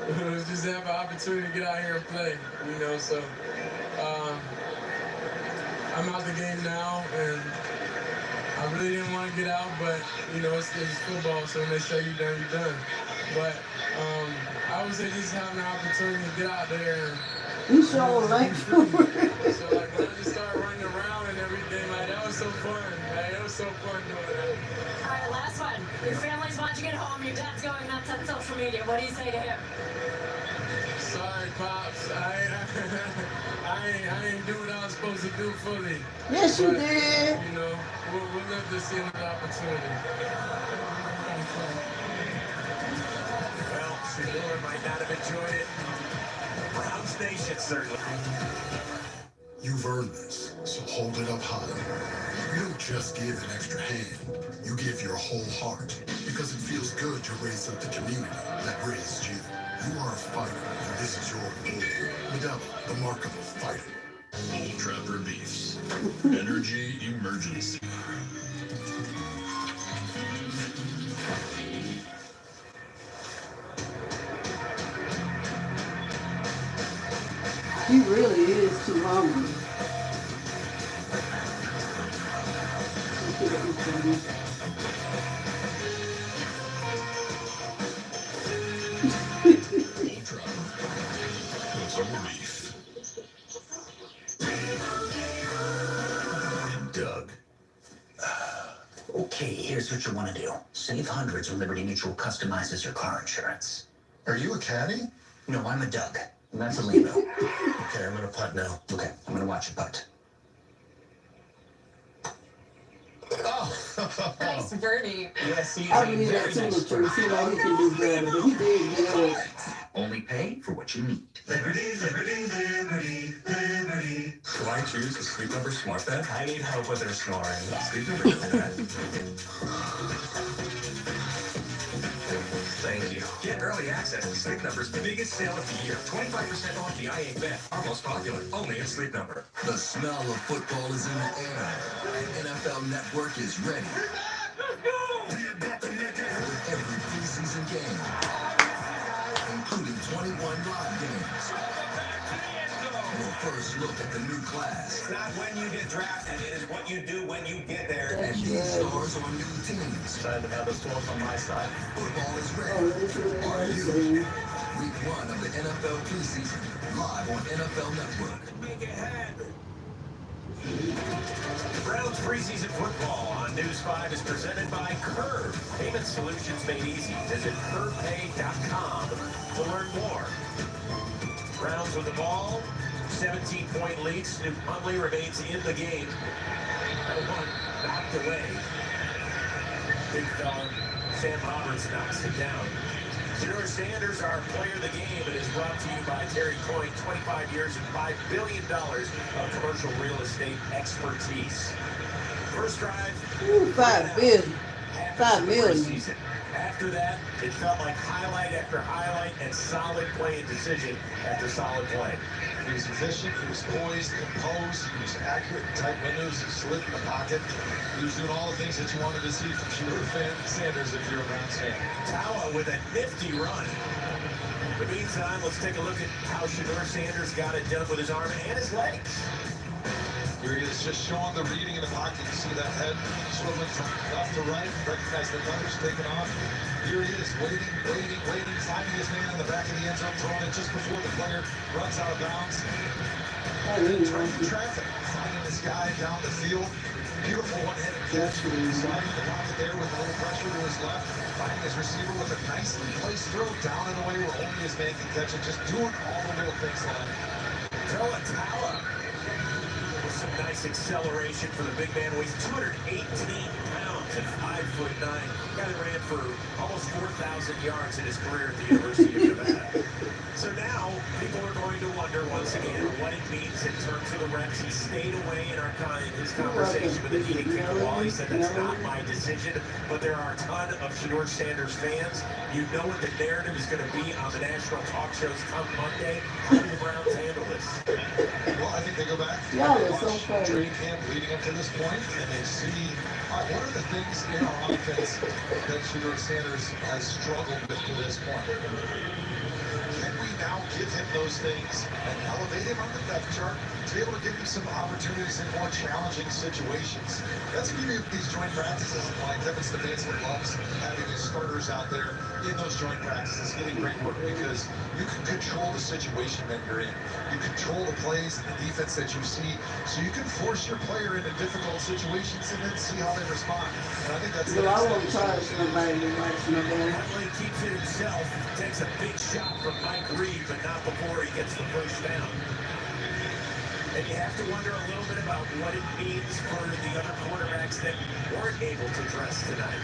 It was just have an opportunity to get out here and play, so I'm out the game now, and I really didn't want to get out, but, it's football, so when they say you're done, you're done. But I would say just having the opportunity to get out there. You sure like So, when I just started running around and everything, that was so fun. It was so fun doing that. All right, last one. Your family's watching at home. Your dad's going nuts on social media. What do you say to him? Sorry, Pops. I ain't do what I was supposed to do fully. Yes, you did. We'll live to see another opportunity. Well, Shedeur might not have enjoyed it. Browns Nation, certainly. You've earned this, so hold it up high. You don't just give an extra hand. You give your whole heart, because it feels good to raise up the community that raised you. You are a fighter, and this is your reward. Modelo, the mark of a fighter. Old Trapper Beefs. Energy emergency. He really is too hungry. Doug. Okay, here's what you want to do. Save hundreds when Liberty Mutual customizes your car insurance. Are you a caddy? No, I'm a Doug. And that's a Leo. Okay, I'm gonna putt now. Okay, I'm gonna watch you putt. Nice birdie. Yes, he's I believe that too, Latrice. He know he can do better, but he did good. Only pay for what you need. Liberty, liberty, liberty, liberty. Do I choose a Sleep Number smart bed? I need help with their snoring. Sleep Number Internet. Thank you. Get early access to Sleep Number's biggest sale of the year. 25% off the I8 bed. Our most popular. Only at Sleep Number. The smell of football is in the air. The NFL Network is ready. With every preseason game, including 21 live games. Your first look at the new class. It's not when you get drafted, it is what you do when you get there. And these stars on new teams. Excited to have the sports on my side. Football is ready. Are you? Week 1 of the NFL preseason, live on NFL Network. Make it happen. Browns preseason football on News 5 is presented by Curve. Payment solutions made easy. Visit curvepay.com to learn more. Browns with the ball. 17-point lead. Snoop Huntley remains in the game. That one knocked away. Big fella. Sam Roberts knocks it down. Shedeur Sanders, our player of the game, and is brought to you by Terry Coyne. 25 years and $5 billion of commercial real estate expertise. First drive. Ooh, $5 billion. $5 million. After that, it felt like highlight after highlight and solid play and decision after solid play. He was efficient, he was poised, composed, he was accurate in tight windows, he slid in the pocket. He was doing all the things that you wanted to see from Shedeur Sanders if you're a Browns fan. Tawa with a nifty run. In the meantime, let's take a look at how Shedeur Sanders got it done with his arm and his legs. Here he is just showing the reading in the pocket. You see that head swiveling from left to right. Recognize the numbers taking off. Here he is, waiting, finding his man in the back of the end zone, throwing it just before the player runs out of bounds. Turning traffic, finding this guy down the field. Beautiful one-handed catch. Sliding the pocket there with a little pressure to his left. Finding his receiver with a nicely placed throw down in a way where only his man can catch it. Just doing all the little things like Tawa with some nice acceleration for the big man. Weighs 218 pounds and 5'9". Guy that ran for almost 4,000 yards in his career at the University of Nevada. So now people are going to wonder once again, what it means in terms of the reps. He stayed away in his conversation with the meeting kicker. He said, that's not my decision, but there are a ton of Shedeur Sanders fans. You know what the narrative is going to be on the national talk shows come Monday. How do the Browns handle this? Well, I think they go back and watch training camp leading up to this point, and they see one of the things in our offense that Shedeur Sanders has struggled with to this point. Can we now give him those things and elevate him on the depth chart to be able to give him some opportunities in more challenging situations? That's the beauty of these joint practices, and why Kevin Stefanski loves having his starters out there in those joint practices getting great work, because you can control the situation that you're in. You control the plays and the defense that you see, so you can force your player into difficult situations and then see how they respond. And I think that's the I won't charge nobody to watch no game. Huntley keeps it himself, takes a big shot from Mike Reed, but not before he gets the first down. And you have to wonder a little bit about what it means for the other quarterbacks that weren't able to dress tonight.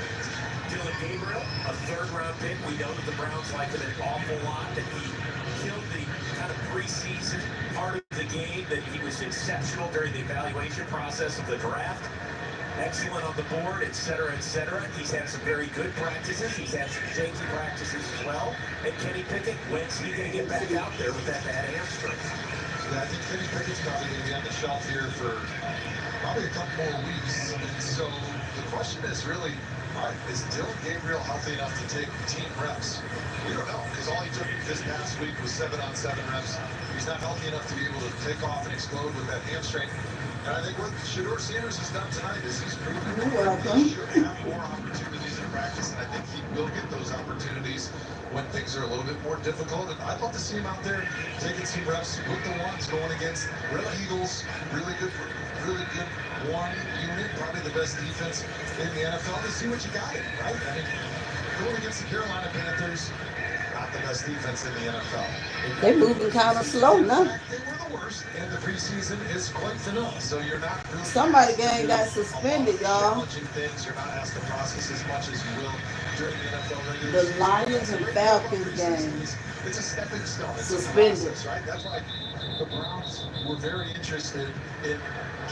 Dylan Gabriel, a third-round pick. We know that the Browns like him an awful lot, that he killed the kind of preseason part of the game, that he was exceptional during the evaluation process of the draft. Excellent on the board, et cetera, et cetera. He's had some very good practices. He's had some shaky practices as well. And Kenny Pickett, when's he going to get back out there with that bad hamstring? I think Kenny Pickett's probably going to be on the shelf here for probably a couple more weeks. And so the question is really, all right, is Dylan Gabriel healthy enough to take team reps? We don't know, because all he took this past week was 7-on-7 reps. He's not healthy enough to be able to take off and explode with that hamstring. And I think what Shedeur Sanders has done tonight is he's proven that he should have more opportunities in practice, and I think he will get those opportunities when things are a little bit more difficult. And I'd love to see him out there taking some reps with the ones going against Red Eagles, really good one unit, probably the best defense in the NFL, to see what you got in, right? I mean, going against the Carolina Panthers, not the best defense in the NFL. They moving kind of slow now. They were the worst, and the preseason is quite vanilla, so you're not really... Somebody game got suspended, y'all. Challenging things, you're not asked to process as much as you will during the NFL regular The Lions and Falcons game. It's a stepping stone. It's suspended. A process, right? That's why the Browns were very interested in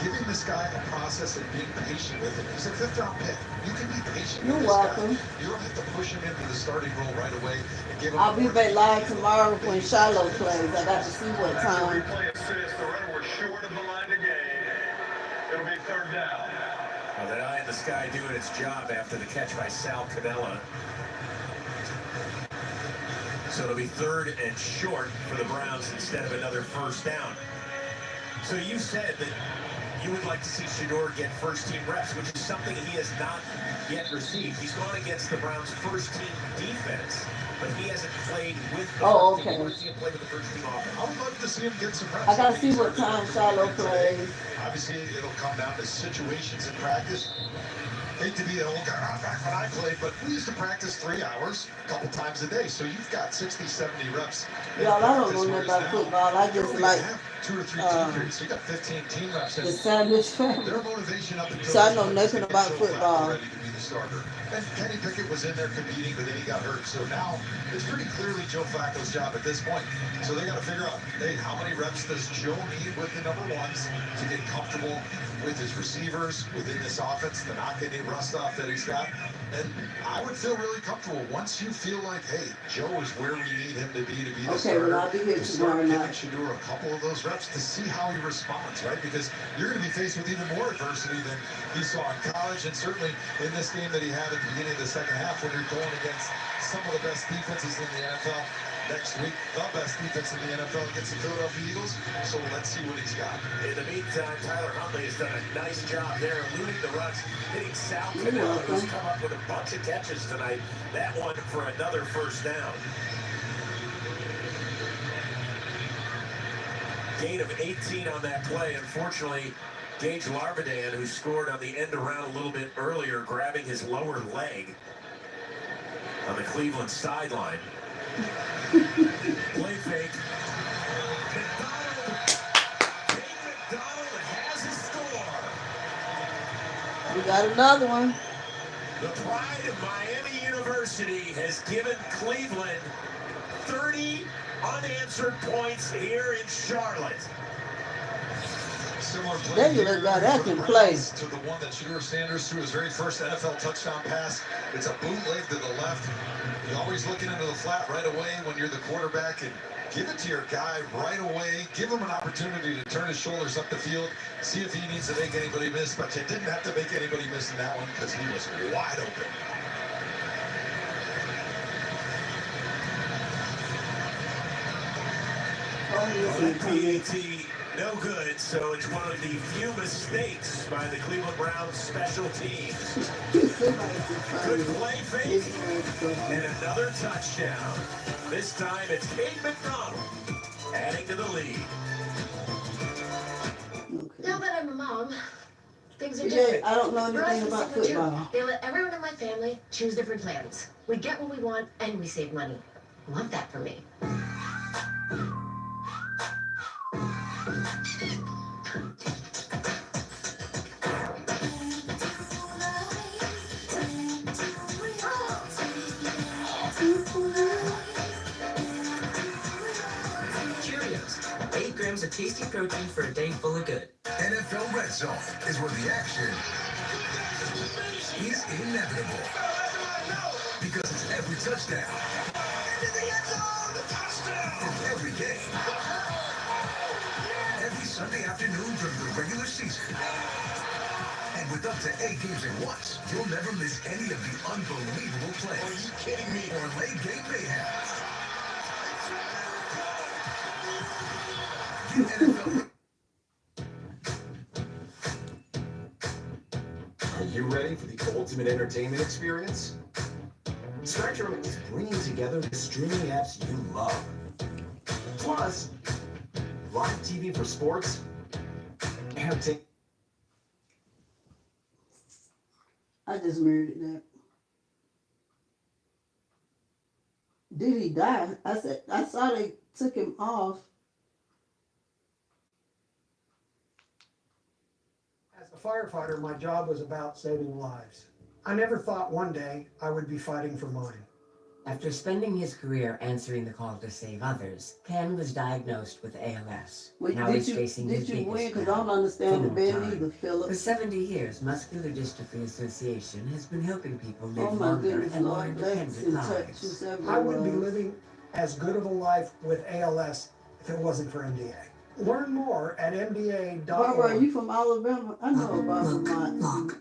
giving this guy a process and being patient with him. He's a fifth-round pick. You can be patient with this welcome. guy. You don't have to push him into the starting role right away and give him... I'll be back live tomorrow when Shiloh plays. I got to see what time. Replay assist. The runner was short of the line to gain. It'll be third down. Well, the eye in the sky doing its job after the catch by Sal Cannella. So it'll be third and short for the Browns instead of another first down. So you said that you would like to see Shedeur get first-team reps, which is something he has not yet received. He's gone against the Browns' first-team defense, but he hasn't played with the first team. You want to see him play with the first-team offense. I would love to see him get some reps. I got to see what time Shiloh plays. Obviously, it'll come down to situations in practice. Hate to be an old guy back when I played, but we used to practice 3 hours a couple times a day. So you've got 60, 70 reps. Y'all, I don't know nothing about football. I just like 2 or 3 team periods. So you got 15 team reps. the Sanders family. Their motivation up until So I know nothing about football. ready to be the starter. And Kenny Pickett was in there competing, but then he got hurt. So now it's pretty clearly Joe Flacco's job at this point. So they got to figure out, hey, how many reps does Joe need with the number ones to get comfortable with his receivers within this offense, to not get any rust off that he's got. And I would feel really comfortable once you feel like, hey, Joe is where we need him to be the starter. Well, I'll be here tomorrow night. Shedeur a couple of those reps to see how he responds, right? Because you're going to be faced with even more adversity than he saw in college, and certainly in this game that he had at the beginning of the second half when you're going against some of the best defenses in the NFL. Next week, the best defense in the NFL against the Philadelphia Eagles. So let's see what he's got. In the meantime, Tyler Huntley has done a nice job there, eluding the runs, hitting Sal Cannella, who's come up with a bunch of catches tonight. That one for another first down. Gain of 18 on that play. Unfortunately, Gage Larvadan, who scored on the end around a little bit earlier, grabbing his lower leg on the Cleveland sideline. Play fake. McDonald has his score. We got another one. The pride of Miami University has given Cleveland 30 unanswered points here in Charlotte. similar play That here little guy for that the can play. Browns to the one that Shedeur Sanders threw his very first NFL touchdown pass. It's a bootleg to the left. You're always looking into the flat right away when you're the quarterback, and give it to your guy right away. Give him an opportunity to turn his shoulders up the field, see if he needs to make anybody miss. But you didn't have to make anybody miss in that one because he was wide open. PAT, no good, so it's one of the few mistakes by the Cleveland Browns special teams. Good play fake, and another touchdown. This time it's Kate McDonald adding to the lead. Now that I'm a mom, things are Yeah, different. I don't know For us, anything it's about different too. football. They let everyone in my family choose different plans. We get what we want and we save money. Love that for me. Cheerios. 8 grams of tasty protein for a day full of good. NFL Red Zone is where the action is inevitable. Because it's every touchdown. Into the end zone! Touchdown! From every game. Every Sunday afternoon during the regular season. And with up to 8 games at once, you'll never miss any of the unbelievable plays. Are you kidding me? Or late game mayhem. Get NFL. Are you ready for the ultimate entertainment experience? Spectrum is bringing together the streaming apps you love. Plus, live TV for sports, entertainment. I just murdered that. Did he die? I saw they took him off. As a firefighter, my job was about saving lives. I never thought one day I would be fighting for mine. After spending his career answering the call to save others, Ken was diagnosed with ALS. Wait, now did he's you facing his win? biggest Because I don't understand the battle. band either, For Philip. 70 years, Muscular Dystrophy Association has been helping people live Oh my longer goodness, and more Lord, bless independent and lives. touches I wouldn't be everywhere. living as good of a life with ALS if it wasn't for MDA. Learn more at mda.org. Barbara, are you from Alabama? I know about Vermont.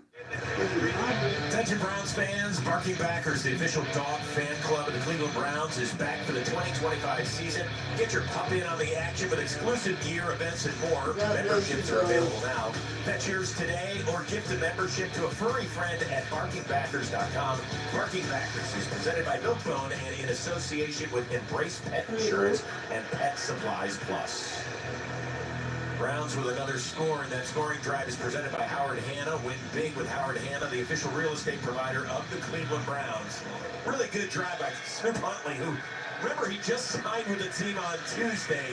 Attention Browns fans, Barking Backers, the official dog fan club of the Cleveland Browns, is back for the 2025 season. Get your pup in on the action with exclusive gear, events, and more. Memberships are available now. Fetch yours today or gift a membership to a furry friend at barkingbackers.com. Barking Backers is presented by Milkbone and in association with Embrace Pet Insurance and Pet Supplies Plus. Browns with another score, and that scoring drive is presented by Howard Hanna. Win big with Howard Hanna, the official real estate provider of the Cleveland Browns. Really good drive by Smith Huntley, who, remember, he just signed with the team on Tuesday.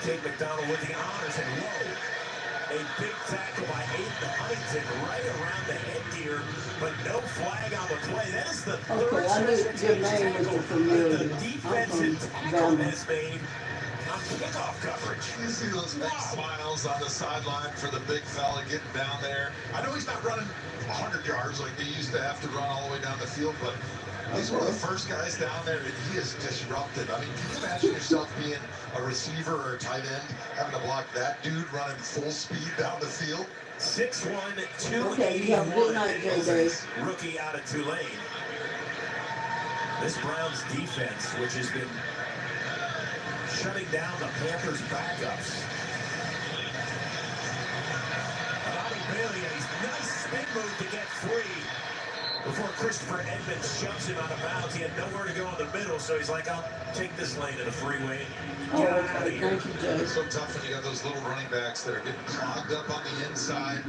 Kate McDonald with the honors, and whoa, a big tackle by Aiden Huntington right around the headgear, but no flag on the play. That is the third I knew your name was familiar. the defensive tackle has made on kickoff coverage. You see those big smiles on the sideline for the big fella getting down there. I know he's not running 100 yards like they used to have to run all the way down the field, but he's one of the first guys down there, and he is disruptive. I mean, can you imagine yourself being a receiver or a tight end, having to block that dude running full speed down the field? 6'1", Okay, you have a good night, 281, rookie out of Tulane. This Browns defense, which has been shutting down the Panthers' backups. Bobby Bailey, and he's nice spin move to get free before Christopher Edmonds shoves him out of bounds. He had nowhere to go in the middle, so he's like, I'll take this lane of the freeway. Get out of here. It's so tough when you got those little running backs that are getting clogged up on the inside.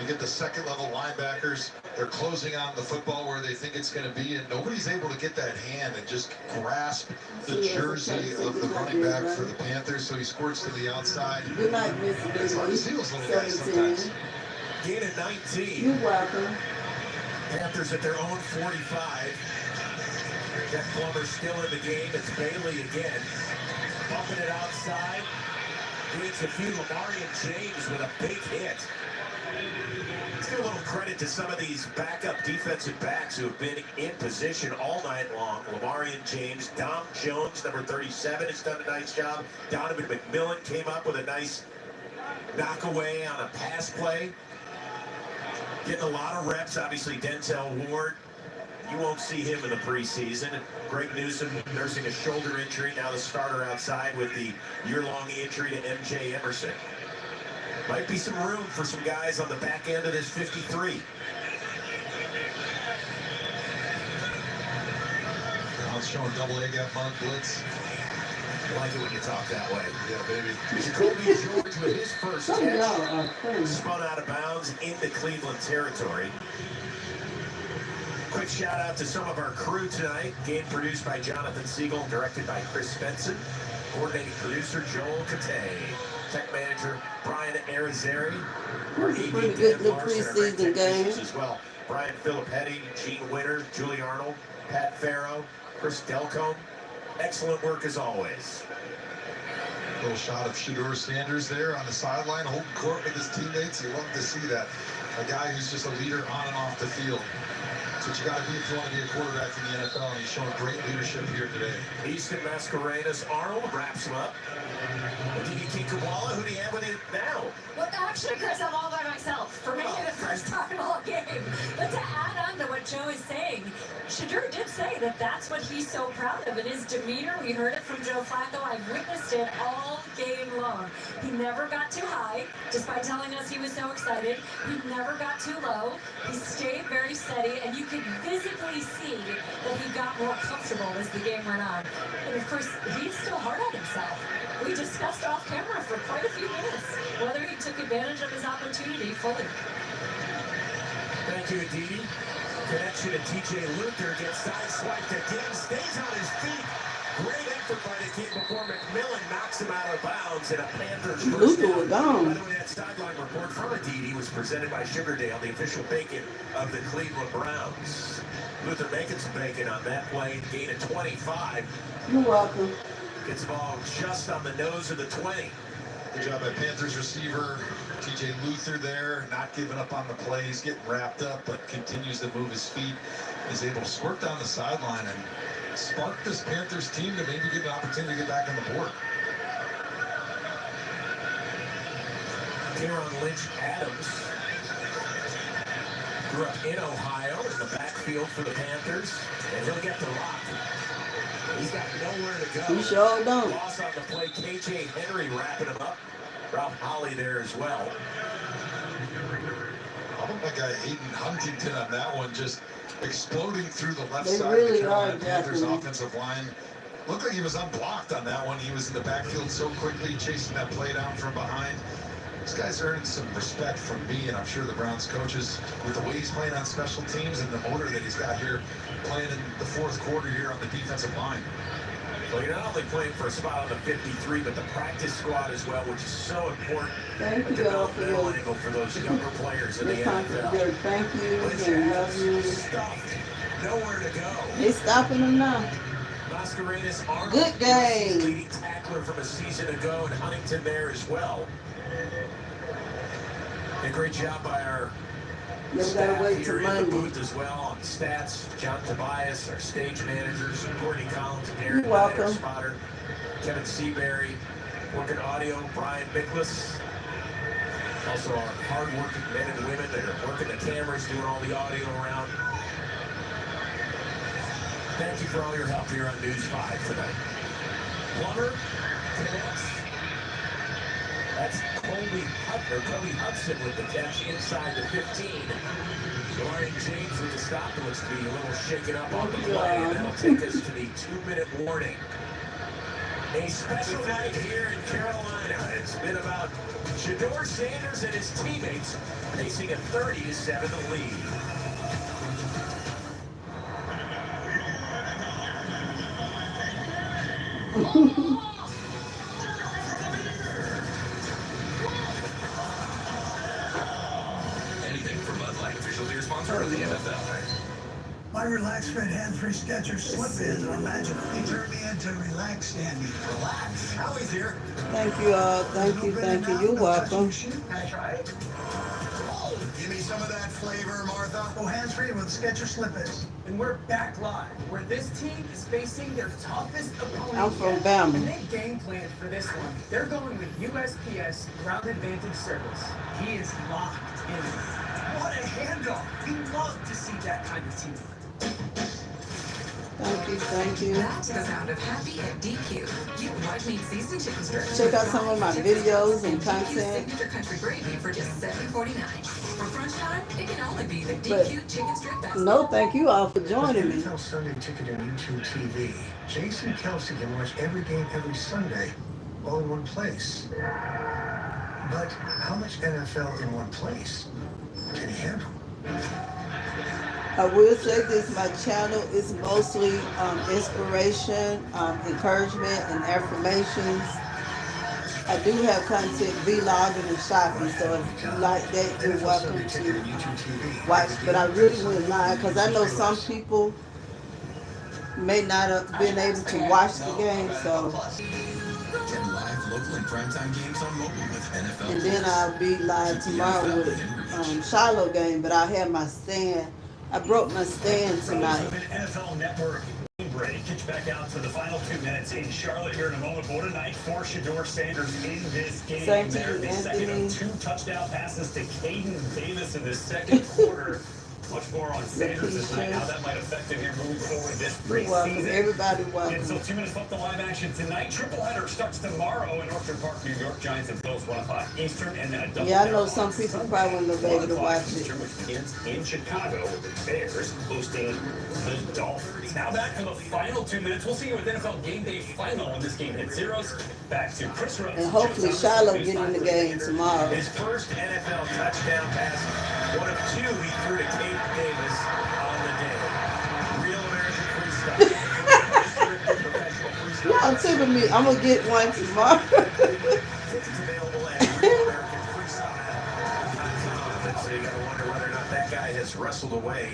You get the second level linebackers, they're closing on the football where they think it's going to be, and nobody's able to get that hand and just grasp the jersey of the running back for the Panthers, so he squirts to the outside. Good night, Miss It's hard to see those little guys sometimes. Gain of 19. You're welcome. Panthers at their own 45. Jeff Plummer still in the game. It's Bailey again. Bumping it outside. gains a few. Lamarian James with a big hit. Let's give a little credit to some of these backup defensive backs who have been in position all night long. Lamarian James, Dom Jones, number 37, has done a nice job. Donovan McMillan came up with a nice knockaway on a pass play. Getting a lot of reps. Obviously, Denzel Ward, you won't see him in the preseason. Greg Newsom nursing a shoulder injury. Now the starter outside with the year-long injury to MJ Emerson. Might be some room for some guys on the back end of this 53. Browns showing double A gap bunt blitz. I like it when you talk that way. Yeah, baby. Jacoby George with his first catch. Spun out of bounds into Cleveland territory. Quick shout out to some of our crew tonight. Game produced by Jonathan Siegel, directed by Chris Benson. Coordinating producer Joel Katay. Tech manager Brian Arizari. Our AD Pretty good Dan little Larson, our preseason great technicians game. as well. Brian Filippetti, Gene Winter, Julie Arnold, Pat Farrow, Chris Delcombe. Excellent work as always. Little shot of Shedeur Sanders there on the sideline, holding court with his teammates. You love to see that. A guy who's just a leader on and off the field. That's what you got to be if you want to be a quarterback in the NFL, and he's showing great leadership here today. Easton Mascarenas Arnold wraps him up. DDT Koala, who do you have with it now? Well, actually, Chris, I'm all by myself for maybe the first time all game. But to add on to what Joe is saying, Shedeur did say that that's what he's so proud of in his demeanor. We heard it from Joe Flacco. I've witnessed it all game long. He never got too high, despite telling us he was so excited. He never got too low. He stayed very steady, and you could visibly see that he got more comfortable as the game went on. And of course, he's still hard on himself. We discussed off camera for quite a few minutes whether he took advantage of his opportunity fully. Thank you, Aditi. Connection to TJ Luther gets sideswiped again, stays on his feet. Great effort by the kid before McMillan knocks him out of bounds in a Panthers first Luther was down. gone. By the way, that sideline report from Aditi was presented by Sugardale, the official bacon of the Cleveland Browns. Luther making some bacon on that play, gain of 25. You're welcome. Gets the ball just on the nose of the 20. Good job by Panthers receiver TJ Luther there, not giving up on the play. He's getting wrapped up, but continues to move his feet. Is able to squirt down the sideline and spark this Panthers team to maybe get an opportunity to get back on the board. Kieran Lynch Adams grew up in Ohio in the backfield for the Panthers, and he'll get the rock. He's got nowhere to go. He sure don't. Loss on the play. KJ Henry wrapping him up. Ralph Holly there as well. How about that guy Hayden Huntington on that one, just exploding through the left They side really of the Carolina are, Panthers definitely. offensive line. Looked like he was unblocked on that one. He was in the backfield so quickly, chasing that play down from behind. This guy's earning some respect from me, and I'm sure the Browns coaches, with the way he's playing on special teams and the motor that he's got here, playing in the fourth quarter here on the defensive line. Well, you're not only playing for a spot on the 53, but the practice squad as well, which is so important. Thank A you all for developmental your angle for those younger players in the NFL. thank Lynch you and Adams love you. stuffed. Nowhere to go. They stopping them now. Mascarenas Arnold, Good game. leading tackler from a season ago, and Huntington there as well. And great job by our Never staff gotta wait here till in the Monday. booth as well on stats. John Tobias, our stage managers, Courtney Collins, and Aaron You're welcome. our spotter, Kevin Seabury, working audio, Brian Mickless. Also our hard-working men and women that are working the cameras, doing all the audio around. Thank you for all your help here on News 5 tonight. Plummer connects. That's Kobe Hudson with the catch inside the 15. Dorian James with the stop. Looks to be a little shaken up on the play, and that'll take us to the 2-minute warning. A special night here in Carolina. It's been about Shedeur Sanders and his teammates facing a 30-7 lead. Anything from Bud Light, official beer sponsor of the NFL. My Relax Fit hands-free Skechers slip-ins are magical. They turn me into relaxed standing. Relax. Howie's here. Thank you all. Thank you. Thank you. You're welcome. Can I try it? Oh, give me some of that flavor, Martha. Oh, hands-free with Skechers slippers. And we're back live, where this team is facing their toughest opponent I'm from yet. Bama. And they game planned for this one. They're going with USPS Ground Advantage Service. He is locked in. What a handoff. We love to see that kind of team. Thank you. Thank you. That's the sound of happy at DQ. Get white meat seasoned chicken strips. Check out some of my videos and DQ content. signature country gravy for just $7.49. For crunch time, it can only be the But DQ chicken strip basket. no, thank you all for joining me. NFL Sunday Ticket and YouTube TV. Jason Kelsey can watch every game every Sunday, all in one place. But how much NFL in one place can he handle? I will say this, my channel is mostly inspiration, encouragement, and affirmations. I do have content vlogging and shopping, so if you like that, you're welcome to watch. But I really wouldn't lie, because I know some people may not have been able to watch the game, so. Get live, local, and primetime games on mobile with NFL. And then I'll be live tomorrow with Shiloh game, but I have my stand. I broke my stand tonight. NFL Network break. Get you back out to the final 2 minutes in Charlotte here in a moment. What a night for Shedeur Sanders in this game. Same to There, you, the second Anthony. of 2 touchdown passes to Caden Davis in the second quarter. Much more on Sanders this night. How that might affect him here moving forward this You're welcome. preseason. Everybody welcome. And so 2 minutes left to live action tonight. Tripleheader starts tomorrow in Orchard Park, New York. Giants and Bills 1 o'clock Eastern, and then a double. Yeah, I know some people probably wouldn't be able to watch it. Eastern, which begins in Chicago with the Bears hosting the Dolphins. Now back for the final 2 minutes. We'll see you with NFL Game Day Final when this game hits zeros. Back to Chris Rose. And hopefully Shiloh get in the game tomorrow. His first NFL touchdown pass, one of 2 he threw to Kate Davis on the day. Real American freestyle. Y'all tipping me. I'm going to get one tomorrow. Tickets available at realamericanfreestyle.com. So you got to wonder whether or not that guy has wrestled away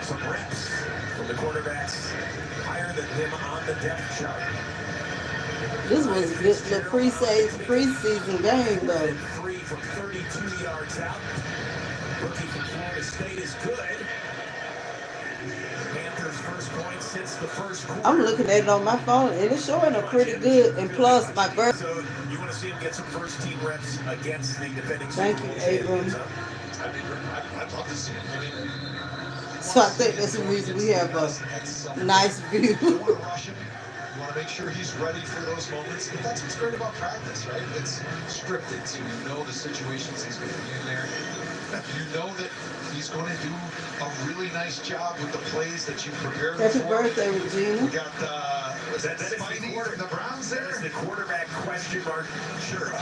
some reps from the quarterbacks higher than him on the depth chart. This was just the preseason game, though. 3 from 32 yards out. Rookie from Florida State is good. Panthers' first point since the first quarter. I'm looking at it on my phone, and it's showing up pretty good. And plus, my birthday. So you want to see him get some first team reps against the defending Thank Super you, Bowl champions, Abram. huh? I'd love to see him. I mean, So I think that's the reason we have a nice view. you want to rush him. You want to make sure he's ready for those moments. But that's what's great about practice, right? It's scripted, so you know the situations he's going to be in there. You know that he's going to do a really nice job with the plays that you prepared him Happy for. birthday, Regina. We got, was that Spidey from the Browns there? That is the quarterback question mark. Sure.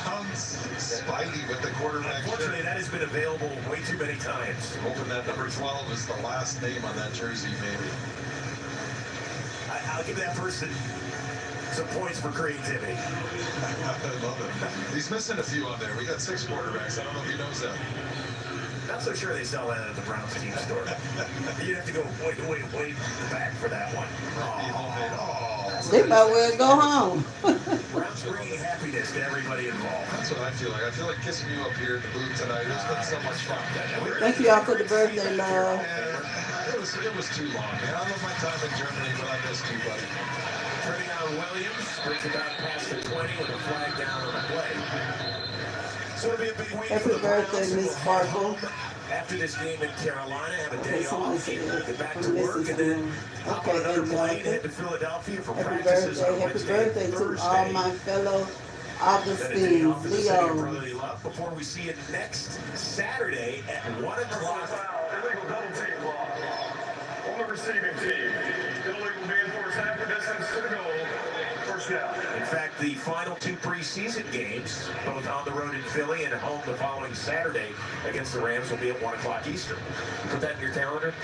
Spidey with the quarterback. Unfortunately, that has been available way too many times. Hoping that number 12 is the last name on that jersey, maybe. I'll give that person some points for creativity. I love it. He's missing a few on there. We got 6 quarterbacks. I don't know if he knows that. Not so sure they sell that at the Browns team store. You'd have to go way back for that one. They might well go home. Browns bringing happiness to everybody involved. That's what I feel like. I feel like kissing you up here in the booth tonight. It's been so much fun. Thank you all for the birthday love. It was too long, man. I love my time in Germany, but I missed you, buddy. Turning on Williams, brings it back past the 20 with a flag down on the play. So it'll be a big week Happy for the birthday, Browns. Miss Sparkle. After this game in Carolina, have a day off, get back to I'm work, missing and then hop on Okay, another plane, head Angelica. to Philadelphia for Happy practices on birthday. Happy Wednesday birthday and to Thursday. all my fellow Then it's Augustines, off to the second Leo. brotherly love before we see it next Saturday at 1 o'clock. Illegal double team block. On the receiving team. Italy will be enforced half the distance to the goal. First down. In fact, the final 2 preseason games, both on the road in Philly and at home the following Saturday against the Rams, will be at 1 o'clock Eastern. You put that in your calendar?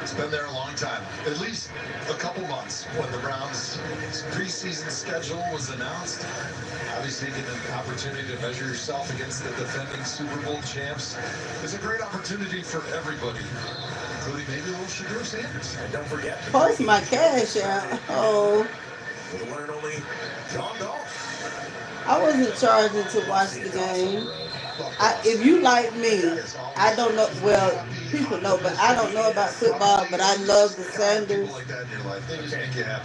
It's been there a long time. At least a couple months when the Browns' preseason schedule was announced. Obviously, getting an opportunity to measure yourself against the defending Super Bowl champs is a great opportunity for everybody, including maybe a little Shedeur Sanders. And don't forget, Post my cash out. Oh, with the one and only John Dolph. I wasn't charging to watch the game. If you like me, I don't know. Well, people know, but I don't know about football. But I love the Sanders,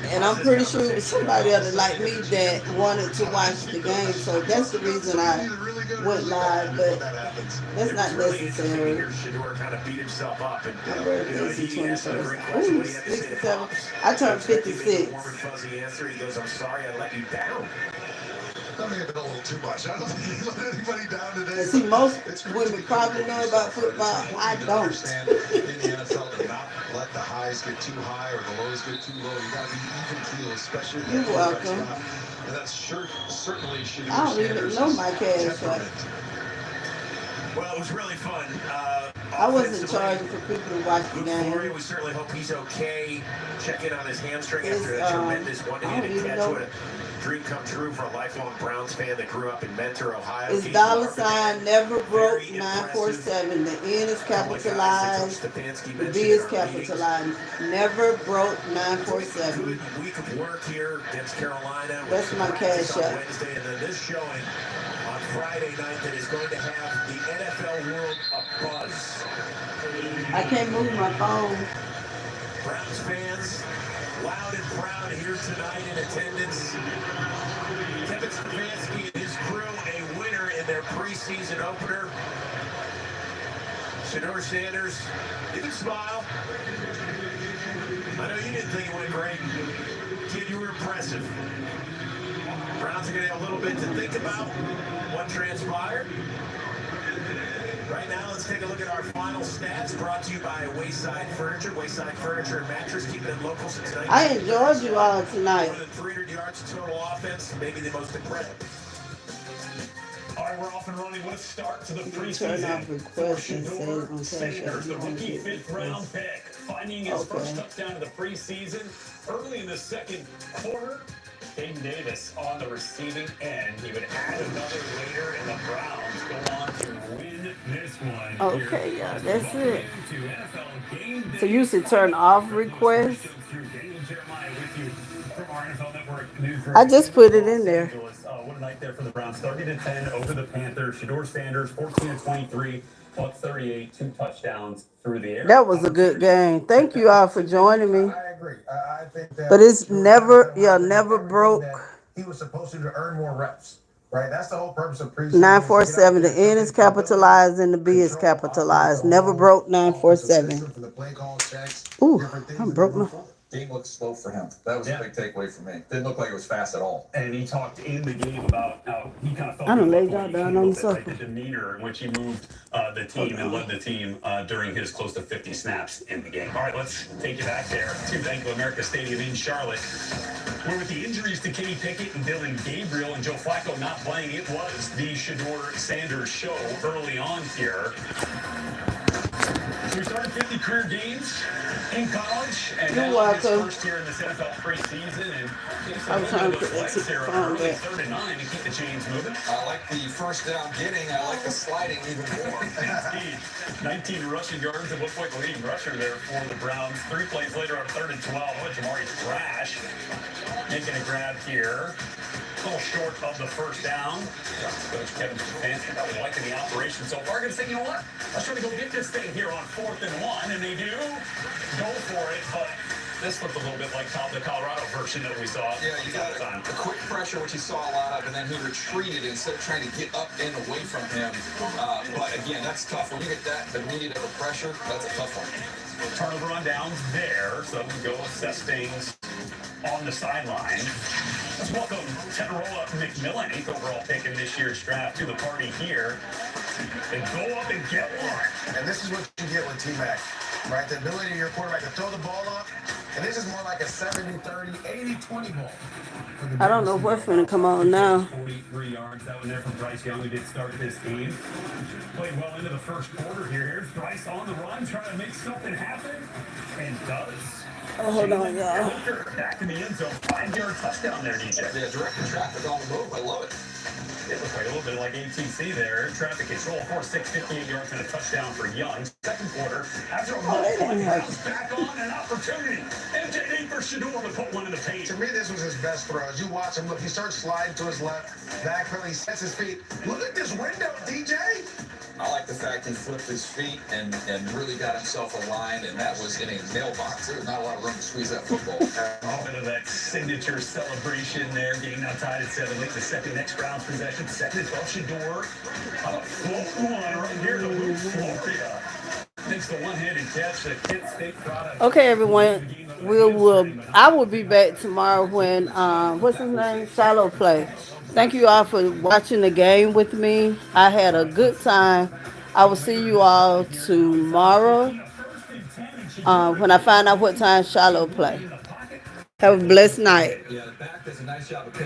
and I'm pretty sure it was somebody other like me that wanted to watch the game. So that's the reason I went live. But that's not necessary. Shedeur kind of beat himself up, and My birthday's the he asked a great 21st. question. Ooh, What do you have to say to 67. Pops? I turned Expecting a 56. warm and fuzzy answer. He goes, "I'm sorry, I let you down." That may have been a little too much. I don't think he let anybody down today. And see, most women probably know about football. I don't. Understand in the NFL to not let the highs get too high or the lows get too low. You got to be even keel, especially. You're welcome. And that's certainly Shedeur I don't even know my cash app. temperament. Well, it was really fun. I wasn't charging for people to watch the Luke Flory, game. we certainly hope he's okay. Check in on his hamstring It's, after that tremendous I don't one-handed even catch. know. What a dream come true for a lifelong Browns fan that grew up in Mentor, Ohio. It's dollar sign never broke 947. The N is capitalized. The B is capitalized. Never broke 947. Good week of work here against Carolina. That's my cash on app. Wednesday, and then this showing on Friday night that is going to have the NFL world abuzz. I can't move my phone. Browns fans, loud and proud here tonight in attendance. Kevin Stefanski and his crew, a winner in their preseason opener. Shedeur Sanders, you can smile. I know you didn't think it went great. Kid, you were impressive. Browns are going to have a little bit to think about what transpired. Right now, let's take a look at our final stats brought to you by Wayside Furniture. Wayside Furniture and Mattress, keeping it local since 19. I enjoyed you all tonight. More than 300 yards of total offense, maybe the most impressive. All right, we're off and running. What a start to the Turn preseason. off requests and save on Shedeur cash Sanders, the app. rookie fifth-round pick, finding his first touchdown of the preseason early in the second quarter. Caden Davis on the receiving end. He would add another later, and the Browns go on to win this one. Okay, yeah, that's it. To NFL Game Day. So you should turn off requests. Jeremiah with you from our NFL Network news. I just put it in there. What a night there for the Browns. 30-10 over the Panthers. Shedeur Sanders, 14-23, buck 38, 2 touchdowns through the air. That was a good game. Thank you all for joining me. I agree. I think that. But it's never broke. He was supposed to earn more reps, right? That's the whole purpose of preseason. 947. The N is capitalized and the B is capitalized. Never broke 947. Ooh, I broke my. Game looked slow for him. That was a big takeaway for me. Didn't look like it was fast at all. And he talked in the game about how he kind of felt. I done laid y'all down on the sofa. Like the demeanor in which he moved the team and led the team during his close to 50 snaps in the game. All right, let's take you back there to Bank of America Stadium in Charlotte, where with the injuries to Kenny Pickett and Dylan Gabriel and Joe Flacco not playing, it was the Shedeur Sanders show early on here. So we started 50 career games in college, and You're now his welcome. first year in this NFL preseason. And I was trying to put that phone early back. 3rd and 9 to keep the chains moving. I like the first down getting. I like the sliding even more. Indeed. 19 rushing yards and looks like the leading rusher there for the Browns. 3 plays later on 3rd and 12. What Jamari Thrash making a grab here. A little short of the first down. Coach Kevin Stefanski probably liking the operation so far. Going to say, you know what? Let's try to go get this thing here on 4th and 1, and they do go for it, but this looked a little bit like the Colorado version that we saw. Yeah, you got a quick pressure, which he saw a lot of, and then he retreated instead of trying to get up and away from him. But again, that's tough. When you get that immediate of a pressure, that's a tough one. Turnover on downs there, so we go assess things on the sideline. Let's welcome Tenarola McMillan, 8th overall pick in this year's draft, to the party here. And go up and get one. And this is what you get with T-Mac, right? The ability of your quarterback to throw the ball up. And this is more like a 70-30, 80-20 ball. I don't know what's going to come on now. 43 yards. That one there from Bryce Young, who did start this game. Played well into the first quarter here. Here's Bryce on the run, trying to make something happen. And does. Oh, hold on, y'all. Back in the end zone. 5-yard touchdown there, DJ. Yeah, directing traffic on the move. I love it. It looked like a little bit like ATC there. Traffic control, 4-6, 58 yards and a touchdown for Young. Second quarter, after a Browns back on an opportunity. MJD for Shedeur to put one in the paint. To me, this was his best throw. As you watch him, look, he starts sliding to his left, back, he sets his feet. Look at this window, DJ. I like the fact he flipped his feet and really got himself aligned, and that was in a mailbox. There was not a lot of room to squeeze that football. A bit of that signature celebration there. Game now tied at 7. Late the second, next Browns possession. Second and 12, Shedeur. On a full one right here to Luke Florida. Makes the one-handed catch that Kent State product. Okay, everyone. I will be back tomorrow when what's his name? Shiloh play. Thank you all for watching the game with me. I had a good time. I will see you all tomorrow when I find out what time Shiloh play. Have a blessed night. Yeah, the back does a nice job of picking